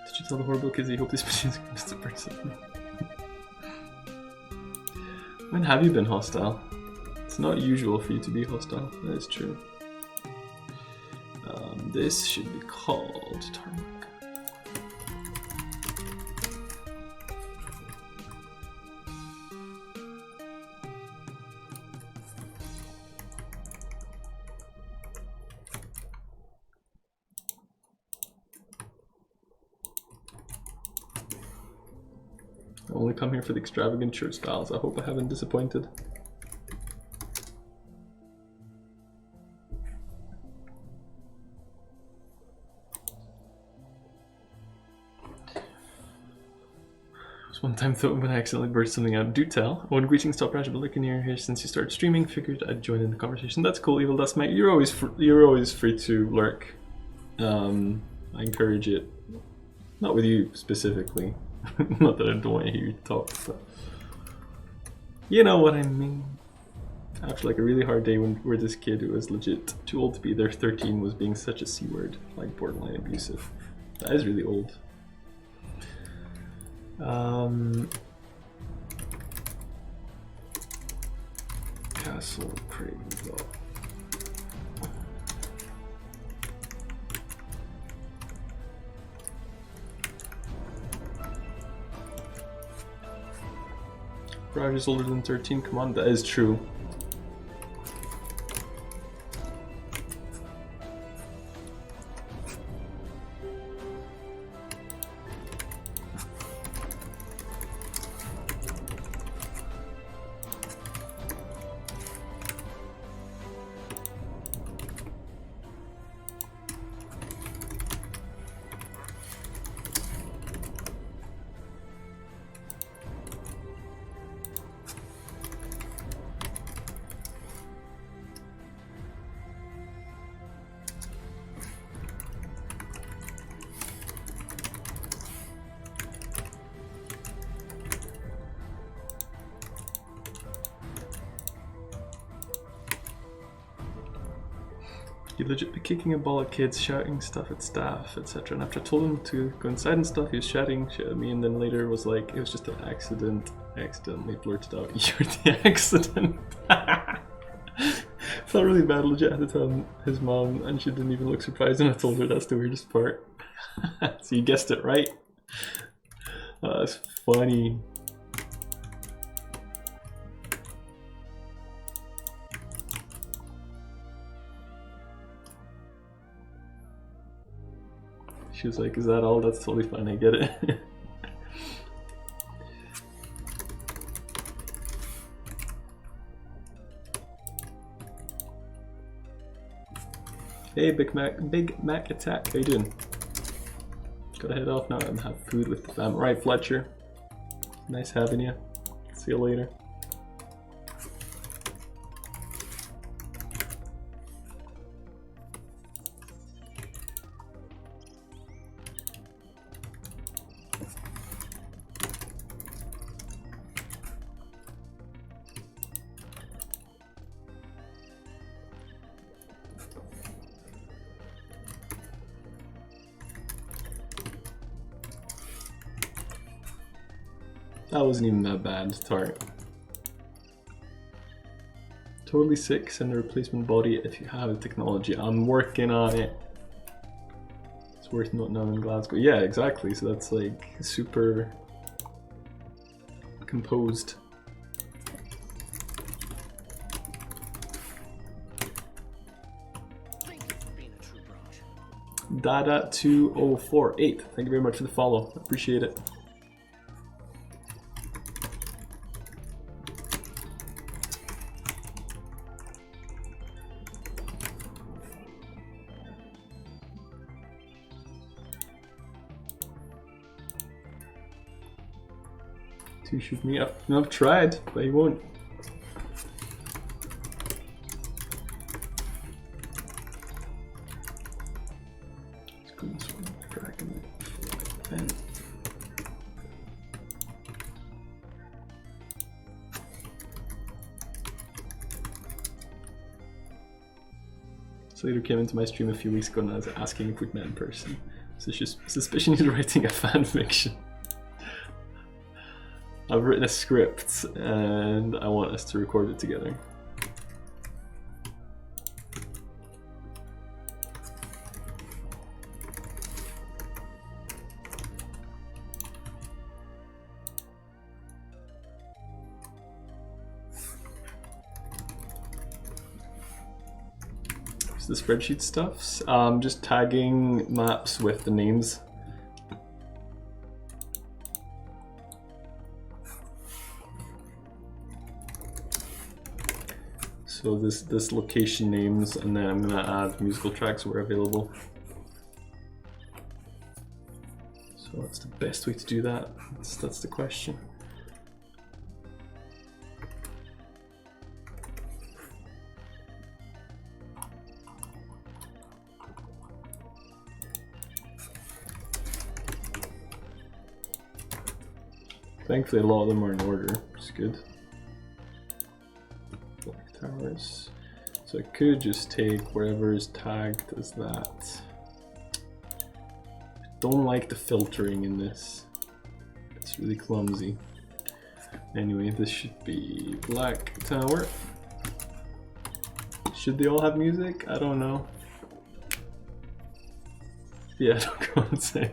Did you tell the horrible kids that you hope this video is the person? When have you been hostile? It's not usual for you to be hostile, that is true. This should be called Tarmac. I only come here for the extravagant shirt styles. I hope I haven't disappointed. One time though when I accidentally burst something out. Do tell. When greetings, Top Rash, but looking here since you started streaming, figured I'd join in the conversation. That's cool, Evil Dust Mate. You're always free to lurk. I encourage it. Not with you specifically. Not that I don't want to hear you talk, but you know what I mean. After like a really hard day where this kid who was legit too old to be there, 13, was being such a C word, like borderline abusive. That is really old. Castle Cravenville. Raj is older than 13, come on, that is true. He legit be kicking a ball at kids, shouting stuff at staff, etc. And after I told him to go inside and stuff, he was shouting shit at me, and then later was like, it was just an accident. I accidentally blurted out, "You're the accident." Felt really bad, legit. I had to tell his mom, and she didn't even look surprised, and I told her that's the weirdest part. So you guessed it right. That's funny. She was like, "Is that all? That's totally fine, I get it." Hey, Big Mac Attack, how you doing? Gotta head off now and have food with the fam. Right, Fletcher. Nice having you. See you later. That wasn't even that bad, Tart. Totally sick, send a replacement body if you have the technology. I'm working on it. It's worth noting now in Glasgow. Yeah, exactly, so that's like super composed. Thank you for being a true brat. Dada2048, thank you very much for the follow. Appreciate it. To shoot me up. No, I've tried, but he won't. Let's go this one. Dragon. Ben. Slater came into my stream a few weeks ago and I was asking if we'd met in person. Suspicion he's writing a fan fiction. I've written a script and I want us to record it together. So the spreadsheet stuffs, just tagging maps with the names. So this location names, and then I'm gonna add musical tracks where available. So what's the best way to do that? That's the question. Thankfully a lot of them are in order, which is good. Towers. So I could just take wherever is tagged as that. I don't like the filtering in this. It's It's really clumsy. Anyway, this should be Black Tower. Should they all have music? I don't know. Yeah, don't go insane.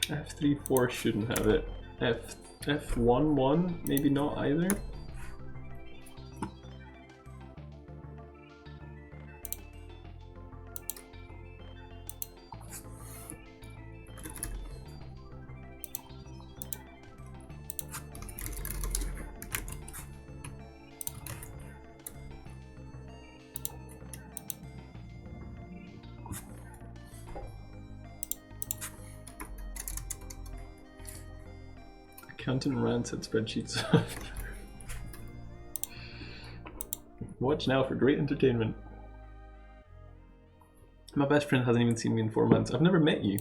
F3, 4 shouldn't have it. F1, 1, maybe not either. Accountant rants at spreadsheets. Watch now for great entertainment. My best friend hasn't even seen me in 4 months. I've never met you.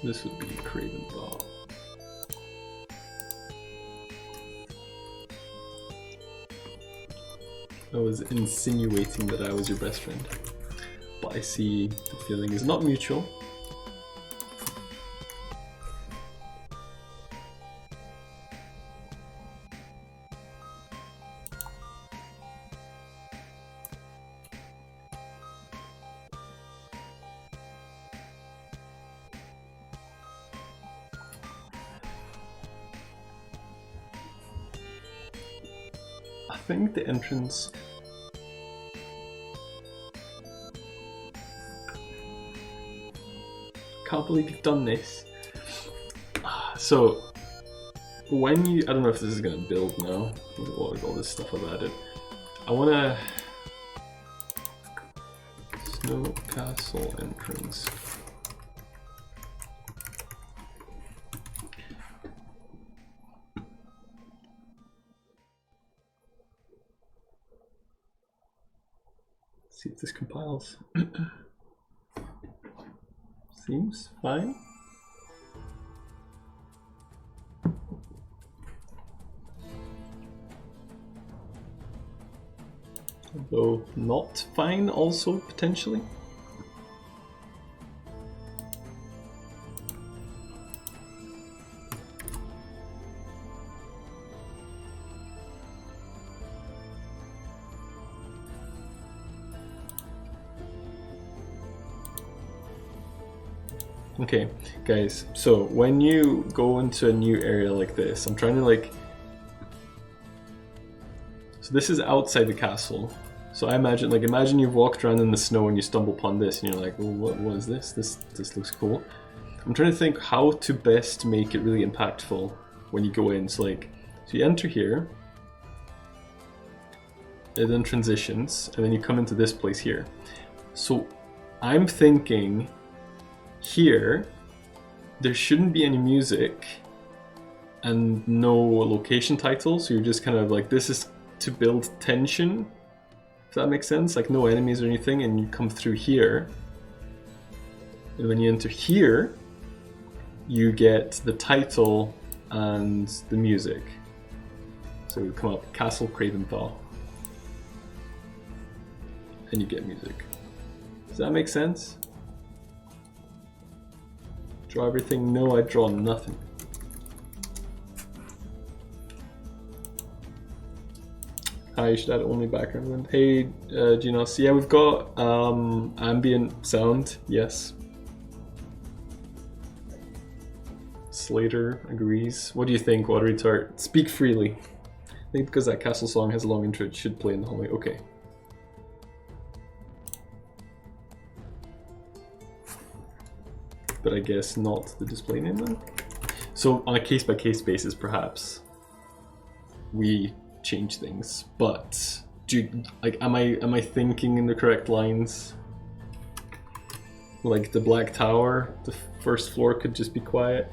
This would be Craventhal. I was insinuating that I was your best friend, but I see the feeling is not mutual. I think the entrance. Can't believe you've done this. So, when you. I don't know if this is gonna build now, with all this stuff I've added. I wanna. Snow Castle entrance. See if this compiles. Seems fine. Although not fine also potentially. Okay, guys, so when you go into a new area like this, I'm trying to like... So this is outside the castle. So I imagine, like, imagine you've walked around in the snow and you stumble upon this and you're like, well, what is this? This looks cool. I'm trying to think how to best make it really impactful when you go in. So like, so you enter here, it then transitions, and then you come into this place here. So I'm thinking... Here, there shouldn't be any music and no location titles, so you're just kind of like, this is to build tension, if that makes sense, like no enemies or anything, and you come through here, and when you enter here, you get the title and the music. So we come up, Castle Craventhal, and you get music. Does that make sense? Draw everything? No, I draw nothing. You should add only background wind. Hey, Genos. Yeah, we've got ambient sound, yes. Slater agrees. What do you think, Watery Tart? Speak freely. I think because that castle song has a long intro, it should play in the hallway. Okay. But I guess not the display name then. So on a case-by-case basis, perhaps we change things. But do you, like, am I thinking in the correct lines? Like the Black Tower, the first floor could just be quiet.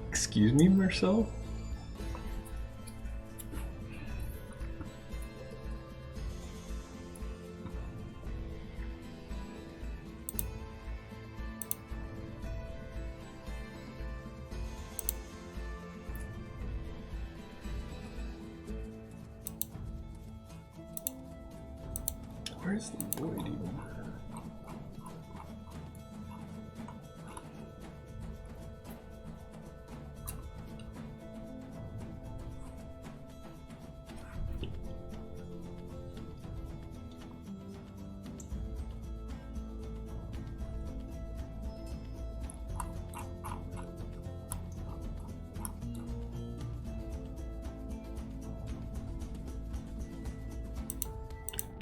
Excuse me, Marcel? Where's the void even?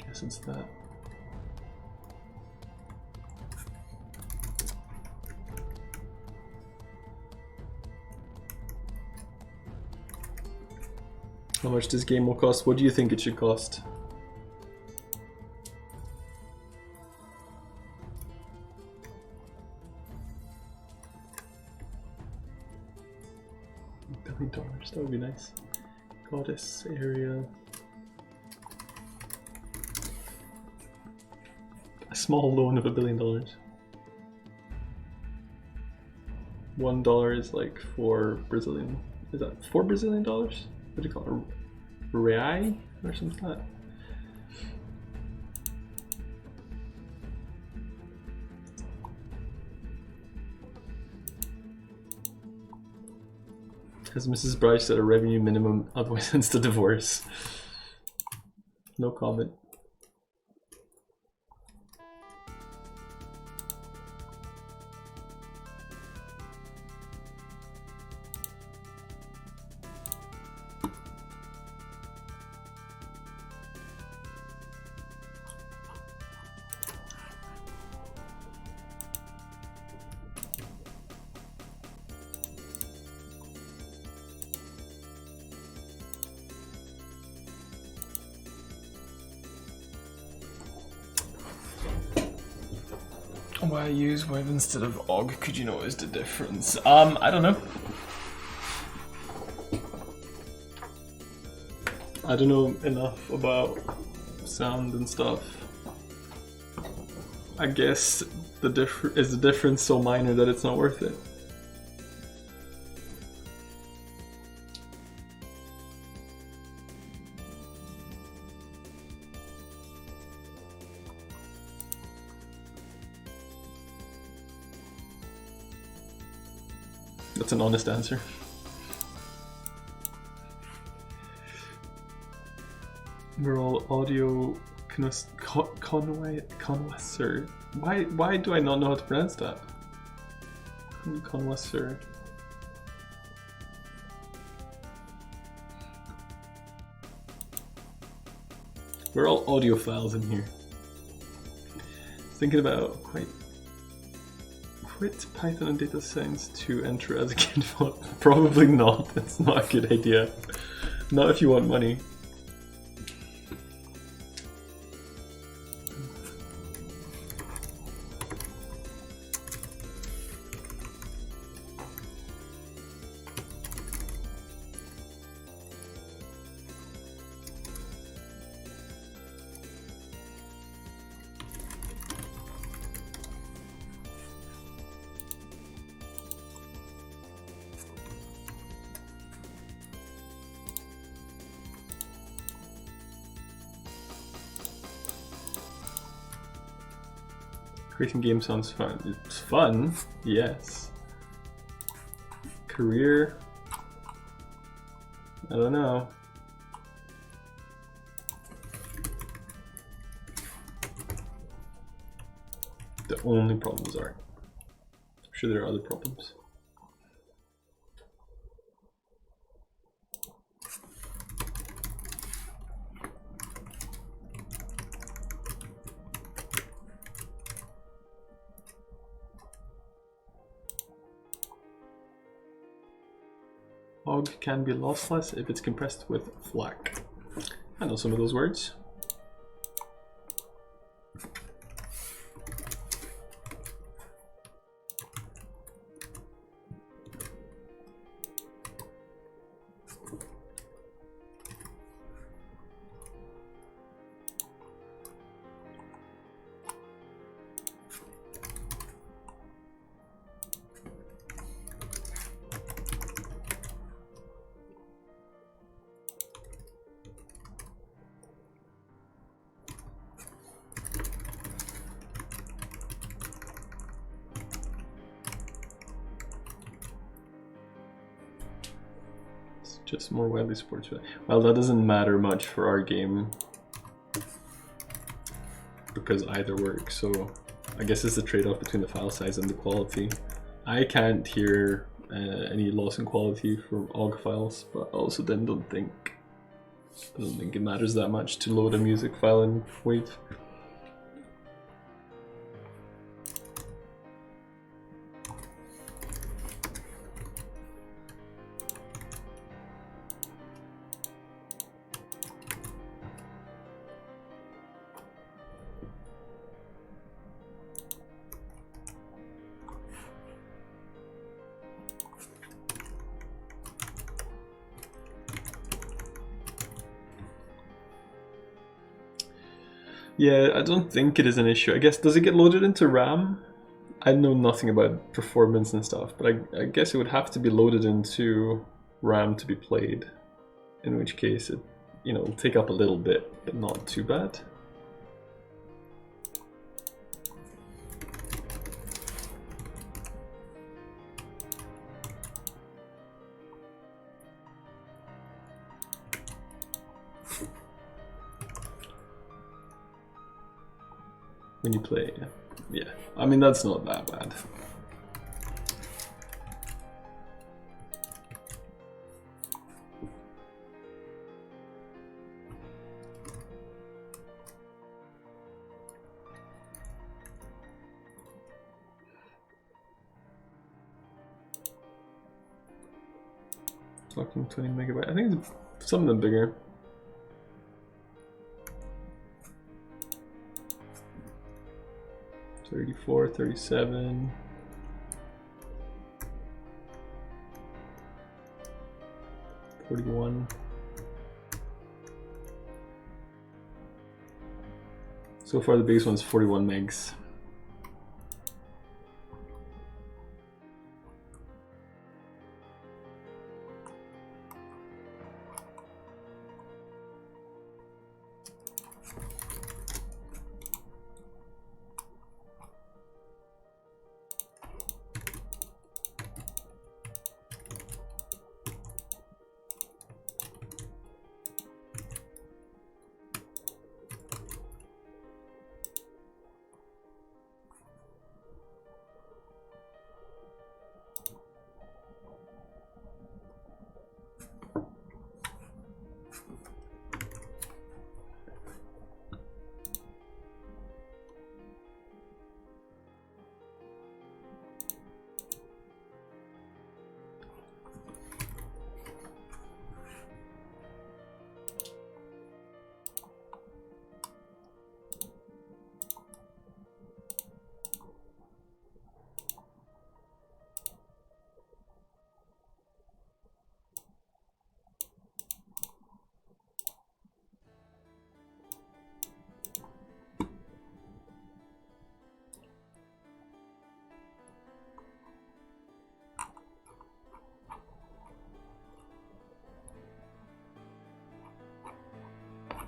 Guess it's that. How much this game will cost? What do you think it should cost? $1 billion, that would be nice. Goddess area. A small loan of $1 billion. $1 is like 4 Brazilian. Is that 4 Brazilian dollars? What do you call it? Real or something like that? Has Mrs. Bryce set a revenue minimum, otherwise it's the divorce? No comment. Why use Web instead of OGG? Could you notice the difference? I don't know. I don't know enough about sound and stuff. I guess is the difference so minor that it's not worth it. That's an honest answer. We're all audio connoisseur. Why do I not know how to pronounce that? Connoisseur. We're all audiophiles in here. Thinking about quit Python and data science to enter as a kid. Probably not. That's not a good idea. Not if you want money. Creating games sounds fun. It's fun, yes. Career? I don't know. The only problems are. I'm sure there are other problems. OGG can be lossless if it's compressed with FLAC. I know some of those words. just more widely supported. Well, that doesn't matter much for our game because either works. So I guess it's the trade-off between the file size and the quality. I can't hear any loss in quality from OGG files, but I also then don't think it matters that much to load a music file in Wave. Yeah, I don't think it is an issue. I guess, does it get loaded into RAM? I know nothing about performance and stuff, but I guess it would have to be loaded into RAM to be played. In which case, it, you know, will take up a little bit, but not too bad. When you play, yeah. I mean, that's not that bad. Talking 20 megabyte. I think some of them bigger. $34, $37. $41. So far the biggest one's 41 megs.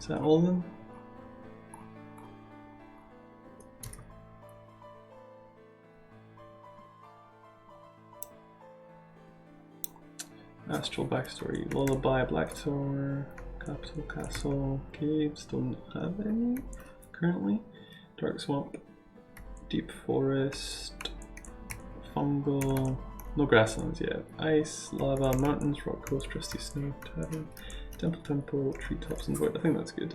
Is that all of them? Astral Backstory, Lullaby, Black Tower, Capital Castle, Caves, don't have any currently. Dark Swamp, Deep Forest, Fungal, no grasslands yet. Ice, Lava, Mountains, Rock Coast, Trusty Snow, Tavern, Temple, Treetops, and Void. I think that's good.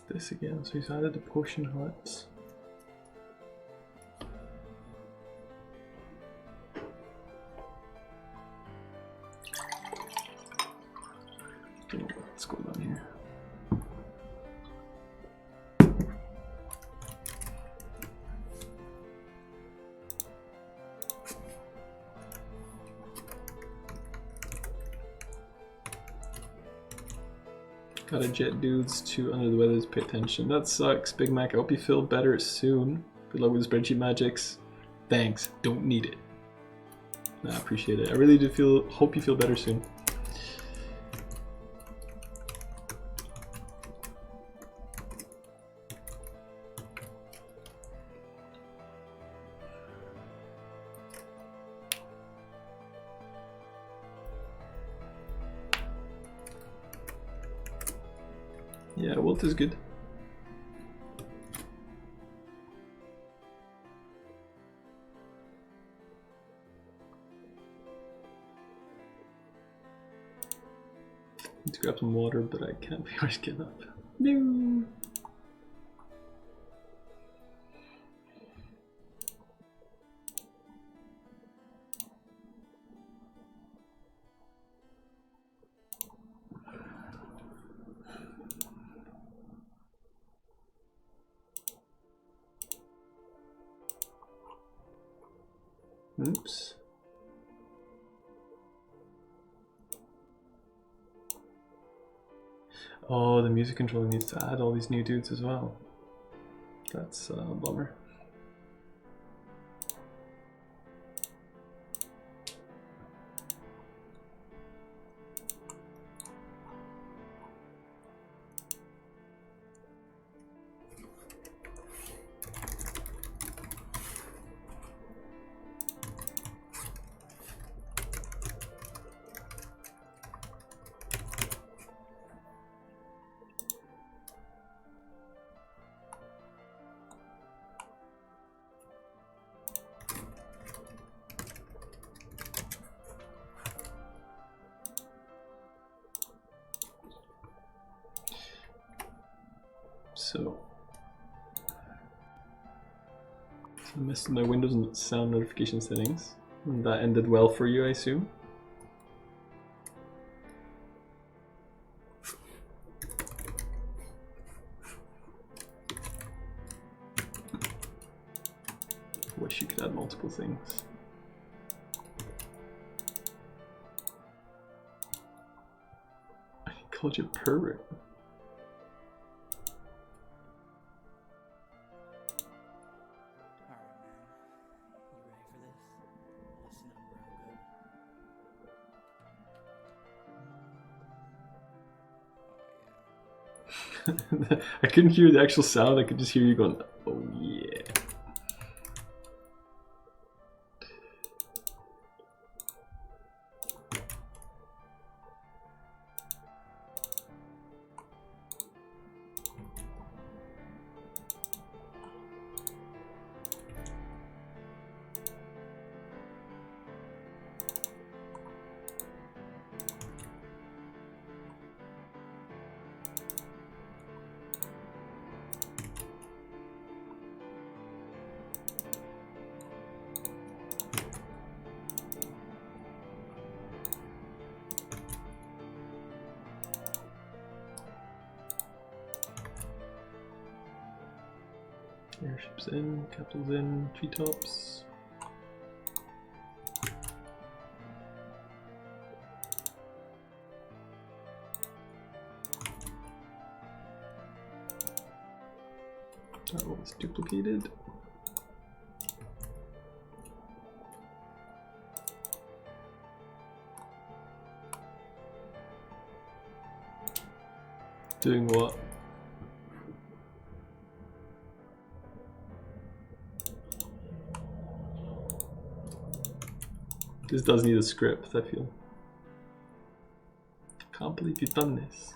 This again, so he's added the potion huts. Let's go down here. Gotta jet dudes to under the weathers, pay attention. That sucks, Big Mac. I hope you feel better soon. Good luck with the spreadsheet magics. Thanks, don't need it. I appreciate it. I really do hope you feel better soon. Yeah, Wilt is good. Need to grab some water, but I can't be arsed getting up. No. Oops. Oh, the music controller needs to add all these new dudes as well. That's a bummer. So I missed my Windows and sound notification settings. And that ended well for you, I assume. Wish you could add multiple things. I called you pervert. I couldn't hear the actual sound, I could just hear you going, oh yeah. Airships in, capitals in, treetops. That was duplicated. Doing what? This does need a script, I feel. Can't believe you've done this.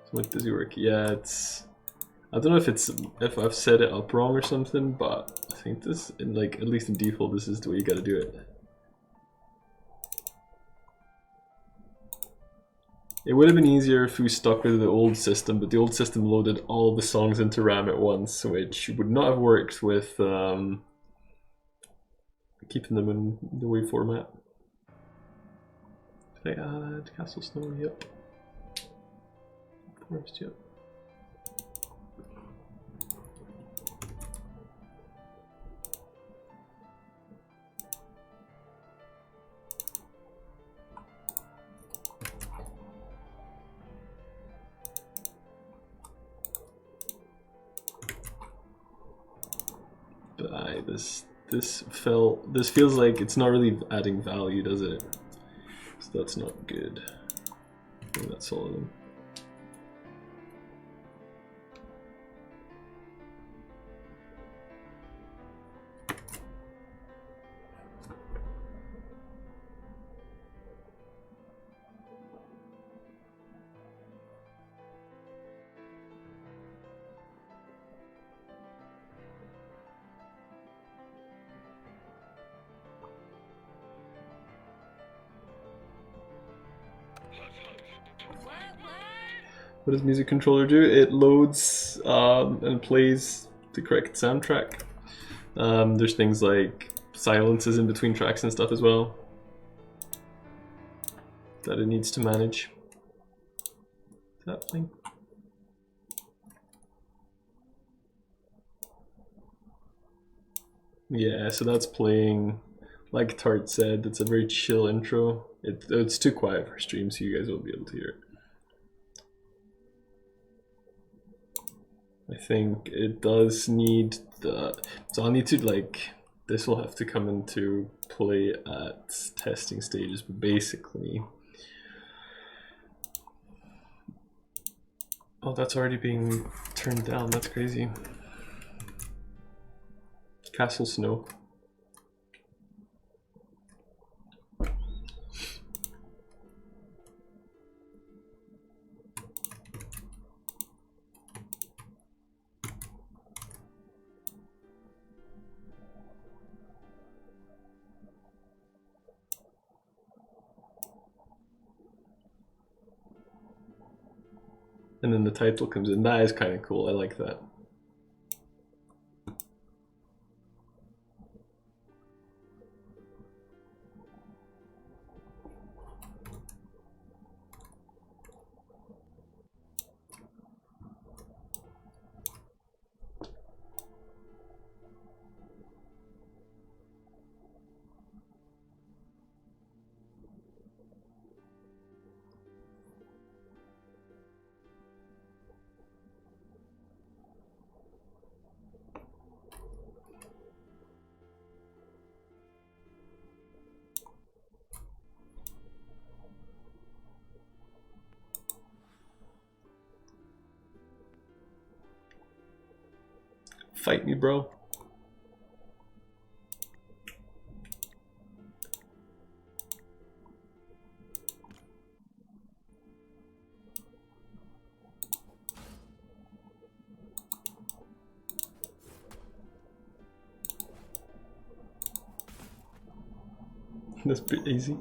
So what does it work? Yeah, it's... I don't know if I've set it up wrong or something, but I think this, in like, at least in default, this is the way you gotta do it. It would have been easier if we stuck with the old system, but the old system loaded all the songs into RAM at once, which would not have worked with keeping them in the Wii format. Did I add Castle Snow? Yep. Forest, yep. But this feels like it's not really adding value, does it? So that's not good. I think that's all of them. What does Music Controller do? It loads and plays the correct soundtrack. There's things like silences in between tracks and stuff as well that it needs to manage. Is that thing? Yeah, so that's playing, like Tart said, it's a very chill intro. It's too quiet for stream, so you guys won't be able to hear it. I think it does need the, so I'll need to this will have to come into play at testing stages, but basically, oh, that's already being turned down, that's crazy. Castle Snow. And then the title comes in. That is kind of cool. I like that. Fight me, bro. That's pretty easy.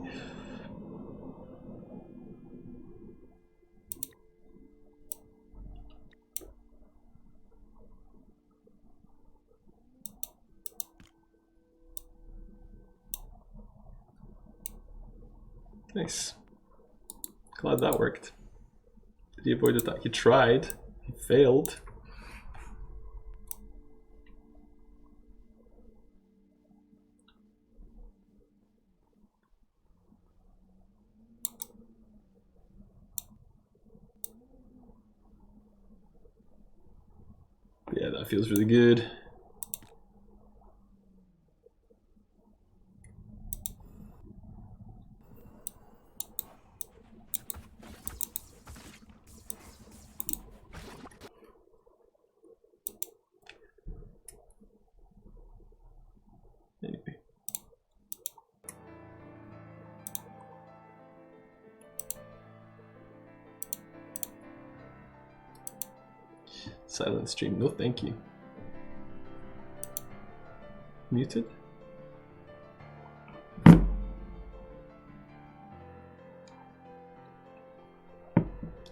Nice. Glad that worked. He avoided that. He tried. He failed. Yeah, that feels really good. Anyway. Silent stream, no thank you. Muted?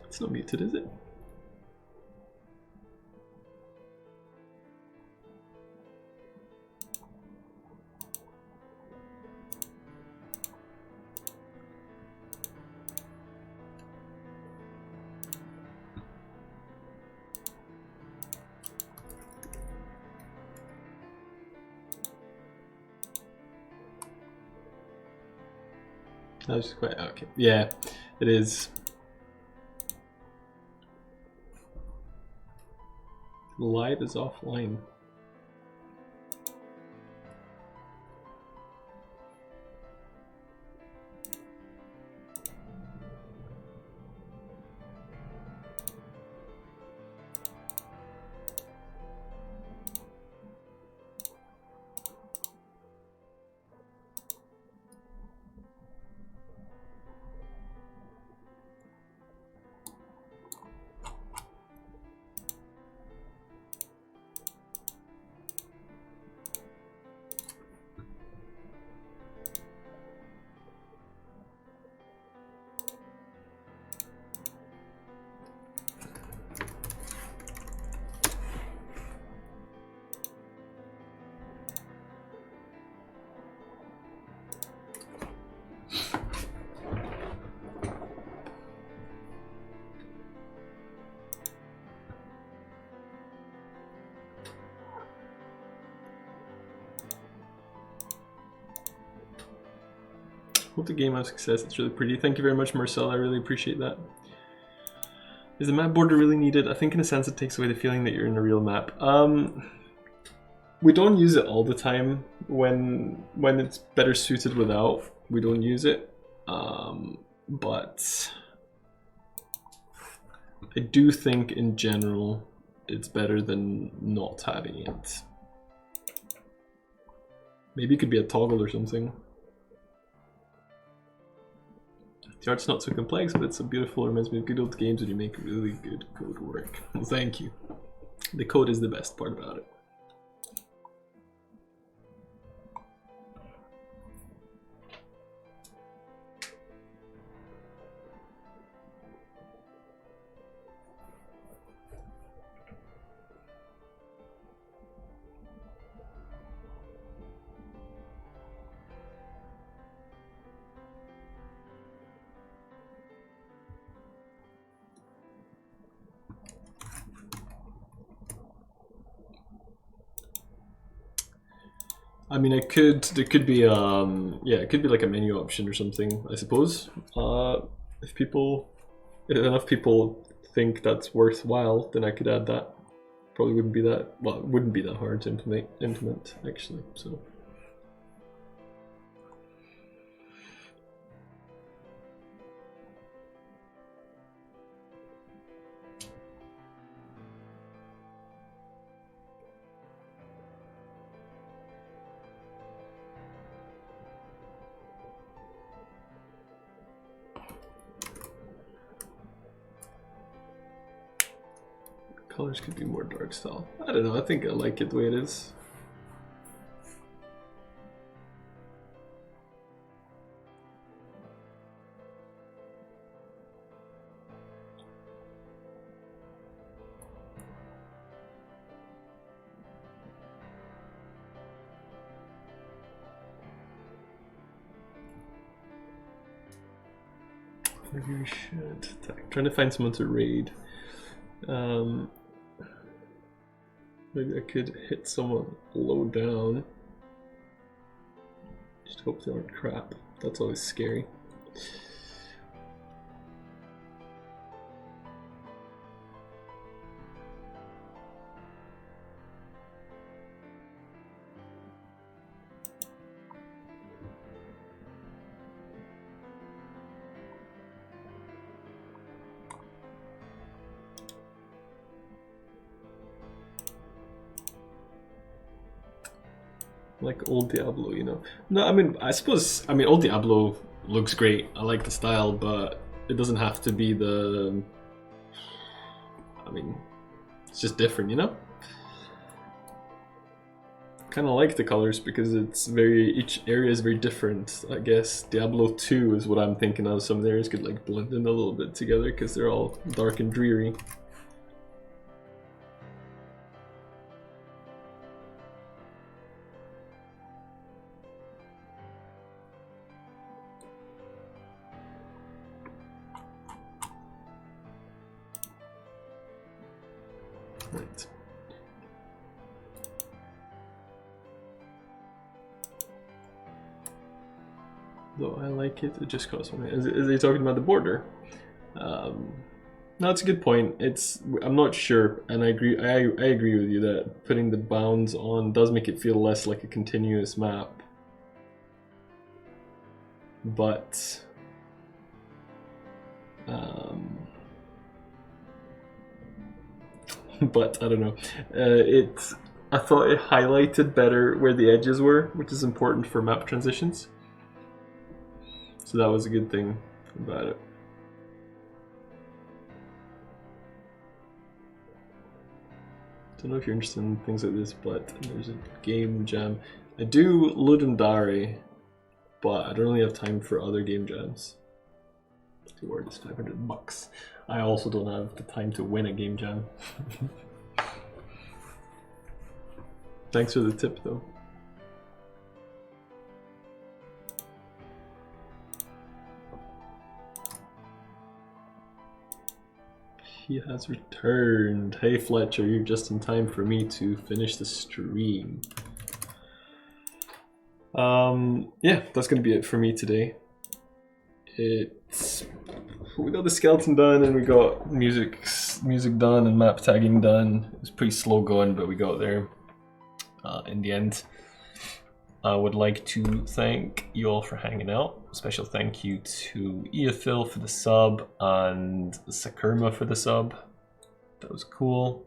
It's not muted, is it? That's quite okay. Yeah, it is. Live is offline. Hope the game has success. It's really pretty. Thank you very much, Marcel. I really appreciate that. Is the map border really needed? I think in a sense it takes away the feeling that you're in a real map. We don't use it all the time. When it's better suited without, we don't use it. But I do think in general it's better than not having it. Maybe it could be a toggle or something. The art's not so complex, but it's so beautiful. It reminds me of good old games when you make really good code work. Well, thank you. The code is the best part about it. I mean, there could be, yeah, it could be like a menu option or something, I suppose. If enough people think that's worthwhile, then I could add that. Probably wouldn't be that, well, it wouldn't be that hard to implement actually, so. Colors could be more dark style. I don't know, I think I like it the way it is. Maybe we should. Trying to find someone to raid. Maybe I could hit someone low down. Just hope they aren't crap. That's always scary. Like old Diablo, you know. No, I mean, I suppose, I mean, old Diablo looks great. I like the style, but it doesn't have to be the, I mean, it's just different, you know? Kind of like the colors because it's very, each area is very different, I guess. Diablo 2 is what I'm thinking of. Some of the areas could like blend in a little bit together because they're all dark and dreary. Right. though I like it. It just costs money. Is he talking about the border? No, it's a good point. I'm not sure, and I agree. I agree with you that putting the bounds on does make it feel less like a continuous map. But but I don't know. I thought it highlighted better where the edges were, which is important for map transitions. So that was a good thing about it. Don't know if you're interested in things like this, but there's a game jam. I do Ludum Dare, but I don't really have time for other game jams. The word is $500. I also don't have the time to win a game jam. Thanks for the tip, though. He has returned. Hey Fletcher, you're just in time for me to finish the stream. Yeah, that's gonna be it for me today. We got the skeleton done and we got music done and map tagging done. It was pretty slow going, but we got there in the end. I would like to thank you all for hanging out. Special thank you to Eophil for the sub and Sakurma for the sub. That was cool.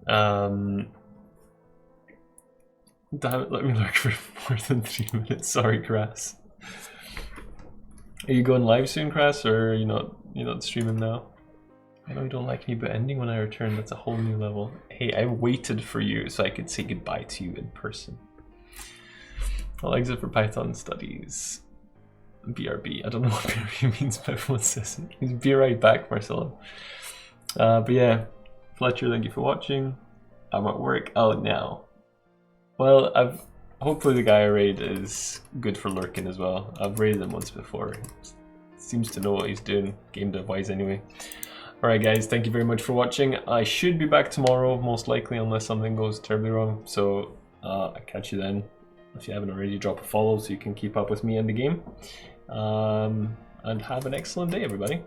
Damn it, let me lurk for more than 3 minutes. Sorry, Crass. Are you going live soon, Crass, or are you not streaming now? I know you don't like me, but ending when I return, that's a whole new level. Hey, I waited for you so I could say goodbye to you in person. I'll exit for Python studies. BRB. I don't know what BRB means, but everyone says it. He's be right back, Marcelo. But yeah, Fletcher, thank you for watching. I'm at work out now. Well, hopefully the guy I raid is good for lurking as well. I've raided him once before. Seems to know what he's doing, game dev wise anyway. Alright guys, thank you very much for watching. I should be back tomorrow, most likely, unless something goes terribly wrong. So I'll catch you then. If you haven't already, drop a follow so you can keep up with me and the game. And have an excellent day, everybody.